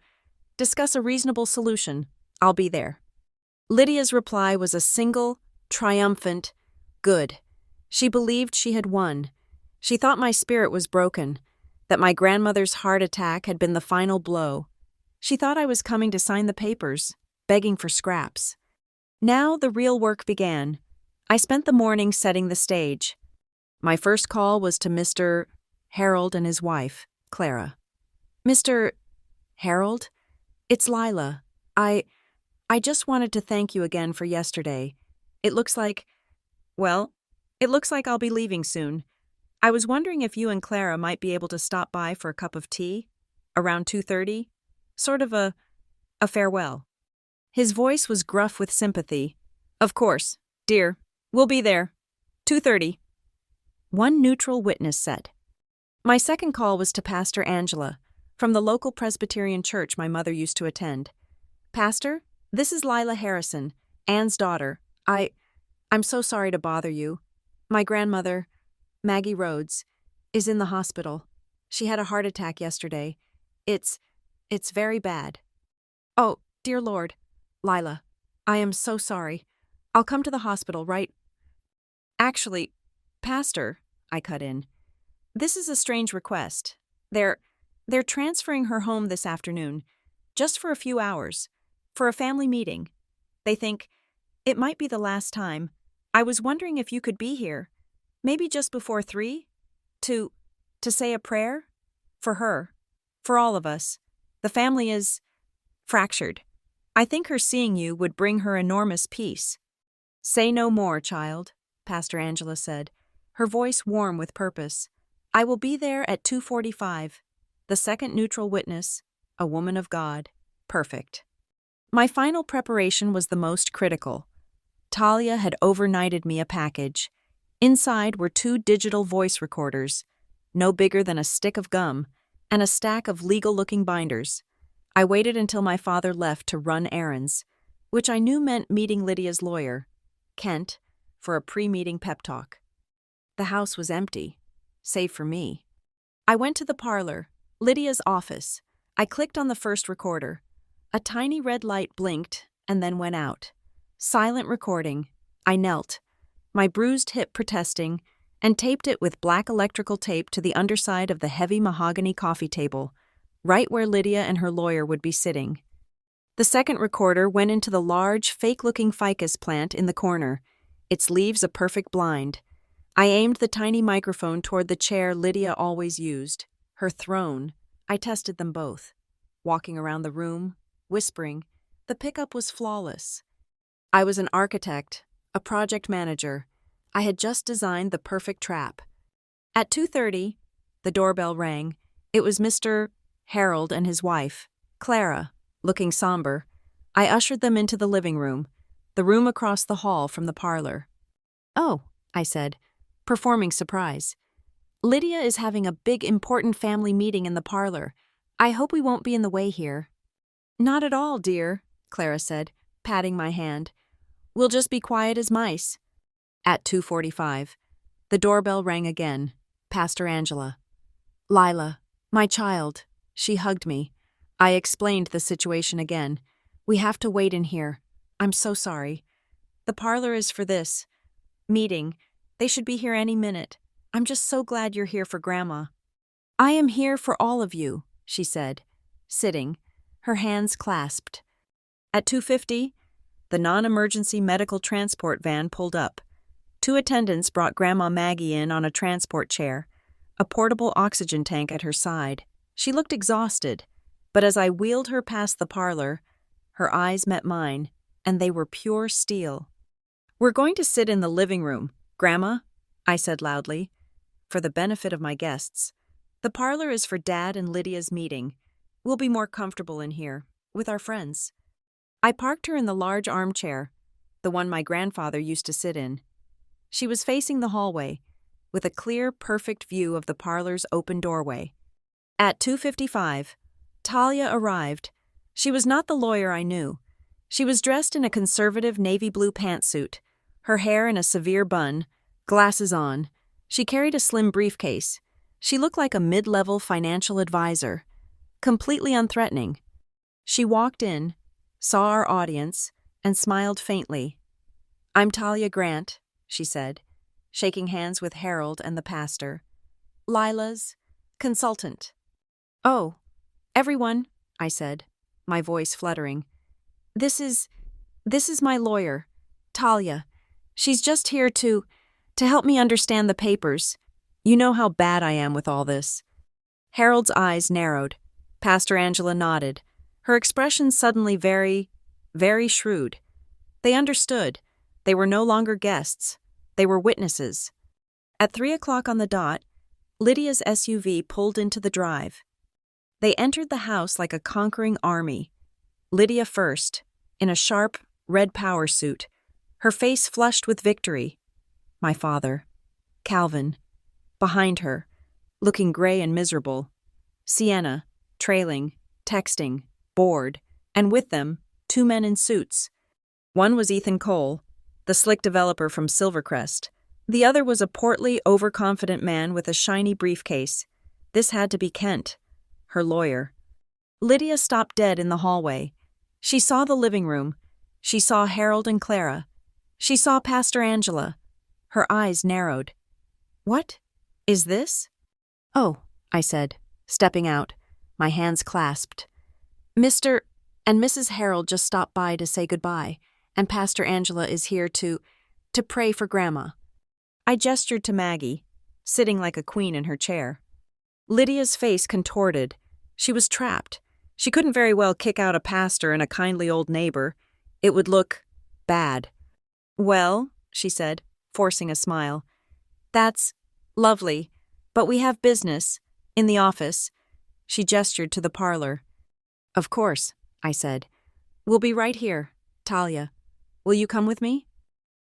[SPEAKER 1] discuss a reasonable solution. I'll be there. Lydia's reply was a single, triumphant, good. She believed she had won. She thought my spirit was broken, that my grandmother's heart attack had been the final blow. She thought I was coming to sign the papers, begging for scraps. Now the real work began. I spent the morning setting the stage. My first call was to Mr. Harold and his wife, Clara. Mr. Harold? It's Lila. I just wanted to thank you again for yesterday. It looks like I'll be leaving soon. I was wondering if you and Clara might be able to stop by for a cup of tea, around 2:30, sort of a farewell. His voice was gruff with sympathy. Of course, dear, we'll be there. 2:30. One neutral witness said. My second call was to Pastor Angela, from the local Presbyterian church my mother used to attend. Pastor, this is Lila Harrison, Anne's daughter. I'm so sorry to bother you. My grandmother, Maggie Rhodes, is in the hospital. She had a heart attack yesterday. It's very bad. Oh, dear Lord. Lila, I am so sorry. I'll come to the hospital, right? Actually, Pastor, I cut in. This is a strange request. They're transferring her home this afternoon, just for a few hours, for a family meeting. They think it might be the last time. I was wondering if you could be here, maybe just before 3, to say a prayer? For her, for all of us. The family is fractured. I think her seeing you would bring her enormous peace. Say no more, child, Pastor Angela said, her voice warm with purpose. I will be there at 2:45. The second neutral witness, a woman of God. Perfect. My final preparation was the most critical. Talia had overnighted me a package. Inside were 2 digital voice recorders, no bigger than a stick of gum, and a stack of legal-looking binders. I waited until my father left to run errands, which I knew meant meeting Lydia's lawyer, Kent, for a pre-meeting pep talk. The house was empty, save for me. I went to the parlor, Lydia's office. I clicked on the first recorder. A tiny red light blinked and then went out. Silent recording. I knelt, my bruised hip protesting, and taped it with black electrical tape to the underside of the heavy mahogany coffee table, right where Lydia and her lawyer would be sitting. The second recorder went into the large, fake-looking ficus plant in the corner, its leaves a perfect blind. I aimed the tiny microphone toward the chair Lydia always used, her throne. I tested them both. Walking around the room, whispering, the pickup was flawless. I was an architect, a project manager. I had just designed the perfect trap. At 2:30, the doorbell rang. It was Mr. Harold and his wife, Clara, looking somber. I ushered them into the living room, the room across the hall from the parlor. Oh, I said, performing surprise. Lydia is having a big important family meeting in the parlor. I hope we won't be in the way here. Not at all, dear, Clara said. patting my hand. We'll just be quiet as mice. At 2:45, the doorbell rang again. Pastor Angela. Lila, my child. She hugged me. I explained the situation again. We have to wait in here. I'm so sorry. The parlor is for this meeting. They should be here any minute. I'm just so glad you're here for Grandma. I am here for all of you, she said, sitting, her hands clasped. At 2:50, the non-emergency medical transport van pulled up. 2 attendants brought Grandma Maggie in on a transport chair, a portable oxygen tank at her side. She looked exhausted, but as I wheeled her past the parlor, her eyes met mine, and they were pure steel. We're going to sit in the living room, Grandma, I said loudly, for the benefit of my guests. The parlor is for Dad and Lydia's meeting. We'll be more comfortable in here, with our friends. I parked her in the large armchair, the one my grandfather used to sit in. She was facing the hallway, with a clear, perfect view of the parlor's open doorway. At 2:55, Talia arrived. She was not the lawyer I knew. She was dressed in a conservative navy blue pantsuit, her hair in a severe bun, glasses on. She carried a slim briefcase. She looked like a mid-level financial advisor, completely unthreatening. She walked in, saw our audience, and smiled faintly. I'm Talia Grant, she said, shaking hands with Harold and the pastor. Lila's consultant. Oh, everyone, I said, my voice fluttering. This is my lawyer, Talia. She's just here to help me understand the papers. You know how bad I am with all this. Harold's eyes narrowed. Pastor Angela nodded, her expression suddenly very, very shrewd. They understood. They were no longer guests. They were witnesses. At 3:00 on the dot, Lydia's SUV pulled into the drive. They entered the house like a conquering army. Lydia first, in a sharp, red power suit, her face flushed with victory. My father, Calvin, behind her, looking gray and miserable. Sienna, trailing, texting, bored, and with them, 2 men in suits. One was Ethan Cole, the slick developer from Silvercrest. The other was a portly, overconfident man with a shiny briefcase. This had to be Kent, her lawyer. Lydia stopped dead in the hallway. She saw the living room. She saw Harold and Clara. She saw Pastor Angela. Her eyes narrowed. What is this? Oh, I said, stepping out, my hands clasped. Mr. and Mrs. Harold just stopped by to say goodbye, and Pastor Angela is here to pray for Grandma. I gestured to Maggie, sitting like a queen in her chair. Lydia's face contorted. She was trapped. She couldn't very well kick out a pastor and a kindly old neighbor. It would look bad. Well, she said, forcing a smile. That's lovely, but we have business in the office. She gestured to the parlor. Of course, I said. We'll be right here, Talia. Will you come with me?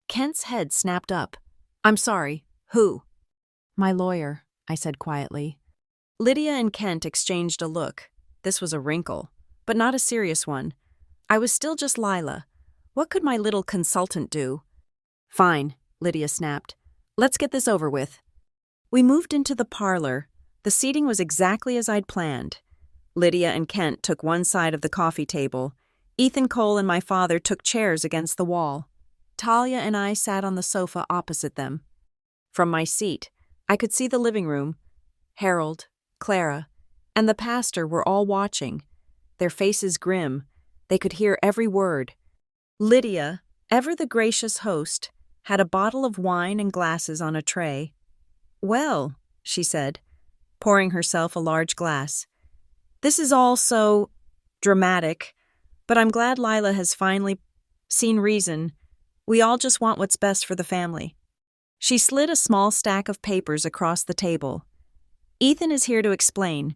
[SPEAKER 1] Kent's head snapped up. I'm sorry, who? My lawyer, I said quietly. Lydia and Kent exchanged a look. This was a wrinkle, but not a serious one. I was still just Lila. What could my little consultant do? Fine, Lydia snapped. Let's get this over with. We moved into the parlor. The seating was exactly as I'd planned. Lydia and Kent took one side of the coffee table. Ethan Cole and my father took chairs against the wall. Talia and I sat on the sofa opposite them. From my seat, I could see the living room. Harold, Clara, and the pastor were all watching, their faces grim. They could hear every word. Lydia, ever the gracious host, had a bottle of wine and glasses on a tray. Well, she said, pouring herself a large glass. This is all so dramatic, but I'm glad Lila has finally seen reason. We all just want what's best for the family. She slid a small stack of papers across the table. Ethan is here to explain,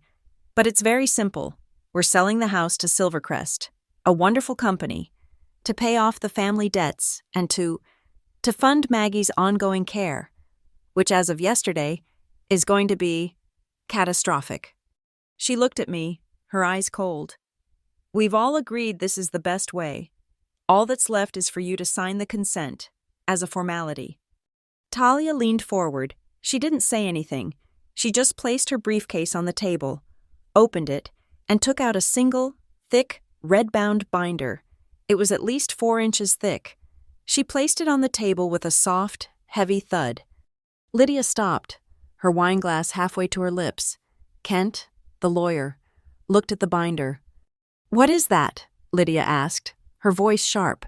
[SPEAKER 1] but it's very simple. We're selling the house to Silvercrest, a wonderful company, to pay off the family debts and to fund Maggie's ongoing care, which as of yesterday is going to be catastrophic. She looked at me, her eyes cold. We've all agreed this is the best way. All that's left is for you to sign the consent, as a formality. Talia leaned forward. She didn't say anything. She just placed her briefcase on the table, opened it, and took out a single, thick, red-bound binder. It was at least 4 inches thick. She placed it on the table with a soft, heavy thud. Lydia stopped, her wineglass halfway to her lips. Kent, the lawyer, looked at the binder. "What is that?" Lydia asked, her voice sharp.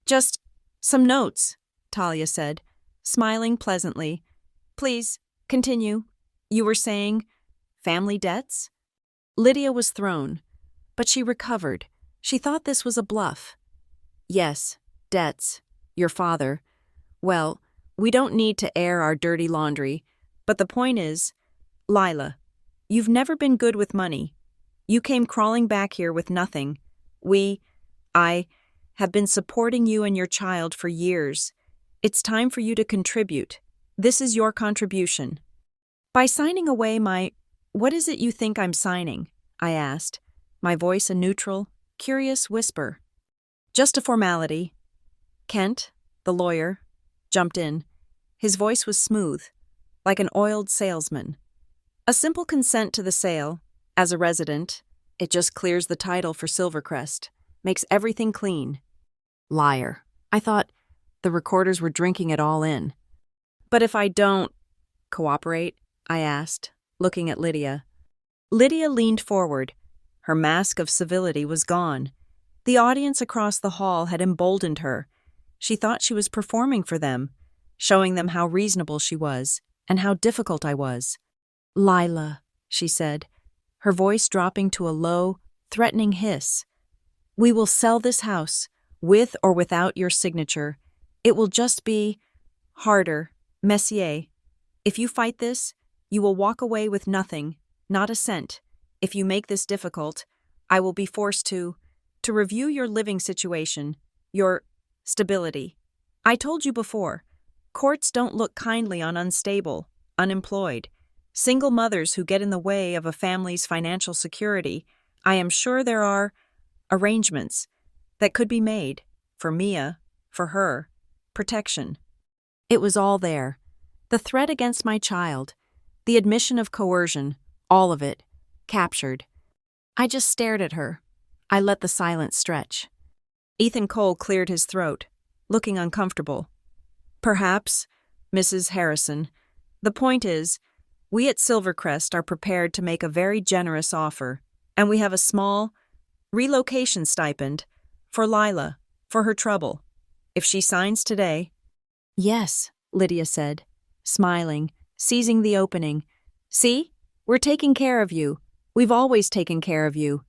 [SPEAKER 1] "Just some notes," Talia said, smiling pleasantly. "Please, continue. You were saying family debts?" Lydia was thrown, but she recovered. She thought this was a bluff. "Yes, debts. Your father. Well, we don't need to air our dirty laundry, but the point is, Lila, you've never been good with money. You came crawling back here with nothing. I, have been supporting you and your child for years. It's time for you to contribute. This is your contribution." "By signing away what is it you think I'm signing?" I asked, my voice a neutral, curious whisper. "Just a formality." Kent, the lawyer, jumped in. His voice was smooth, like an oiled salesman. "A simple consent to the sale. As a resident, it just clears the title for Silvercrest, makes everything clean." Liar. I thought the recorders were drinking it all in. "But if I don't cooperate?" I asked, looking at Lydia. Lydia leaned forward. Her mask of civility was gone. The audience across the hall had emboldened her. She thought she was performing for them, showing them how reasonable she was and how difficult I was. "Lila," she said, her voice dropping to a low, threatening hiss. "We will sell this house, with or without your signature. It will just be harder, Messier. If you fight this, you will walk away with nothing, not a cent. If you make this difficult, I will be forced to review your living situation, your stability. I told you before, courts don't look kindly on unstable, unemployed, single mothers who get in the way of a family's financial security. I am sure there are arrangements that could be made for Mia, for her, protection." It was all there. The threat against my child, the admission of coercion, all of it, captured. I just stared at her. I let the silence stretch. Ethan Cole cleared his throat, looking uncomfortable. "Perhaps, Mrs. Harrison, the point is, we at Silvercrest are prepared to make a very generous offer, and we have a small relocation stipend for Lila, for her trouble. If she signs today—" "Yes," Lydia said, smiling, seizing the opening. "See? We're taking care of you. We've always taken care of you."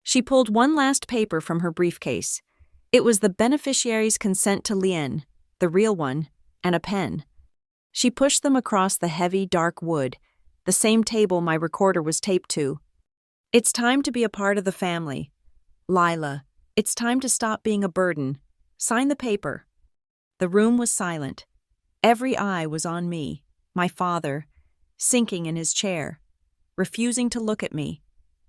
[SPEAKER 1] She pulled one last paper from her briefcase. It was the beneficiary's consent to Lien, the real one, and a pen. She pushed them across the heavy, dark wood, the same table my recorder was taped to. "It's time to be a part of the family. Lila, it's time to stop being a burden. Sign the paper." The room was silent. Every eye was on me, my father, sinking in his chair, refusing to look at me.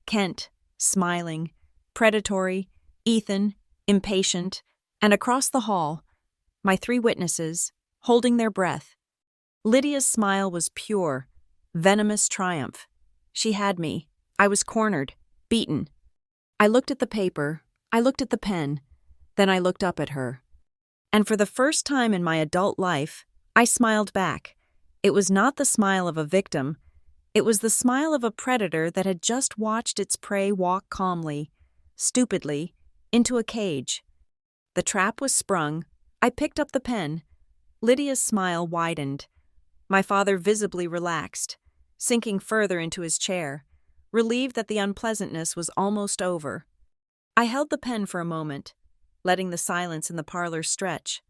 [SPEAKER 1] Kent, smiling, predatory, Ethan, impatient, and across the hall, my 3 witnesses, holding their breath. Lydia's smile was pure, venomous triumph. She had me. I was cornered, beaten. I looked at the paper, I looked at the pen, then I looked up at her. And for the first time in my adult life, I smiled back. It was not the smile of a victim. It was the smile of a predator that had just watched its prey walk calmly, stupidly, into a cage. The trap was sprung. I picked up the pen. Lydia's smile widened. My father visibly relaxed, sinking further into his chair, relieved that the unpleasantness was almost over. I held the pen for a moment, letting the silence in the parlor stretch.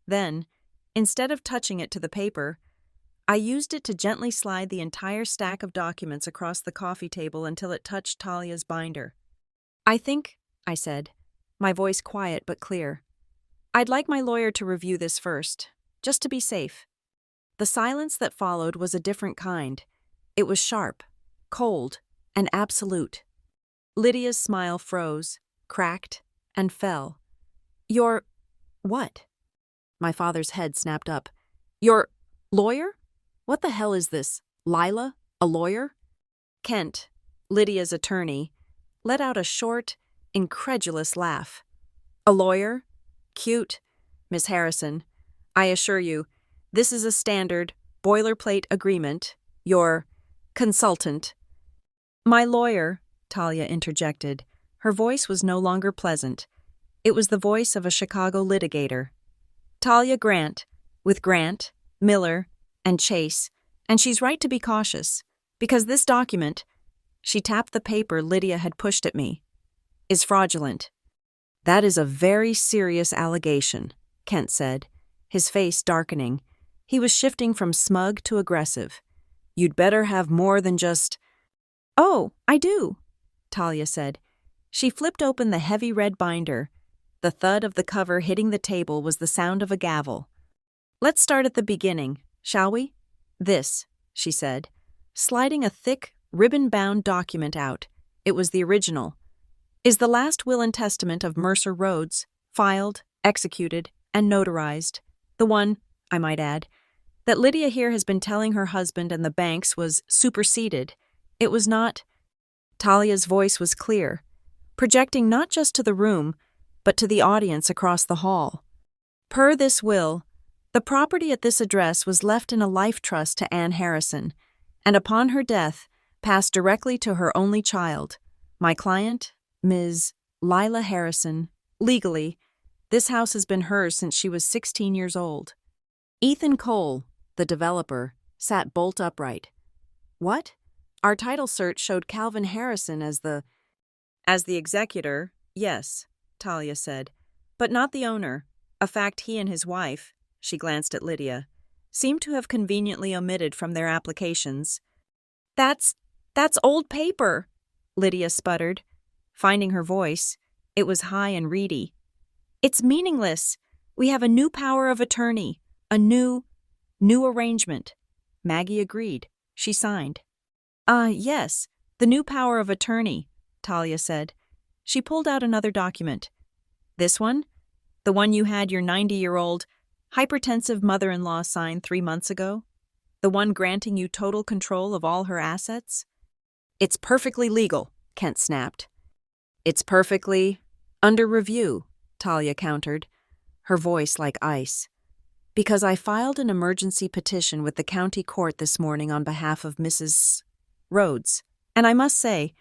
[SPEAKER 1] Then, instead of touching it to the paper, I used it to gently slide the entire stack of documents across the coffee table until it touched Talia's binder. "I think," I said, my voice quiet but clear, "I'd like my lawyer to review this first, just to be safe." The silence that followed was a different kind. It was sharp, cold, and absolute. Lydia's smile froze, cracked, and fell. Your what? My father's head snapped up. Your lawyer? What the hell is this? Lila? A lawyer? Kent, Lydia's attorney, let out a short, incredulous laugh. A lawyer? Cute. Miss Harrison, I assure you, this is a standard, boilerplate agreement. Your consultant. My lawyer, Talia interjected. Her voice was no longer pleasant. It was the voice of a Chicago litigator. Talia Grant, with Grant, Miller, and Chase, and she's right to be cautious, because this document, she tapped the paper Lydia had pushed at me, is fraudulent. That is a very serious allegation, Kent said, his face darkening. He was shifting from smug to aggressive. You'd better have more than just... Oh, I do, Talia said. She flipped open the heavy red binder. The thud of the cover hitting the table was the sound of a gavel. Let's start at the beginning, shall we? This, she said, sliding a thick, ribbon-bound document out. It was the original. Is the last will and testament of Mercer Rhodes, filed, executed, and notarized. The one, I might add, that Lydia here has been telling her husband and the banks was superseded. It was not. Talia's voice was clear, projecting not just to the room, but to the audience across the hall. Per this will, the property at this address was left in a life trust to Anne Harrison, and upon her death, passed directly to her only child, my client, Ms. Lila Harrison. Legally, this house has been hers since she was 16 years old. Ethan Cole, the developer, sat bolt upright. What? Our title search showed Calvin Harrison as the executor, yes, Talia said, but not the owner, a fact he and his wife, she glanced at Lydia, seemed to have conveniently omitted from their applications. That's old paper, Lydia sputtered. Finding her voice, it was high and reedy. It's meaningless. We have a new power of attorney, a new arrangement. Maggie agreed. She signed. Yes, the new power of attorney, Talia said. She pulled out another document. This one? The one you had your 90-year-old, hypertensive mother-in-law sign 3 months ago? The one granting you total control of all her assets? It's perfectly legal, Kent snapped. It's perfectly under review, Talia countered, her voice like ice. Because I filed an emergency petition with the county court this morning on behalf of Mrs. Rhodes, and I must say,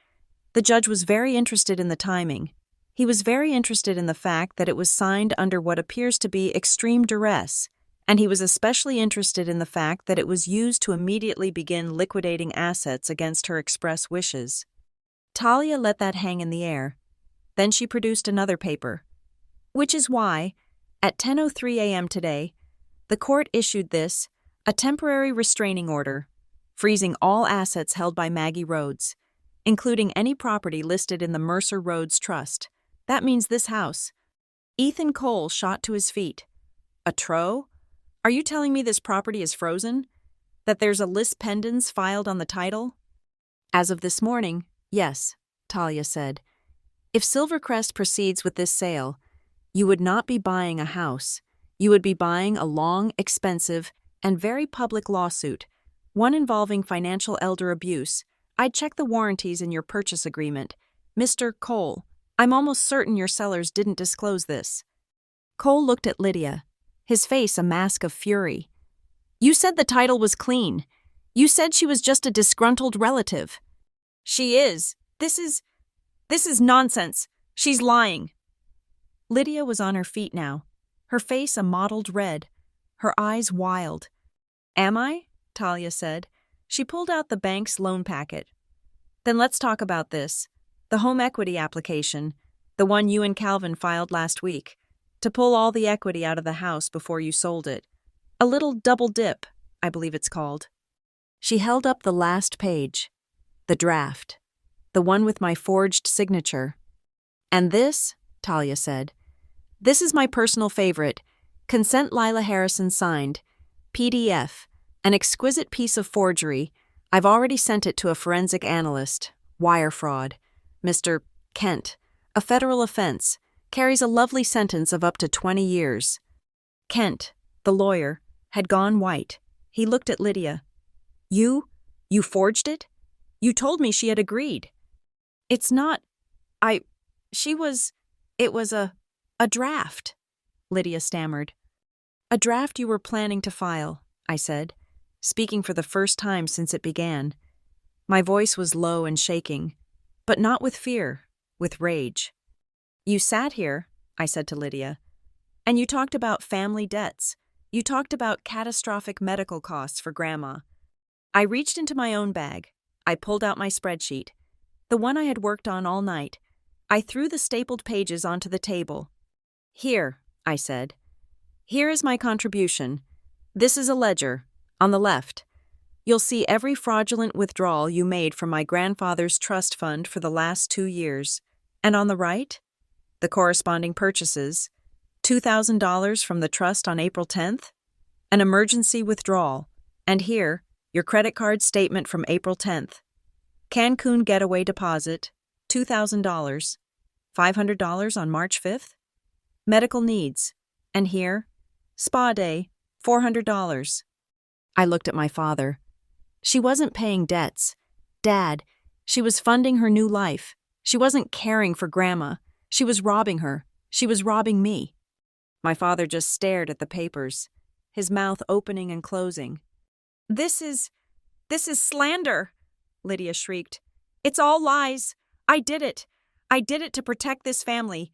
[SPEAKER 1] the judge was very interested in the timing. He was very interested in the fact that it was signed under what appears to be extreme duress, and he was especially interested in the fact that it was used to immediately begin liquidating assets against her express wishes. Talia let that hang in the air. Then she produced another paper. Which is why, at 10:03 a.m. today, the court issued this, a temporary restraining order, freezing all assets held by Maggie Rhodes, including any property listed in the Mercer Rhodes Trust. That means this house. Ethan Cole shot to his feet. A tro? Are you telling me this property is frozen? That there's a lis pendens filed on the title? As of this morning, yes, Talia said. If Silvercrest proceeds with this sale, you would not be buying a house. You would be buying a long, expensive, and very public lawsuit, one involving financial elder abuse. I'd check the warranties in your purchase agreement. Mr. Cole, I'm almost certain your sellers didn't disclose this. Cole looked at Lydia, his face a mask of fury. You said the title was clean. You said she was just a disgruntled relative. She is. This is nonsense. She's lying. Lydia was on her feet now, her face a mottled red, her eyes wild. Am I? Talia said. She pulled out the bank's loan packet. Then let's talk about this. The home equity application, the one you and Calvin filed last week, to pull all the equity out of the house before you sold it. A little double dip, I believe it's called. She held up the last page. The draft. The one with my forged signature. And this, Talia said, this is my personal favorite. Consent Lila Harrison signed. PDF. An exquisite piece of forgery. I've already sent it to a forensic analyst. Wire fraud. Mr. Kent. A federal offense. carries a lovely sentence of up to 20 years. Kent, the lawyer, had gone white. He looked at Lydia. You forged it? You told me she had agreed. It's not, it was a draft, Lydia stammered. A draft you were planning to file, I said, speaking for the first time since it began. My voice was low and shaking, but not with fear, with rage. You sat here, I said to Lydia, and you talked about family debts. You talked about catastrophic medical costs for Grandma. I reached into my own bag. I pulled out my spreadsheet, the one I had worked on all night. I threw the stapled pages onto the table. Here, I said. Here is my contribution. This is a ledger, on the left. You'll see every fraudulent withdrawal you made from my grandfather's trust fund for the last 2 years. And on the right, the corresponding purchases. $2,000 from the trust on April 10th, an emergency withdrawal, and here, your credit card statement from April 10th. Cancun getaway deposit, $2,000, $500 on March 5th. Medical needs, and here, spa day, $400. I looked at my father. She wasn't paying debts. Dad, she was funding her new life. She wasn't caring for Grandma. She was robbing her. She was robbing me. My father just stared at the papers, his mouth opening and closing. This is slander, Lydia shrieked. It's all lies. I did it. I did it to protect this family.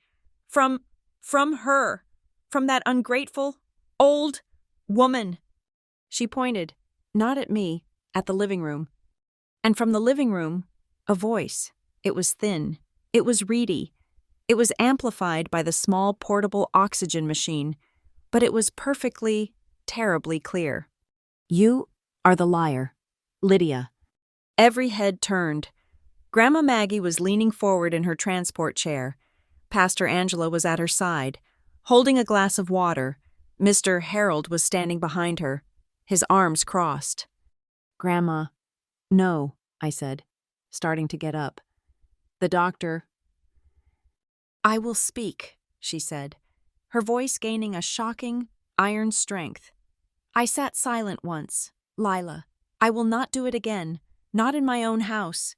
[SPEAKER 1] From her. From that ungrateful, old woman. She pointed, not at me, at the living room. And from the living room, a voice. It was thin. It was reedy. It was amplified by the small portable oxygen machine, but it was perfectly, terribly clear. You are the liar, Lydia. Every head turned. Grandma Maggie was leaning forward in her transport chair. Pastor Angela was at her side, holding a glass of water. Mr. Harold was standing behind her, his arms crossed. Grandma, no, I said, starting to get up. The doctor. I will speak, she said, her voice gaining a shocking, iron strength. I sat silent once, Lila. I will not do it again, not in my own house.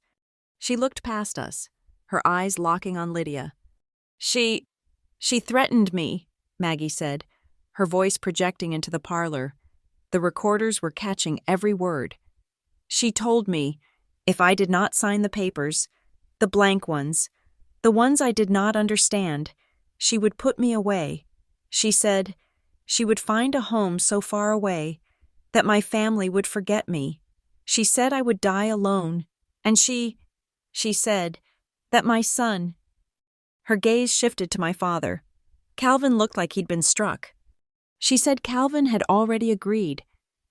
[SPEAKER 1] She looked past us, her eyes locking on Lydia. She threatened me, Maggie said, her voice projecting into the parlor. The recorders were catching every word. She told me, if I did not sign the papers, the blank ones, the ones I did not understand, she would put me away. She said she would find a home so far away that my family would forget me. She said I would die alone, and she said that my son. Her gaze shifted to my father. Calvin looked like he'd been struck. She said Calvin had already agreed,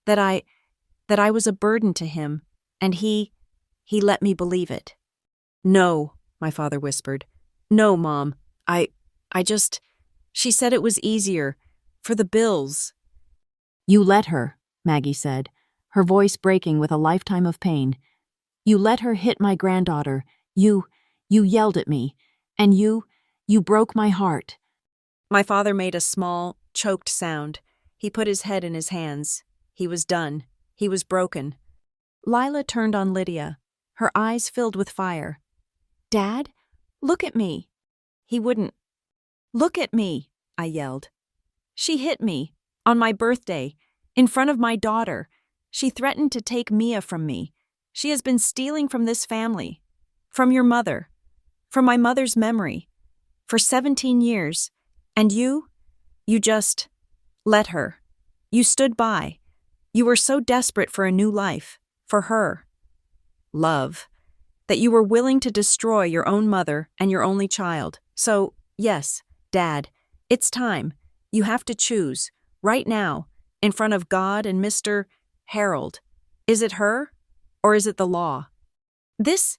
[SPEAKER 1] that I was a burden to him, and he let me believe it. No, my father whispered. No, Mom, she said it was easier, for the bills. You let her, Maggie said, her voice breaking with a lifetime of pain. You let her hit my granddaughter. You yelled at me, and you broke my heart. My father made a small, choked sound. He put his head in his hands. He was done. He was broken. Lila turned on Lydia, her eyes filled with fire. Dad, look at me. He wouldn't. Look at me, I yelled. She hit me, on my birthday, in front of my daughter. She threatened to take Mia from me. She has been stealing from this family, from your mother, from my mother's memory, for 17 years. And you just let her. You stood by. You were so desperate for a new life, for her. Love. That you were willing to destroy your own mother and your only child. So, yes, Dad, it's time. You have to choose, right now, in front of God and Mr. Harold. Is it her, or is it the law? This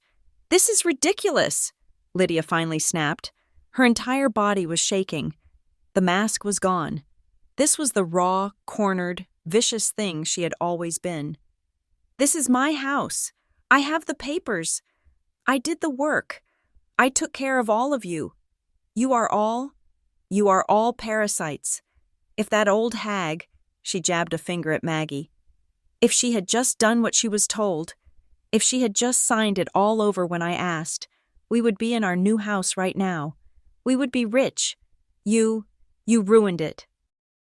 [SPEAKER 1] is ridiculous, Lydia finally snapped. Her entire body was shaking. The mask was gone. This was the raw, cornered, vicious thing she had always been. This is my house. I have the papers. I did the work. I took care of all of you. You are all You are all parasites. If that old hag," she jabbed a finger at Maggie, "if she had just done what she was told, if she had just signed it all over when I asked, we would be in our new house right now. We would be rich. You ruined it."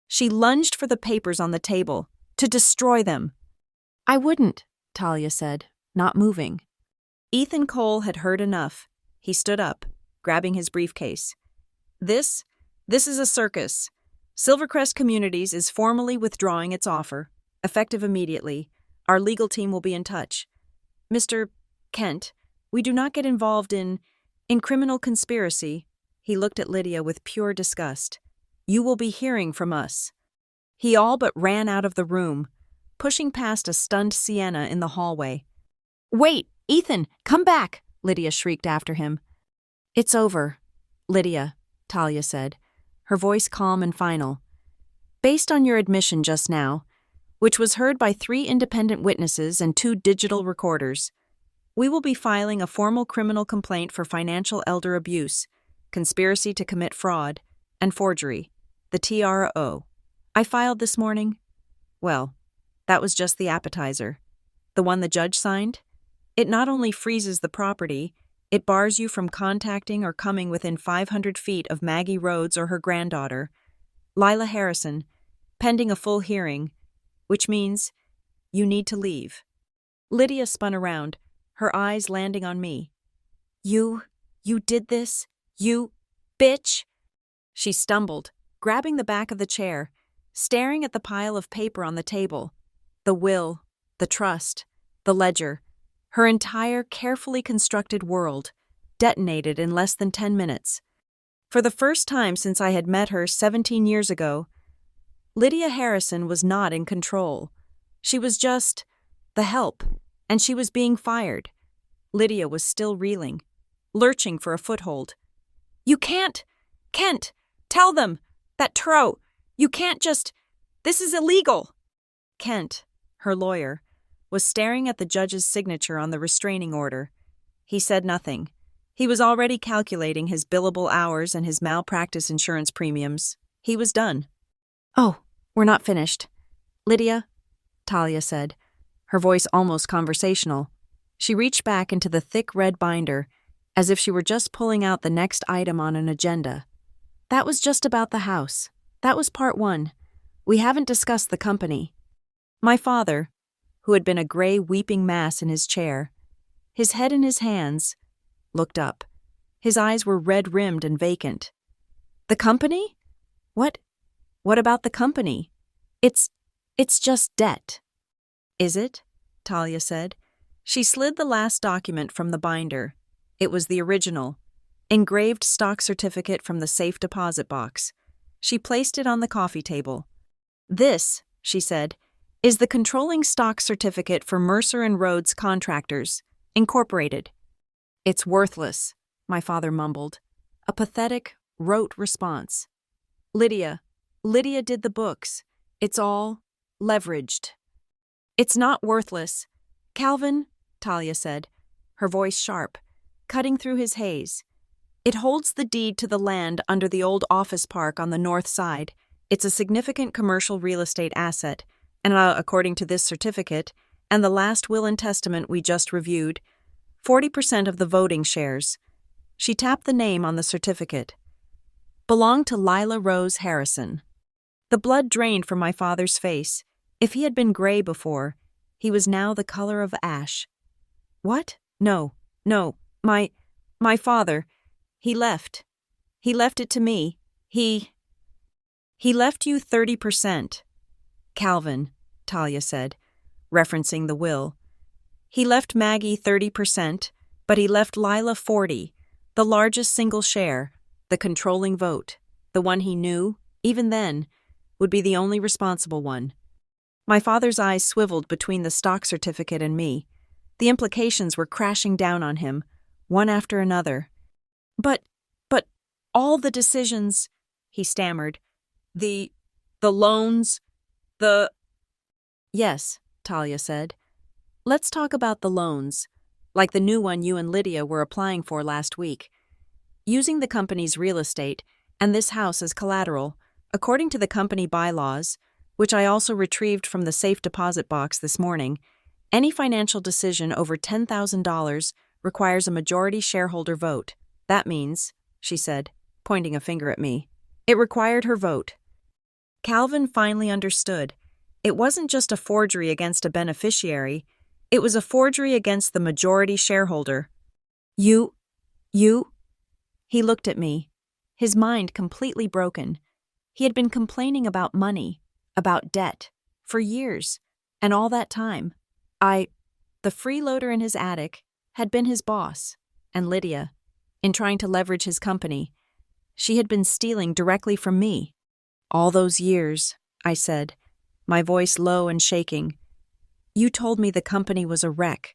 [SPEAKER 1] She lunged for the papers on the table, to destroy them. "I wouldn't," Talia said, not moving. Ethan Cole had heard enough. He stood up, grabbing his briefcase. This is a circus. Silvercrest Communities is formally withdrawing its offer, effective immediately. Our legal team will be in touch. Mr. Kent, we do not get involved in criminal conspiracy." He looked at Lydia with pure disgust. "You will be hearing from us." He all but ran out of the room, pushing past a stunned Sienna in the hallway. "Wait, Ethan, come back!" Lydia shrieked after him. "It's over, Lydia," Talia said, her voice calm and final. "Based on your admission just now, which was heard by 3 independent witnesses and 2 digital recorders, we will be filing a formal criminal complaint for financial elder abuse, conspiracy to commit fraud, and forgery, the TRO. I filed this morning. Well, that was just the appetizer. The one the judge signed? It not only freezes the property, it bars you from contacting or coming within 500 feet of Maggie Rhodes or her granddaughter, Lila Harrison, pending a full hearing, which means you need to leave." Lydia spun around, her eyes landing on me. You did this? You bitch!" She stumbled, grabbing the back of the chair, staring at the pile of paper on the table. The will, the trust, the ledger, her entire carefully constructed world, detonated in less than 10 minutes. For the first time since I had met her 17 years ago, Lydia Harrison was not in control. She was just the help, and she was being fired. Lydia was still reeling, lurching for a foothold. "You can't! Kent, tell them! That Turo! You can't just... This is illegal!" Kent, her lawyer, was staring at the judge's signature on the restraining order. He said nothing. He was already calculating his billable hours and his malpractice insurance premiums. He was done. "Oh, we're not finished. Lydia," Talia said, her voice almost conversational. She reached back into the thick red binder, as if she were just pulling out the next item on an agenda. "That was just about the house. That was part 1. We haven't discussed the company." My father, who had been a gray weeping mass in his chair, his head in his hands, looked up. His eyes were red-rimmed and vacant. "The company? What about the company? It's just debt." "Is it?" Talia said. She slid the last document from the binder. It was the original, engraved stock certificate from the safe deposit box. She placed it on the coffee table. "This," she said, "is the controlling stock certificate for Mercer and Rhodes Contractors, Incorporated." "It's worthless," my father mumbled. A pathetic, rote response. Lydia did the books. It's all leveraged." "It's not worthless. Calvin," Talia said, her voice sharp, cutting through his haze. "It holds the deed to the land under the old office park on the north side. It's a significant commercial real estate asset, and according to this certificate, and the last will and testament we just reviewed, 40% of the voting shares," she tapped the name on the certificate, "belonged to Lila Rose Harrison." The blood drained from my father's face. If he had been gray before, he was now the color of ash. "What? No, my father, he left. He left it to me. He left you 30%. Calvin," Talia said, referencing the will. "He left Maggie 30%, but he left Lila 40, the largest single share, the controlling vote, the one he knew, even then, would be the only responsible one." My father's eyes swiveled between the stock certificate and me. The implications were crashing down on him, one after another. But all the decisions," he stammered. The loans, the..." "Yes," Talia said. "Let's talk about the loans, like the new one you and Lydia were applying for last week. Using the company's real estate, and this house as collateral. According to the company bylaws, which I also retrieved from the safe deposit box this morning, any financial decision over $10,000 requires a majority shareholder vote. That means, she said, pointing a finger at me, it required her vote. Calvin finally understood. It wasn't just a forgery against a beneficiary, it was a forgery against the majority shareholder. You? He looked at me, his mind completely broken. He had been complaining about money, about debt, for years, and all that time, the freeloader in his attic, had been his boss, and Lydia, in trying to leverage his company, she had been stealing directly from me. All those years, I said, my voice low and shaking. You told me the company was a wreck.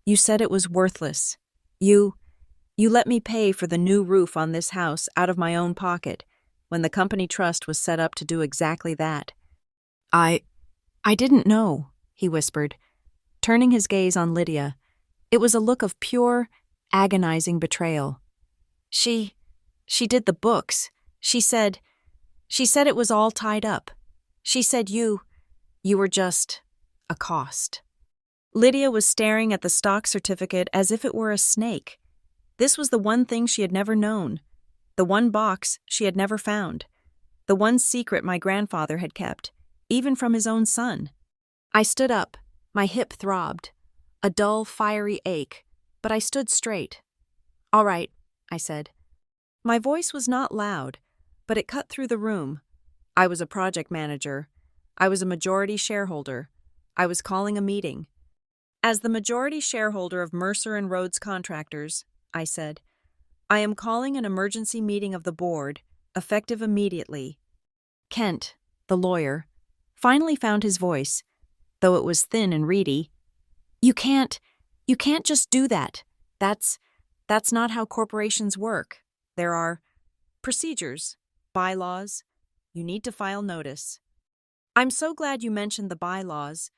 [SPEAKER 1] You said it was worthless. You let me pay for the new roof on this house out of my own pocket, when the company trust was set up to do exactly that. I didn't know, he whispered, turning his gaze on Lydia. It was a look of pure, agonizing betrayal. She did the books. She said it was all tied up. She said you were just a cost. Lydia was staring at the stock certificate as if it were a snake. This was the one thing she had never known, the one box she had never found, the one secret my grandfather had kept, even from his own son. I stood up, my hip throbbed, a dull, fiery ache, but I stood straight. All right, I said. My voice was not loud, but it cut through the room. I was a project manager. I was a majority shareholder. I was calling a meeting. As the majority shareholder of Mercer and Rhodes Contractors, I said, I am calling an emergency meeting of the board, effective immediately. Kent, the lawyer, finally found his voice, though it was thin and reedy. You can't just do that. That's not how corporations work. There are procedures, bylaws. You need to file notice. I'm so glad you mentioned the bylaws,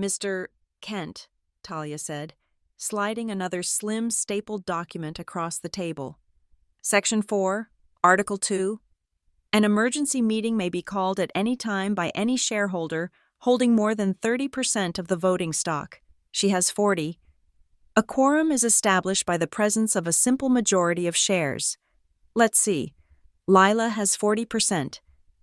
[SPEAKER 1] Mr. Kent, Talia said, sliding another slim stapled document across the table. Section 4, Article 2. An emergency meeting may be called at any time by any shareholder holding more than 30% of the voting stock. She has 40. A quorum is established by the presence of a simple majority of shares. Let's see. Lila has 40%.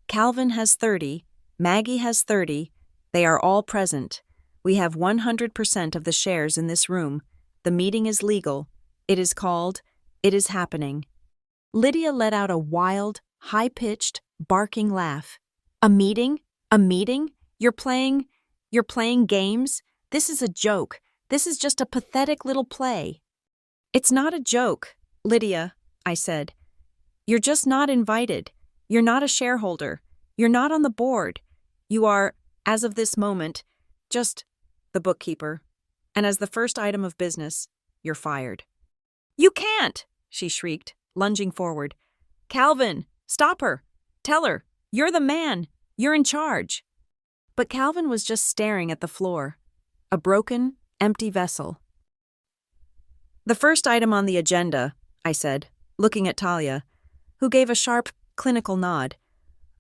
[SPEAKER 1] Calvin has 30. Maggie has 30. They are all present. We have 100% of the shares in this room. The meeting is legal. It is called. It is happening. Lydia let out a wild, high-pitched, barking laugh. A meeting? A meeting? You're playing games? This is a joke. This is just a pathetic little play. It's not a joke, Lydia, I said. You're just not invited. You're not a shareholder. You're not on the board. You are, as of this moment, just the bookkeeper. And as the first item of business, you're fired. You can't, she shrieked, lunging forward. Calvin, stop her. Tell her, you're the man. You're in charge. But Calvin was just staring at the floor, a broken, empty vessel. The first item on the agenda, I said, looking at Talia, who gave a sharp, clinical nod.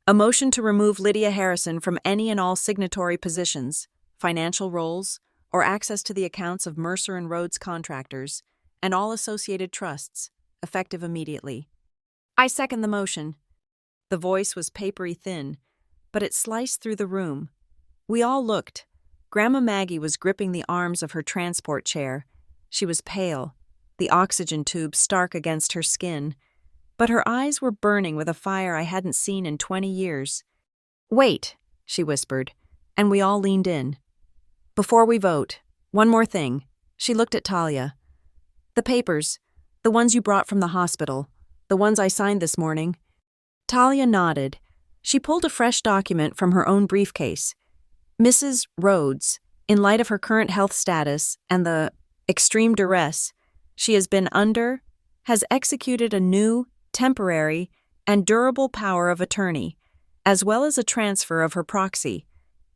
[SPEAKER 1] A motion to remove Lydia Harrison from any and all signatory positions, financial roles, or access to the accounts of Mercer and Rhodes Contractors, and all associated trusts, effective immediately. I second the motion. The voice was papery thin, but it sliced through the room. We all looked. Grandma Maggie was gripping the arms of her transport chair. She was pale, the oxygen tube stark against her skin, but her eyes were burning with a fire I hadn't seen in 20 years. Wait, she whispered, and we all leaned in. Before we vote, one more thing. She looked at Talia. The papers, the ones you brought from the hospital, the ones I signed this morning. Talia nodded. She pulled a fresh document from her own briefcase. Mrs. Rhodes, in light of her current health status and the extreme duress she has been under, has executed a new, temporary, and durable power of attorney, as well as a transfer of her proxy.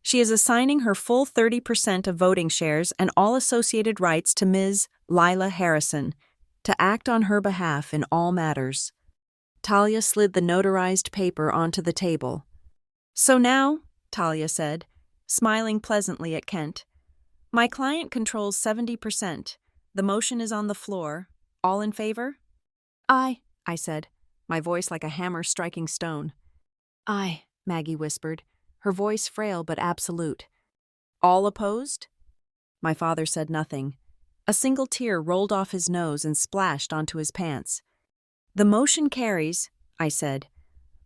[SPEAKER 1] She is assigning her full 30% of voting shares and all associated rights to Ms. Lila Harrison, to act on her behalf in all matters. Talia slid the notarized paper onto the table. "So now," Talia said, smiling pleasantly at Kent, "my client controls 70%. The motion is on the floor. All in favor?" "Aye," I said, my voice like a hammer striking stone. "Aye," Maggie whispered, her voice frail but absolute. "All opposed?" My father said nothing. A single tear rolled off his nose and splashed onto his pants. "The motion carries," I said.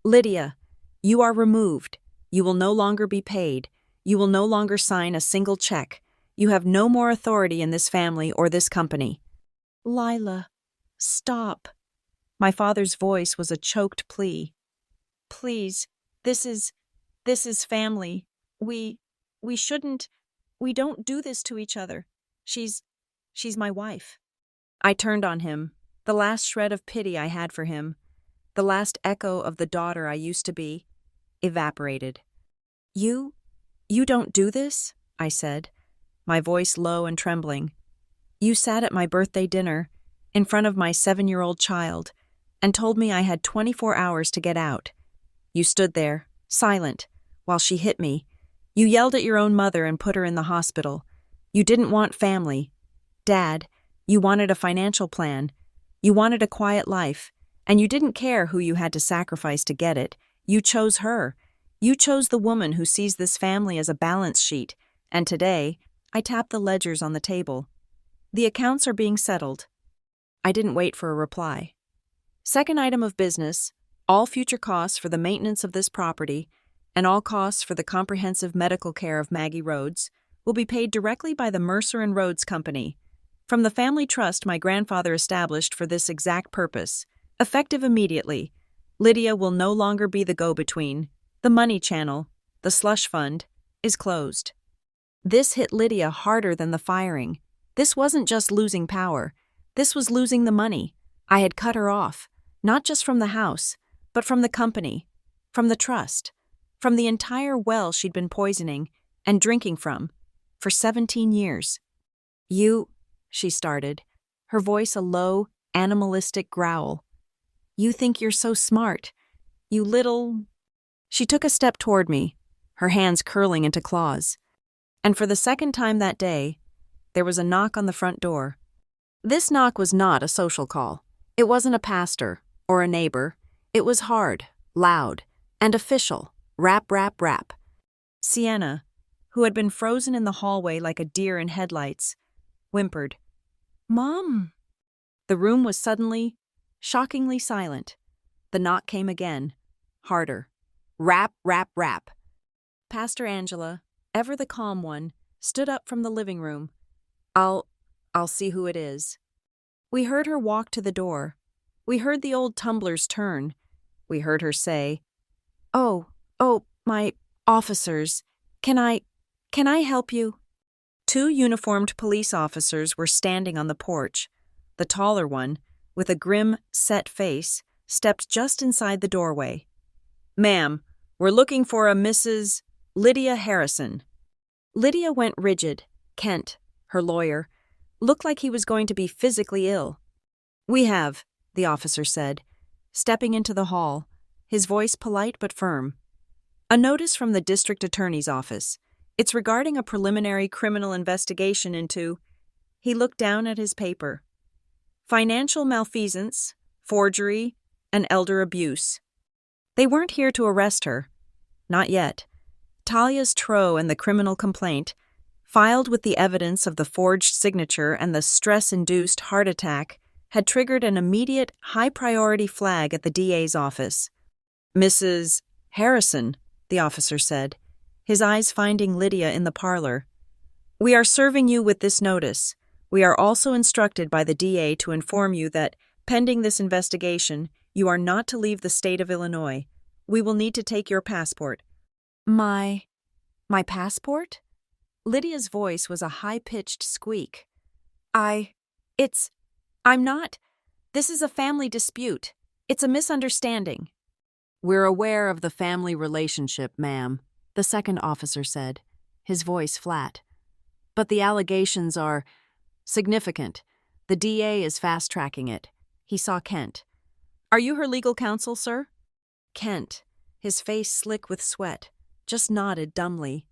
[SPEAKER 1] "Lydia, you are removed. You will no longer be paid. You will no longer sign a single check. You have no more authority in this family or this company." "Lila, stop." My father's voice was a choked plea. "Please, this is family. We shouldn't, we don't do this to each other. She's my wife." I turned on him, the last shred of pity I had for him, the last echo of the daughter I used to be, evaporated. You don't do this?" I said, my voice low and trembling. "You sat at my birthday dinner, in front of my 7-year-old child, and told me I had 24 hours to get out. You stood there, silent, while she hit me. You yelled at your own mother and put her in the hospital. You didn't want family. Dad, you wanted a financial plan. You wanted a quiet life, and you didn't care who you had to sacrifice to get it. You chose her. You chose the woman who sees this family as a balance sheet, and today, I tapped the ledgers on the table. The accounts are being settled." I didn't wait for a reply. "Second item of business, all future costs for the maintenance of this property and all costs for the comprehensive medical care of Maggie Rhodes will be paid directly by the Mercer and Rhodes Company, from the family trust my grandfather established for this exact purpose, effective immediately. Lydia will no longer be the go-between. The money channel, the slush fund, is closed." This hit Lydia harder than the firing. This wasn't just losing power. This was losing the money. I had cut her off, not just from the house, but from the company, from the trust, from the entire well she'd been poisoning and drinking from for 17 years. "You," she started, her voice a low, animalistic growl. "You think you're so smart. You little—" She took a step toward me, her hands curling into claws. And for the second time that day, there was a knock on the front door. This knock was not a social call. It wasn't a pastor or a neighbor. It was hard, loud, and official. Rap, rap, rap. Sienna, who had been frozen in the hallway like a deer in headlights, whimpered, "Mom." The room was suddenly, shockingly silent. The knock came again, harder. Rap, rap, rap. Pastor Angela, ever the calm one, stood up from the living room. I'll see who it is." We heard her walk to the door. We heard the old tumblers turn. We heard her say, Oh, my officers, can I help you?" 2 uniformed police officers were standing on the porch. The taller one, with a grim, set face, stepped just inside the doorway. "Ma'am, we're looking for a Mrs. Lydia Harrison." Lydia went rigid. Kent, her lawyer, looked like he was going to be physically ill. "We have," the officer said, stepping into the hall, his voice polite but firm. "A notice from the district attorney's office. It's regarding a preliminary criminal investigation into—" He looked down at his paper. "Financial malfeasance, forgery, and elder abuse. They weren't here to arrest her. Not yet. Talia's TRO and the criminal complaint, filed with the evidence of the forged signature and the stress-induced heart attack, had triggered an immediate, high-priority flag at the DA's office." "Mrs. Harrison," the officer said, his eyes finding Lydia in the parlor. "We are serving you with this notice. We are also instructed by the DA to inform you that, pending this investigation, you are not to leave the state of Illinois. We will need to take your passport." My passport?" Lydia's voice was a high-pitched squeak. I'm not. This is a family dispute. It's a misunderstanding." "We're aware of the family relationship, ma'am," the second officer said, his voice flat. "But the allegations are significant. The DA is fast-tracking it." He saw Kent. Are you her legal counsel, sir? Kent, his face slick with sweat, just nodded dumbly.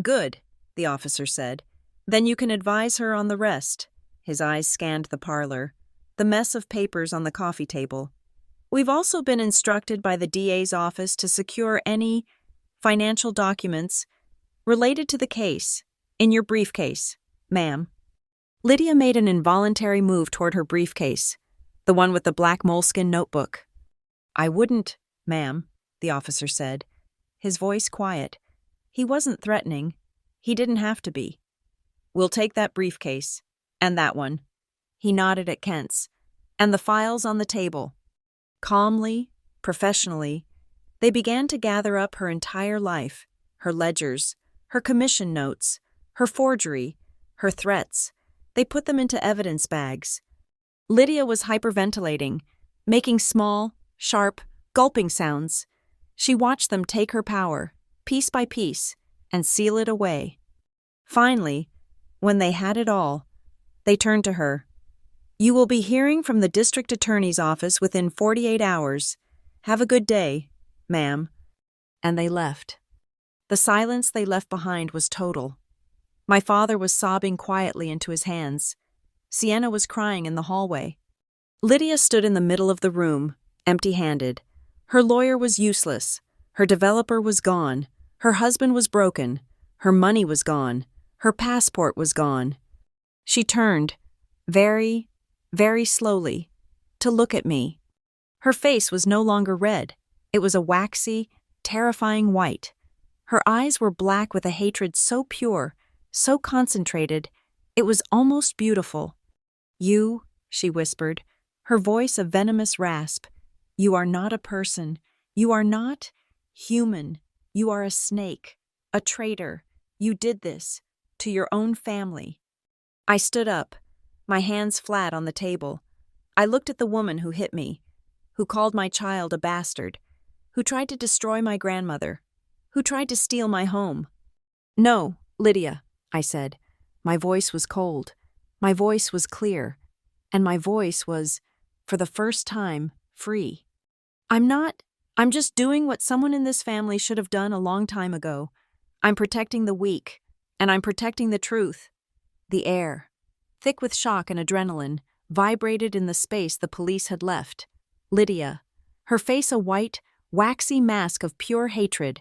[SPEAKER 1] Good, the officer said. Then you can advise her on the rest. His eyes scanned the parlor, the mess of papers on the coffee table. We've also been instructed by the DA's office to secure any financial documents related to the case in your briefcase, ma'am. Lydia made an involuntary move toward her briefcase, the one with the black moleskin notebook. I wouldn't, ma'am, the officer said, his voice quiet. He wasn't threatening. He didn't have to be. We'll take that briefcase, and that one. He nodded at Kent's, and the files on the table. Calmly, professionally, they began to gather up her entire life, her ledgers, her commission notes, her forgery, her threats. They put them into evidence bags. Lydia was hyperventilating, making small, sharp, gulping sounds. She watched them take her power, piece by piece, and seal it away. Finally, when they had it all, they turned to her. You will be hearing from the district attorney's office within 48 hours. Have a good day, ma'am. And they left. The silence they left behind was total. My father was sobbing quietly into his hands. Sienna was crying in the hallway. Lydia stood in the middle of the room, empty-handed. Her lawyer was useless. Her developer was gone. Her husband was broken. Her money was gone. Her passport was gone. She turned, very, very slowly, to look at me. Her face was no longer red. It was a waxy, terrifying white. Her eyes were black with a hatred so pure, so concentrated, it was almost beautiful. You, she whispered, her voice a venomous rasp, you are not a person. You are not human. You are a snake, a traitor. You did this to your own family. I stood up, my hands flat on the table. I looked at the woman who hit me, who called my child a bastard, who tried to destroy my grandmother, who tried to steal my home. No, Lydia, I said. My voice was cold. My voice was clear. And my voice was, for the first time, free. I'm just doing what someone in this family should have done a long time ago. I'm protecting the weak, and I'm protecting the truth. The air, thick with shock and adrenaline, vibrated in the space the police had left. Lydia, her face a white, waxy mask of pure hatred,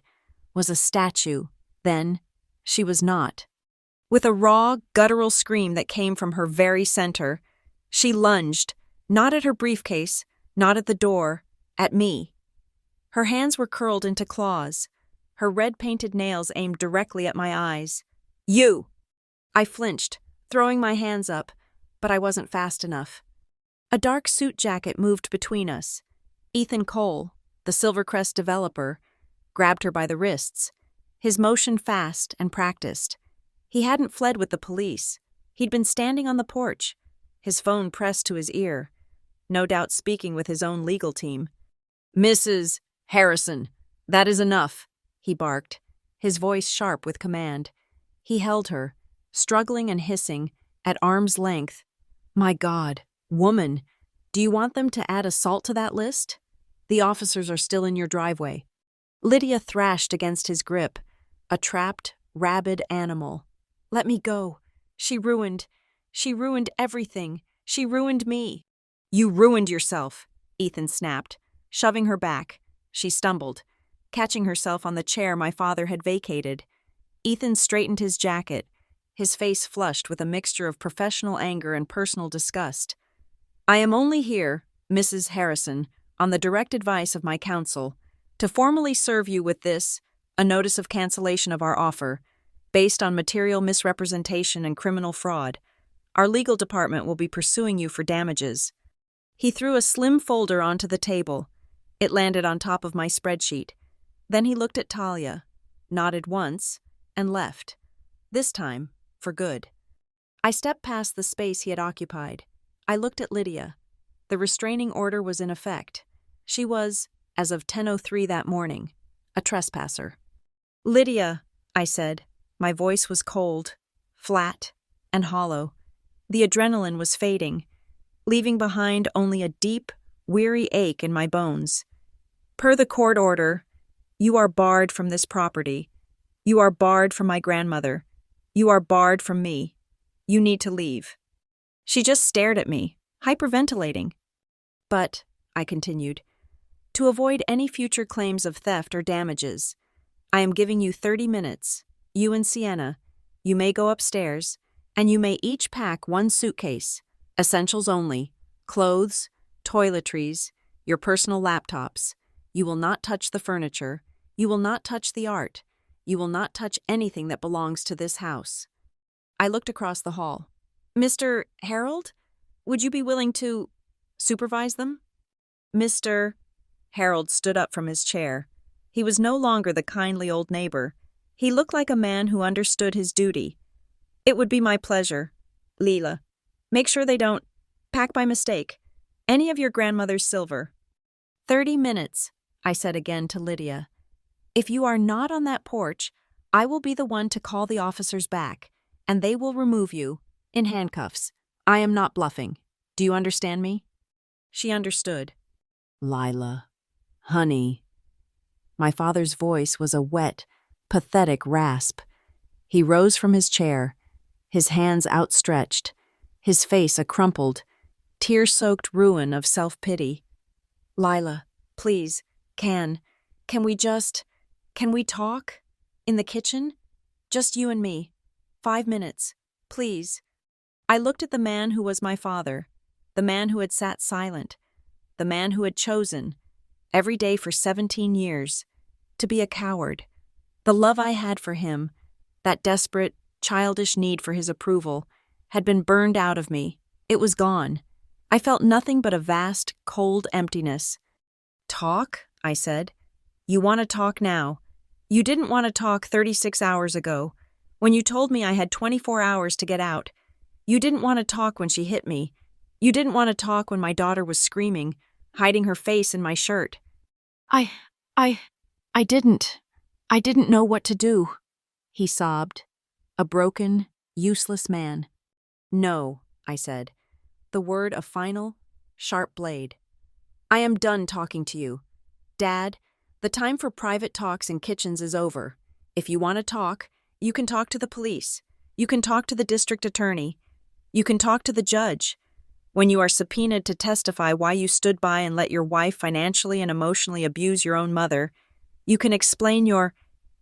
[SPEAKER 1] was a statue. Then, she was not. With a raw, guttural scream that came from her very center, she lunged, not at her briefcase, not at the door, at me. Her hands were curled into claws, her red-painted nails aimed directly at my eyes. You! I flinched, throwing my hands up, but I wasn't fast enough. A dark suit jacket moved between us. Ethan Cole, the Silvercrest developer, grabbed her by the wrists, his motion fast and practiced. He hadn't fled with the police. He'd been standing on the porch, his phone pressed to his ear, no doubt speaking with his own legal team. Mrs. Harrison, that is enough, he barked, his voice sharp with command. He held her, struggling and hissing, at arm's length. My God, woman, do you want them to add assault to that list? The officers are still in your driveway. Lydia thrashed against his grip, a trapped, rabid animal. Let me go. She ruined everything. She ruined me. You ruined yourself, Ethan snapped, shoving her back. She stumbled, catching herself on the chair my father had vacated. Ethan straightened his jacket, his face flushed with a mixture of professional anger and personal disgust. I am only here, Mrs. Harrison, on the direct advice of my counsel, to formally serve you with this, a notice of cancellation of our offer, based on material misrepresentation and criminal fraud. Our legal department will be pursuing you for damages. He threw a slim folder onto the table. It landed on top of my spreadsheet. Then he looked at Talia, nodded once, and left. This time, for good. I stepped past the space he had occupied. I looked at Lydia. The restraining order was in effect. She was, as of 10:03 that morning, a trespasser. Lydia, I said. My voice was cold, flat, and hollow. The adrenaline was fading, leaving behind only a deep, weary ache in my bones. Per the court order, you are barred from this property. You are barred from my grandmother. You are barred from me. You need to leave. She just stared at me, hyperventilating. But, I continued, to avoid any future claims of theft or damages, I am giving you 30 minutes. You and Sienna. You may go upstairs, and you may each pack one suitcase, essentials only, clothes, toiletries, your personal laptops. You will not touch the furniture. You will not touch the art. You will not touch anything that belongs to this house. I looked across the hall. Mr. Harold, would you be willing to supervise them? Mr. Harold stood up from his chair. He was no longer the kindly old neighbor. He looked like a man who understood his duty. It would be my pleasure. Lila, make sure they don't pack by mistake any of your grandmother's silver. 30 minutes, I said again to Lydia. If you are not on that porch, I will be the one to call the officers back, and they will remove you in handcuffs. I am not bluffing. Do you understand me? She understood. Lila, honey. My father's voice was a wet, pathetic rasp. He rose from his chair, his hands outstretched, his face a crumpled, tear-soaked ruin of self-pity. Lila, please, can we talk? In the kitchen? Just you and me. 5 minutes, please. I looked at the man who was my father, the man who had sat silent, the man who had chosen, every day for 17 years, to be a coward. The love I had for him, that desperate, childish need for his approval, had been burned out of me. It was gone. I felt nothing but a vast, cold emptiness. Talk? I said. You want to talk now. You didn't want to talk 36 hours ago, when you told me I had 24 hours to get out. You didn't want to talk when she hit me. You didn't want to talk when my daughter was screaming, hiding her face in my shirt. I didn't know what to do, he sobbed, a broken, useless man. No, I said, the word a final, sharp blade. I am done talking to you. Dad, the time for private talks in kitchens is over. If you want to talk, you can talk to the police. You can talk to the district attorney. You can talk to the judge. When you are subpoenaed to testify why you stood by and let your wife financially and emotionally abuse your own mother, you can explain your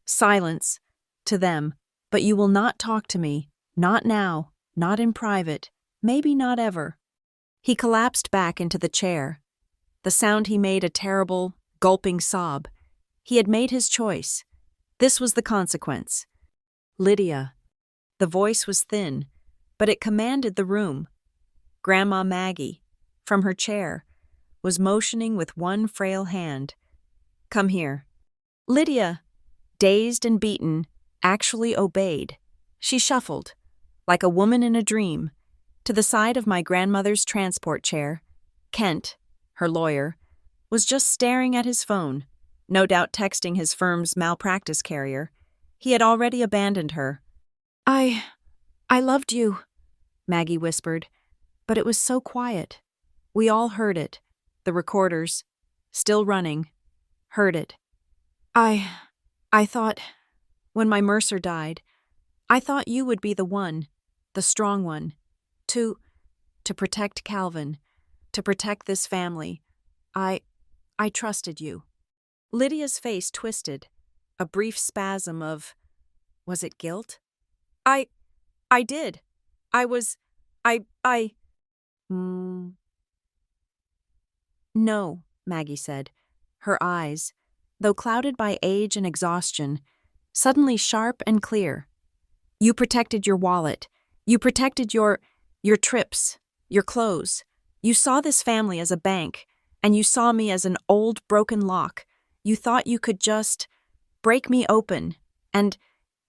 [SPEAKER 1] silence to them, but you will not talk to me, not now, not in private, maybe not ever. He collapsed back into the chair. The sound he made a terrible, gulping sob. He had made his choice. This was the consequence. Lydia. The voice was thin, but it commanded the room. Grandma Maggie, from her chair, was motioning with one frail hand. Come here. Lydia, dazed and beaten, actually obeyed. She shuffled, like a woman in a dream, to the side of my grandmother's transport chair. Kent, her lawyer, was just staring at his phone, no doubt texting his firm's malpractice carrier. He had already abandoned her. I loved you, Maggie whispered, but it was so quiet. We all heard it. The recorders, still running, heard it. I thought, when my Mercer died, I thought you would be the one, the strong one, to protect Calvin, to protect this family. I trusted you. Lydia's face twisted, a brief spasm of, was it guilt? I did. No, Maggie said, her eyes, though clouded by age and exhaustion, suddenly sharp and clear. You protected your wallet. You protected your trips, your clothes. You saw this family as a bank, and you saw me as an old broken lock. You thought you could just break me open, and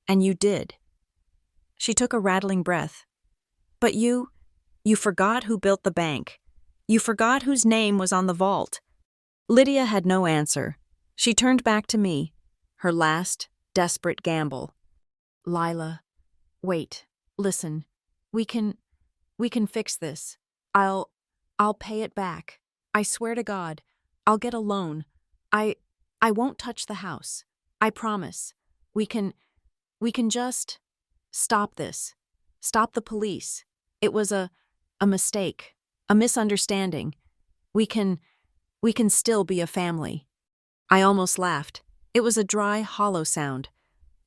[SPEAKER 1] you did. She took a rattling breath. But you forgot who built the bank. You forgot whose name was on the vault. Lydia had no answer. She turned back to me, her last, desperate gamble. Lila, wait, listen. We can fix this. I'll pay it back. I swear to God, I'll get a loan. I won't touch the house. I promise. We can just stop this. Stop the police. It was a mistake, a misunderstanding. We can still be a family." I almost laughed. It was a dry, hollow sound.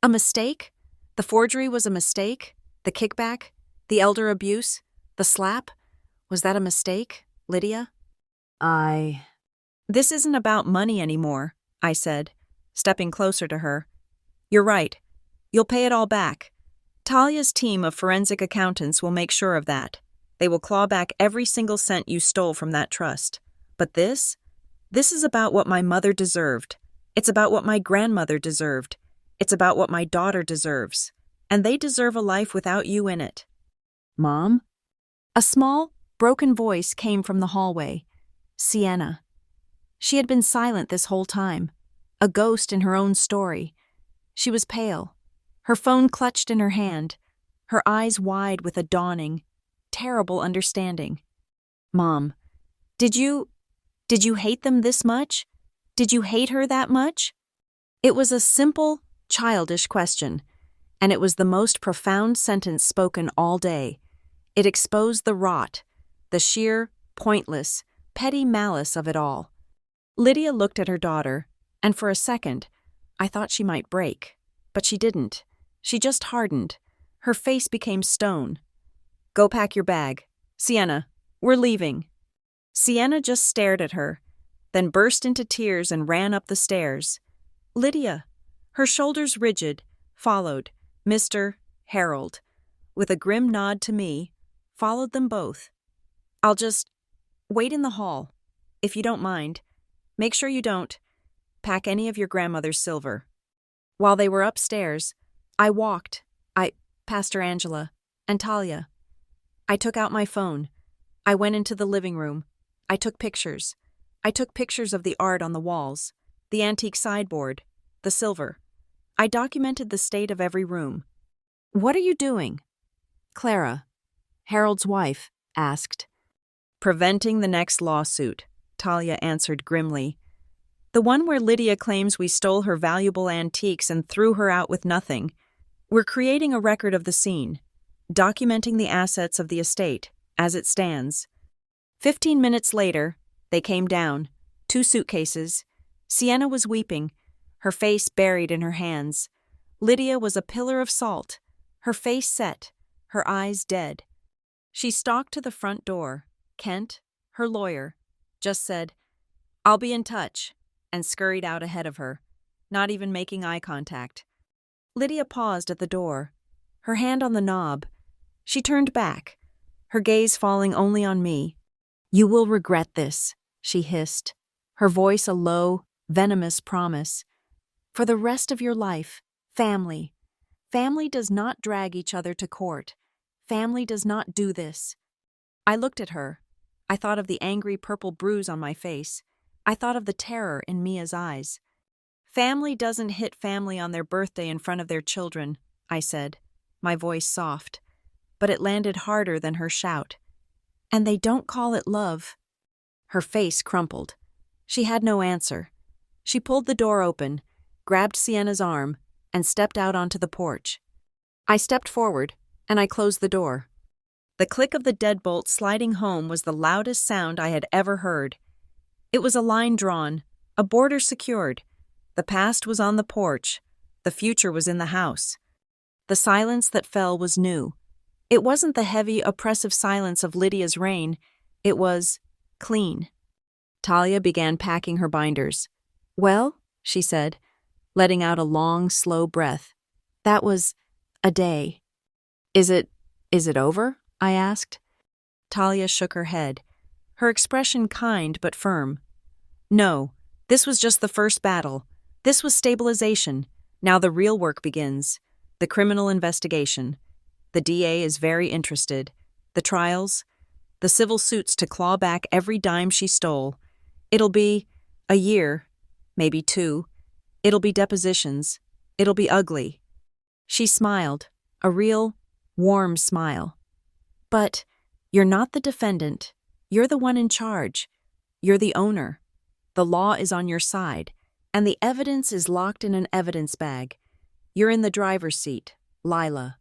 [SPEAKER 1] A mistake? The forgery was a mistake? The kickback? The elder abuse? The slap? Was that a mistake, Lydia? This isn't about money anymore, I said, stepping closer to her. You're right. You'll pay it all back. Talia's team of forensic accountants will make sure of that. They will claw back every single cent you stole from that trust. But this is about what my mother deserved. It's about what my grandmother deserved. It's about what my daughter deserves. And they deserve a life without you in it. Mom? A small, broken voice came from the hallway. Sienna. She had been silent this whole time, a ghost in her own story. She was pale, her phone clutched in her hand, her eyes wide with a dawning, terrible understanding. Mom, did you hate them this much? Did you hate her that much? It was a simple, childish question, and it was the most profound sentence spoken all day. It exposed the rot, the sheer, pointless, petty malice of it all. Lydia looked at her daughter, and for a second, I thought she might break. But she didn't. She just hardened. Her face became stone. Go pack your bag. Sienna, we're leaving. Sienna just stared at her, then burst into tears and ran up the stairs. Lydia, her shoulders rigid, followed. Mr. Harold, with a grim nod to me, followed them both. I'll just wait in the hall, if you don't mind. Make sure you don't pack any of your grandmother's silver. While they were upstairs, I walked, Pastor Angela, and Talia. I took out my phone. I went into the living room. I took pictures. I took pictures of the art on the walls, the antique sideboard, the silver. I documented the state of every room. What are you doing? Clara, Harold's wife, asked. Preventing the next lawsuit, Talia answered grimly. The one where Lydia claims we stole her valuable antiques and threw her out with nothing. We're creating a record of the scene, documenting the assets of the estate, as it stands. 15 minutes later, they came down, 2 suitcases. Sienna was weeping, her face buried in her hands. Lydia was a pillar of salt, her face set, her eyes dead. She stalked to the front door. Kent, her lawyer, just said, "I'll be in touch," and scurried out ahead of her, not even making eye contact. Lydia paused at the door, her hand on the knob. She turned back, her gaze falling only on me. "You will regret this," she hissed, her voice a low, venomous promise. "For the rest of your life, family. Family does not drag each other to court. Family does not do this." I looked at her. I thought of the angry purple bruise on my face. I thought of the terror in Mia's eyes. Family doesn't hit family on their birthday in front of their children, I said, my voice soft. But it landed harder than her shout. And they don't call it love. Her face crumpled. She had no answer. She pulled the door open, grabbed Sienna's arm, and stepped out onto the porch. I stepped forward, and I closed the door. The click of the deadbolt sliding home was the loudest sound I had ever heard. It was a line drawn, a border secured. The past was on the porch. The future was in the house. The silence that fell was new. It wasn't the heavy, oppressive silence of Lydia's reign. It was clean. Talia began packing her binders. "Well," she said, letting out a long, slow breath. "That was a day." Is it over?" I asked. Talia shook her head, her expression kind but firm. "No, this was just the first battle. This was stabilization. Now the real work begins. The criminal investigation. The DA is very interested. The trials. The civil suits to claw back every dime she stole. It'll be a year, maybe 2. It'll be depositions. It'll be ugly." She smiled, a real, warm smile. "But you're not the defendant. You're the one in charge. You're the owner. The law is on your side, and the evidence is locked in an evidence bag. You're in the driver's seat, Lila.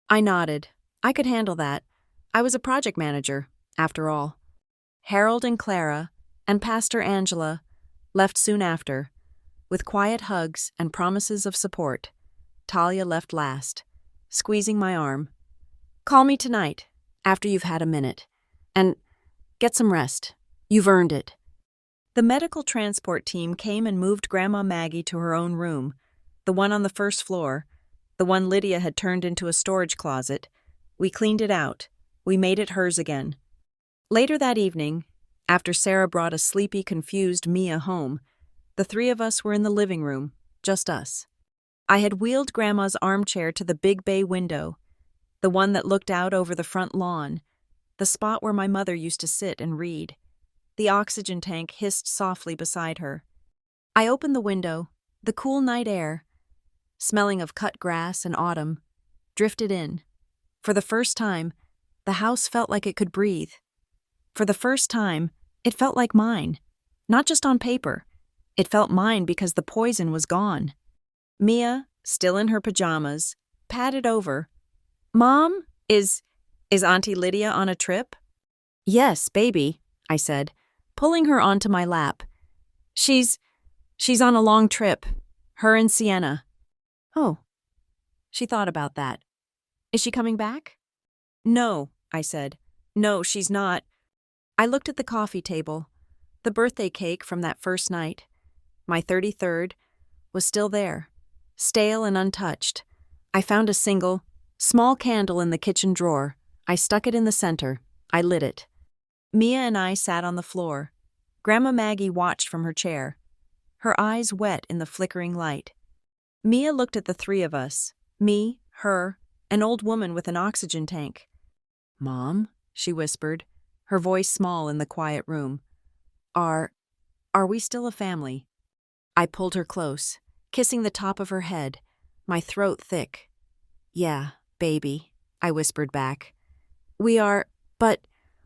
[SPEAKER 1] I nodded. I could handle that. I was a project manager, after all. Harold and Clara, and Pastor Angela, left soon after. With quiet hugs and promises of support, Talia left last, squeezing my arm. Call me tonight, after you've had a minute, and get some rest. You've earned it. The medical transport team came and moved Grandma Maggie to her own room, the one on the first floor, the one Lydia had turned into a storage closet. We cleaned it out. We made it hers again. Later that evening, after Sarah brought a sleepy, confused Mia home, the three of us were in the living room, just us. I had wheeled Grandma's armchair to the big bay window, the one that looked out over the front lawn, the spot where my mother used to sit and read. The oxygen tank hissed softly beside her. I opened the window. The cool night air, smelling of cut grass and autumn, drifted in. For the first time, the house felt like it could breathe. For the first time, it felt like mine. Not just on paper. It felt mine because the poison was gone. Mia, still in her pajamas, patted over. Mom, is Auntie Lydia on a trip? Yes, baby, I said, pulling her onto my lap. She's on a long trip. Her and Sienna. Oh. She thought about that. Is she coming back? No, I said. No, she's not. I looked at the coffee table. The birthday cake from that first night, my 33rd, was still there, stale and untouched. I found a single, small candle in the kitchen drawer. I stuck it in the center. I lit it. Mia and I sat on the floor. Grandma Maggie watched from her chair, her eyes wet in the flickering light. Mia looked at the three of us, me, her, an old woman with an oxygen tank. Mom, she whispered, her voice small in the quiet room. Are we still a family? I pulled her close, kissing the top of her head, my throat thick. Yeah, baby, I whispered back. We are, but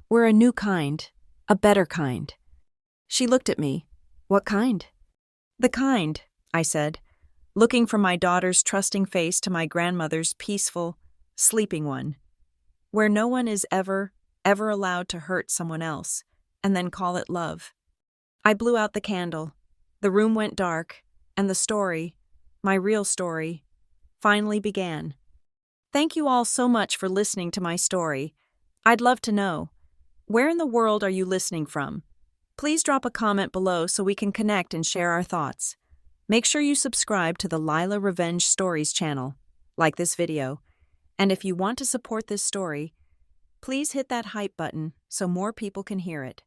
[SPEAKER 1] we're a new kind, a better kind. She looked at me. What kind? The kind, I said, looking from my daughter's trusting face to my grandmother's peaceful, sleeping one, where no one is ever allowed to hurt someone else and then call it love. I blew out the candle. The room went dark, and the story, my real story, finally began. Thank you all so much for listening to my story. I'd love to know, where in the world are you listening from? Please drop a comment below so we can connect and share our thoughts. Make sure you subscribe to the Lila Revenge Stories channel, like this video, and if you want to support this story, please hit that hype button so more people can hear it.